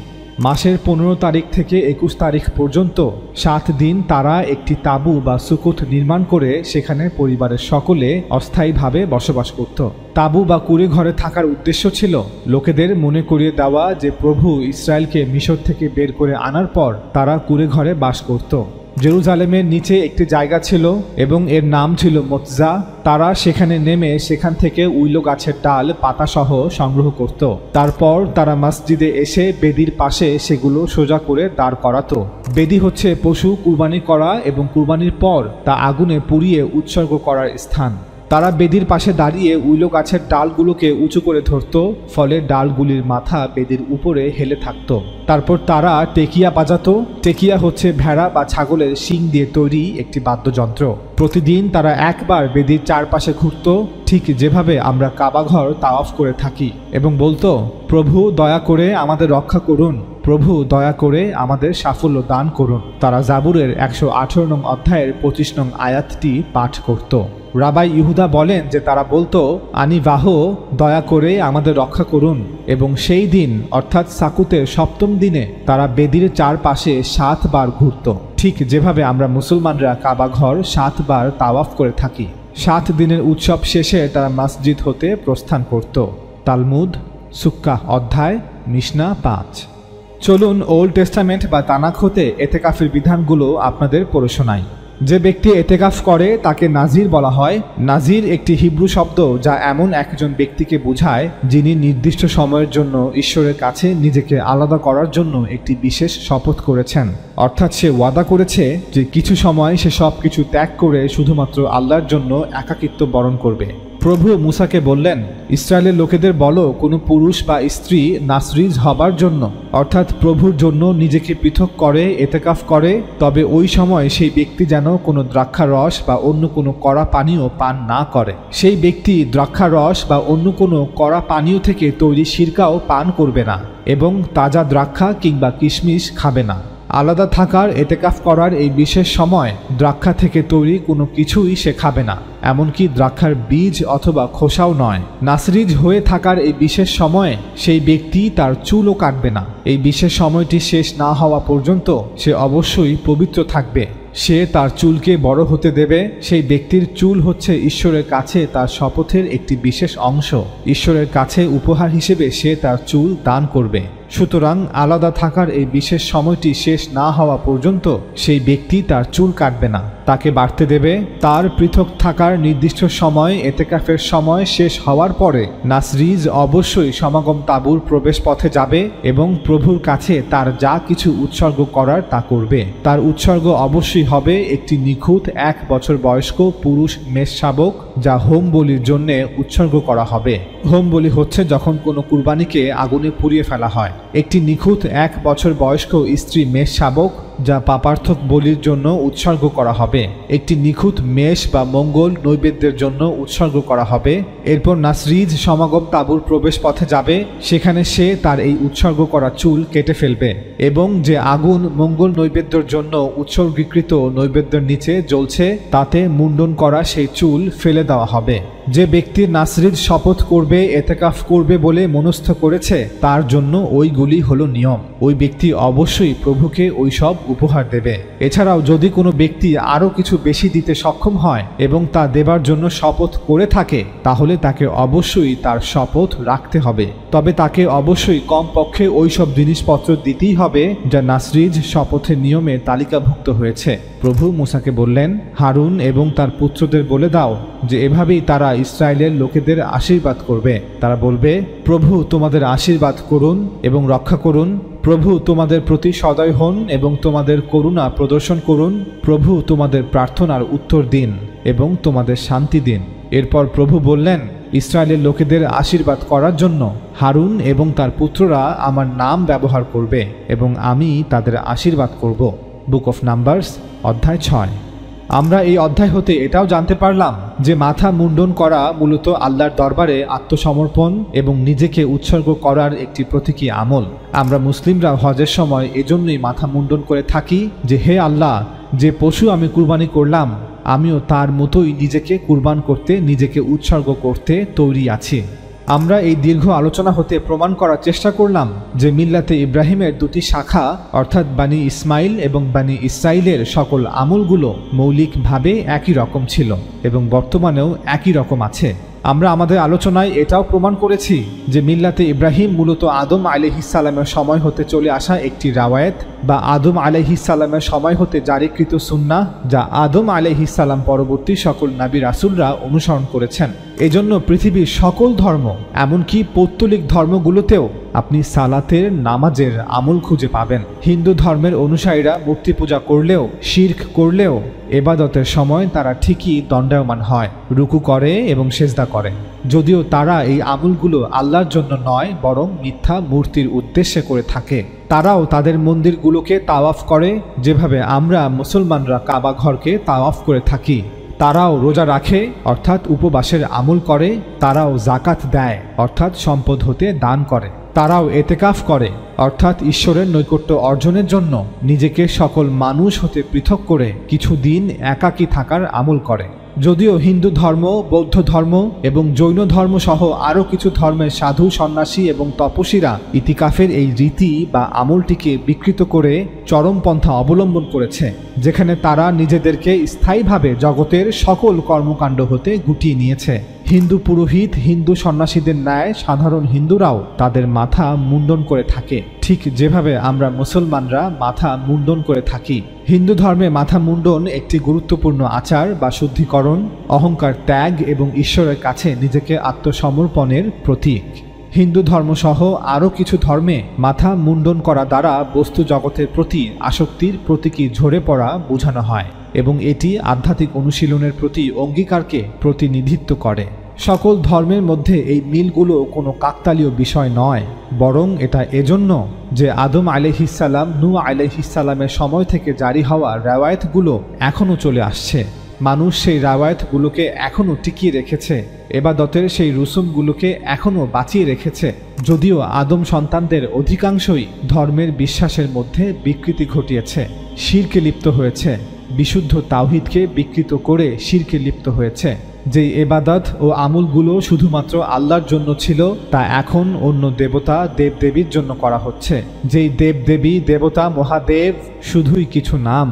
S1: মাসের 15 তারিখ থেকে 21 তারিখ পর্যন্ত 7 দিন তারা একটি তাঁবু বা সুকুত নির্মাণ করে সেখানে পরিবারের সকলে অস্থায়ীভাবে বসবাস করত। তাঁবু বা কুঁড়ে ঘরে থাকার উদ্দেশ্য ছিল লোকেদের মনে করিয়ে দেওয়া যে প্রভু ইসরায়েলকে মিশর থেকে বের করে আনার পর তারা কুঁড়ে ঘরে বাস করত। জেরুজালেমের নিচে একটি জায়গা ছিল এবং এর নাম ছিল মোৎজা। তারা সেখানে নেমে সেখান থেকে উইলো গাছের ডাল পাতাসহ সংগ্রহ করত। তারপর তারা মসজিদে এসে বেদির পাশে সেগুলো সোজা করে দাঁড় করাতো। বেদি হচ্ছে পশু কুরবানি করা এবং কুরবানির পর তা আগুনে পুড়িয়ে উৎসর্গ করার স্থান। তারা বেদির পাশে দাঁড়িয়ে উইলো গাছের ডালগুলোকে উঁচু করে ধরত, ফলে ডালগুলির মাথা বেদির উপরে হেলে থাকত। তারপর তারা টেকিয়া বাজাতো। টেকিয়া হচ্ছে ভেড়া বা ছাগলের শিং দিয়ে তৈরি একটি বাদ্যযন্ত্র। প্রতিদিন তারা একবার বেদির চারপাশে ঘুরত, ঠিক যেভাবে আমরা কাবাঘর তাওয়াফ করে থাকি, এবং বলতো, প্রভু দয়া করে আমাদের রক্ষা করুন, প্রভু দয়া করে আমাদের সাফল্য দান করুন। তারা জাবুরের 118 নং অধ্যায়ের 25 নং আয়াতটি পাঠ করত। রাবাই ইহুদা বলেন যে তারা বলতো, আনিবাহ, দয়া করে আমাদের রক্ষা করুন, এবং সেই দিন অর্থাৎ সাকুতের 7ম দিনে তারা বেদির চারপাশে 7 বার ঘুরত, ঠিক যেভাবে আমরা মুসলমানরা কাবাঘর 7 বার তাওয়াফ করে থাকি। 7 দিনের উৎসব শেষে তারা মসজিদ হতে প্রস্থান করত। তালমুদ সুক্কাহ অধ্যায় মিশনা 5। চলুন ওল্ড টেস্টামেন্ট বা তানাখ হতে এতেকাফের বিধানগুলো আপনাদের পড়ে শোনাই। যে ব্যক্তি এতেকাফ করে তাকে নাজির বলা হয়। নাজির একটি হিব্রু শব্দ যা এমন একজন ব্যক্তিকে বোঝায় যিনি নির্দিষ্ট সময়ের জন্য ঈশ্বরের কাছে নিজেকে আলাদা করার জন্য একটি বিশেষ শপথ করেছেন। অর্থাৎ সে ওয়াদা করেছে যে কিছু সময় সে সব কিছু ত্যাগ করে শুধুমাত্র আল্লাহর জন্য একাকিত্ব বরণ করবে। প্রভু মুসাকে বললেন, ইসরায়েলের লোকেদের বলো, কোনো পুরুষ বা স্ত্রী নাসরিজ হবার জন্য অর্থাৎ প্রভুর জন্য নিজেকে পৃথক করে এতেকাফ করে, তবে ওই সময় সেই ব্যক্তি যেন কোনো দ্রাক্ষা রস বা অন্য কোনো কড়া পানীয় পান না করে। সেই ব্যক্তি দ্রাক্ষা রস বা অন্য কোনো কড়া পানীয় থেকে তৈরি সিরকাও পান করবে না, এবং তাজা দ্রাক্ষা কিংবা কিশমিশ খাবে না। আলাদা থাকার এতেকাফ করার এই বিশেষ সময় দ্রাক্ষা থেকে তৈরি কোনো কিছুই সে খাবে না, এমনকি দ্রাক্ষার বীজ অথবা খোসাও নয়। নাসরিজ হয়ে থাকার এই বিশেষ সময়ে সেই ব্যক্তি তার চুলও কাটবে না। এই বিশেষ সময়টি শেষ না হওয়া পর্যন্ত সে অবশ্যই পবিত্র থাকবে। সে তার চুলকে বড় হতে দেবে। সেই ব্যক্তির চুল হচ্ছে ঈশ্বরের কাছে তার শপথের একটি বিশেষ অংশ। ঈশ্বরের কাছে উপহার হিসেবে সে তার চুল দান করবে। সুতরাং আলাদা থাকার এই বিশেষ সময়টি শেষ না হওয়া পর্যন্ত সেই ব্যক্তি তার চুল কাটবে না, তাকে বাড়তে দেবে। তার পৃথক থাকার নির্দিষ্ট সময় এতেকাফের সময় শেষ হওয়ার পরে নাসরিজ অবশ্যই সমাগম তাঁবুর প্রবেশ পথে যাবে এবং প্রভুর কাছে তার যা কিছু উৎসর্গ করার তা করবে। তার উৎসর্গ অবশ্যই হবে একটি নিখুঁত 1 বছর বয়স্ক পুরুষ মেষ শাবক, যা হোম বলির জন্য উৎসর্গ করা হবে। হোম বলি হচ্ছে যখন কোনো কুরবানিকে আগুনে পুড়িয়ে ফেলা হয়। একটি নিখুঁত 1 বছর বয়স্ক স্ত্রী মেষ শাবক, যা পাপার্থক বলির জন্য উৎসর্গ করা হবে। একটি নিখুঁত মেষ বা মঙ্গল নৈবেদ্যের জন্য উৎসর্গ করা হবে। এরপর নাসরিজ সমাগম তাঁবুর প্রবেশ পথে যাবে। সেখানে সে তার এই উৎসর্গ করা চুল কেটে ফেলবে এবং যে আগুন মঙ্গল নৈবেদ্যের জন্য উৎসর্গীকৃত নৈবেদ্যের নিচে জ্বলছে তাতে মুন্ডন করা সেই চুল ফেলে দেওয়া হবে। যে ব্যক্তির নাসরিজ শপথ করবে, এতেকাফ করবে বলে মনস্থ করেছে, তার জন্য ওইগুলি হলো নিয়ম। ওই ব্যক্তি অবশ্যই প্রভুকে ওই সব উপহার দেবে। এছাড়াও যদি কোনো ব্যক্তি আরও কিছু বেশি দিতে সক্ষম হয় এবং তা দেবার জন্য শপথ করে থাকে, তাহলে তাকে অবশ্যই তার শপথ রাখতে হবে। তবে তাকে অবশ্যই কমপক্ষে ওই সব জিনিসপত্র দিতেই হবে যা নাসরিজ শপথের নিয়মে তালিকাভুক্ত হয়েছে। প্রভু মুসাকে বললেন, হারুন এবং তার পুত্রদের বলে দাও যে এভাবেই তারা ইসরায়েলের লোকেদের আশীর্বাদ করবে। তারা বলবে, প্রভু তোমাদের আশীর্বাদ করুন এবং রক্ষা করুন। প্রভু তোমাদের প্রতি সদয় হন এবং তোমাদের করুণা প্রদর্শন করুন। প্রভু তোমাদের প্রার্থনার উত্তর দিন এবং তোমাদের শান্তি দিন। এরপর প্রভু বললেন, ইসরায়েলের লোকেদের আশীর্বাদ করার জন্য হারুন এবং তার পুত্ররা আমার নাম ব্যবহার করবে এবং আমি তাদের আশীর্বাদ করব। বুক অফ নাম্বারস অধ্যায় 6। আমরা এই অধ্যায় হতে এটাও জানতে পারলাম যে মাথা মুন্ডন করা মূলত আল্লাহর দরবারে আত্মসমর্পণ এবং নিজেকে উৎসর্গ করার একটি প্রতীকী আমল। আমরা মুসলিমরা হজের সময় এজন্যই মাথা মুন্ডন করে থাকি যে, হে আল্লাহ, যে পশু আমি কুরবানি করলাম আমিও তার মতোই নিজেকে কুরবান করতে, নিজেকে উৎসর্গ করতে তৈরি আছি। আমরা এই দীর্ঘ আলোচনা হতে প্রমাণ করার চেষ্টা করলাম যে মিল্লাতে ইব্রাহিমের 2টি শাখা অর্থাৎ বানি ইসমাইল এবং বানি ইসরাইলের সকল আমলগুলো মৌলিকভাবে একই রকম ছিল এবং বর্তমানেও একই রকম আছে। আমরা আমাদের আলোচনায় এটাও প্রমাণ করেছি যে মিল্লাতে ইব্রাহিম মূলত আদম আলাইহিসসালামের সময় হতে চলে আসা একটি রাওয়ায়াত বা আদম আলাইহিসসালামের সময় হতে জারিকৃত সুন্নাহ, যা আদম আলাইহিসসালাম পরবর্তী সকল নবী রাসূলরা অনুসরণ করেছেন। এজন্য পৃথিবীর সকল ধর্ম, এমনকি পৌত্তলিক ধর্মগুলোতেও আপনি সালাতের নামাজের আমল খুঁজে পাবেন। হিন্দু ধর্মের অনুসারীরা মূর্তি পূজা করলেও, শিরক করলেও এবাদতের সময় তারা ঠিকই দণ্ডায়মান হয়, রুকু করে এবং সেজদা করে, যদিও তারা এই আমলগুলো আল্লাহর জন্য নয় বরং মিথ্যা মূর্তির উদ্দেশ্যে করে থাকে। তারাও তাদের মন্দিরগুলোকে তাওয়াফ করে যেভাবে আমরা মুসলমানরা কাবা ঘরকে তাওয়াফ করে থাকি। তারাও রোজা রাখে অর্থাৎ উপবাসের আমল করে, তারাও জাকাত দেয় অর্থাৎ সম্পদ হতে দান করে, তারাও এতেকাফ করে অর্থাৎ ঈশ্বরের নৈকট্য অর্জনের জন্য নিজেকে সকল মানুষ হতে পৃথক করে কিছু দিন একাকী থাকার আমল করে। যদিও হিন্দু ধর্ম, বৌদ্ধ ধর্ম এবং জৈন ধর্ম সহ আরও কিছু ধর্মের সাধু, সন্ন্যাসী এবং তপস্বীরা ইতিকাফের এই রীতি বা আমলটিকে বিকৃত করে চরমপন্থা অবলম্বন করেছে, যেখানে তারা নিজেদেরকে স্থায়ীভাবে জগতের সকল কর্মকাণ্ড হতে গুটিয়ে নিয়েছে। হিন্দু পুরোহিত, হিন্দু সন্ন্যাসীদের ন্যায় সাধারণ হিন্দুরাও তাদের মাথা মুন্ডন করে থাকে, ঠিক যেভাবে আমরা মুসলমানরা মাথা মুন্ডন করে থাকি। হিন্দু ধর্মে মাথা মুন্ডন একটি গুরুত্বপূর্ণ আচার বা শুদ্ধিকরণ, অহংকার ত্যাগ এবং ঈশ্বরের কাছে নিজেকে আত্মসমর্পণের প্রতীক। হিন্দু ধর্মসহ আরও কিছু ধর্মে মাথা মুন্ডন করা দ্বারা বস্তু জগতের প্রতি আসক্তির প্রতীকী ঝরে পড়া বোঝানো হয় এবং এটি আধ্যাত্মিক অনুশীলনের প্রতি অঙ্গীকারকে প্রতিনিধিত্ব করে। সকল ধর্মের মধ্যে এই মিলগুলো কোনো কাকতালীয় বিষয় নয়, বরং এটা এজন্য যে আদম আলাইহিসসালাম, নূহ আলাইহিসসালামের সময় থেকে জারি হওয়া রাওয়ায়াতগুলো এখনও চলে আসছে। মানুষ সেই রাওয়ায়াতগুলোকে এখনও টিকিয়ে রেখেছে, এবাদতের সেই রুসুমগুলোকে এখনও বাঁচিয়ে রেখেছে। যদিও আদম সন্তানদের অধিকাংশই ধর্মের বিশ্বাসের মধ্যে বিকৃতি ঘটিয়েছে, শিরকে লিপ্ত হয়েছে, বিশুদ্ধ তাওহীদকে বিকৃত করে শিরকে লিপ্ত হয়েছে। যেই এবাদত ও আমলগুলো শুধুমাত্র আল্লাহর জন্য ছিল, তা এখন অন্য দেবতা, দেবদেবীর জন্য করা হচ্ছে। যেই দেবদেবী, দেবতা, মহাদেব শুধুই কিছু নাম,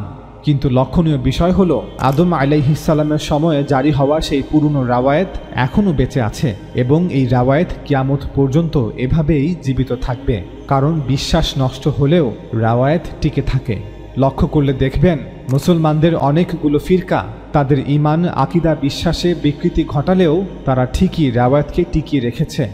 S1: কিন্তু লক্ষণীয় বিষয় হলো আদম আলাইহিসসালামের সময়ে জারি হওয়া সেই পুরনো রাওয়ায়াত এখনও বেঁচে আছে এবং এই রাওয়ায়াত কিয়ামত পর্যন্ত এভাবেই জীবিত থাকবে, কারণ বিশ্বাস নষ্ট হলেও রাওয়ায়াত টিকে থাকে। লক্ষ্য করলে দেখবেন মুসলমানদের অনেকগুলো ফিরকা তাদের ঈমান, আকিদা, বিশ্বাসে বিকৃতি ঘটালেও তারা ঠিকই রাওয়ায়াতকে টিকিয়ে রেখেছে।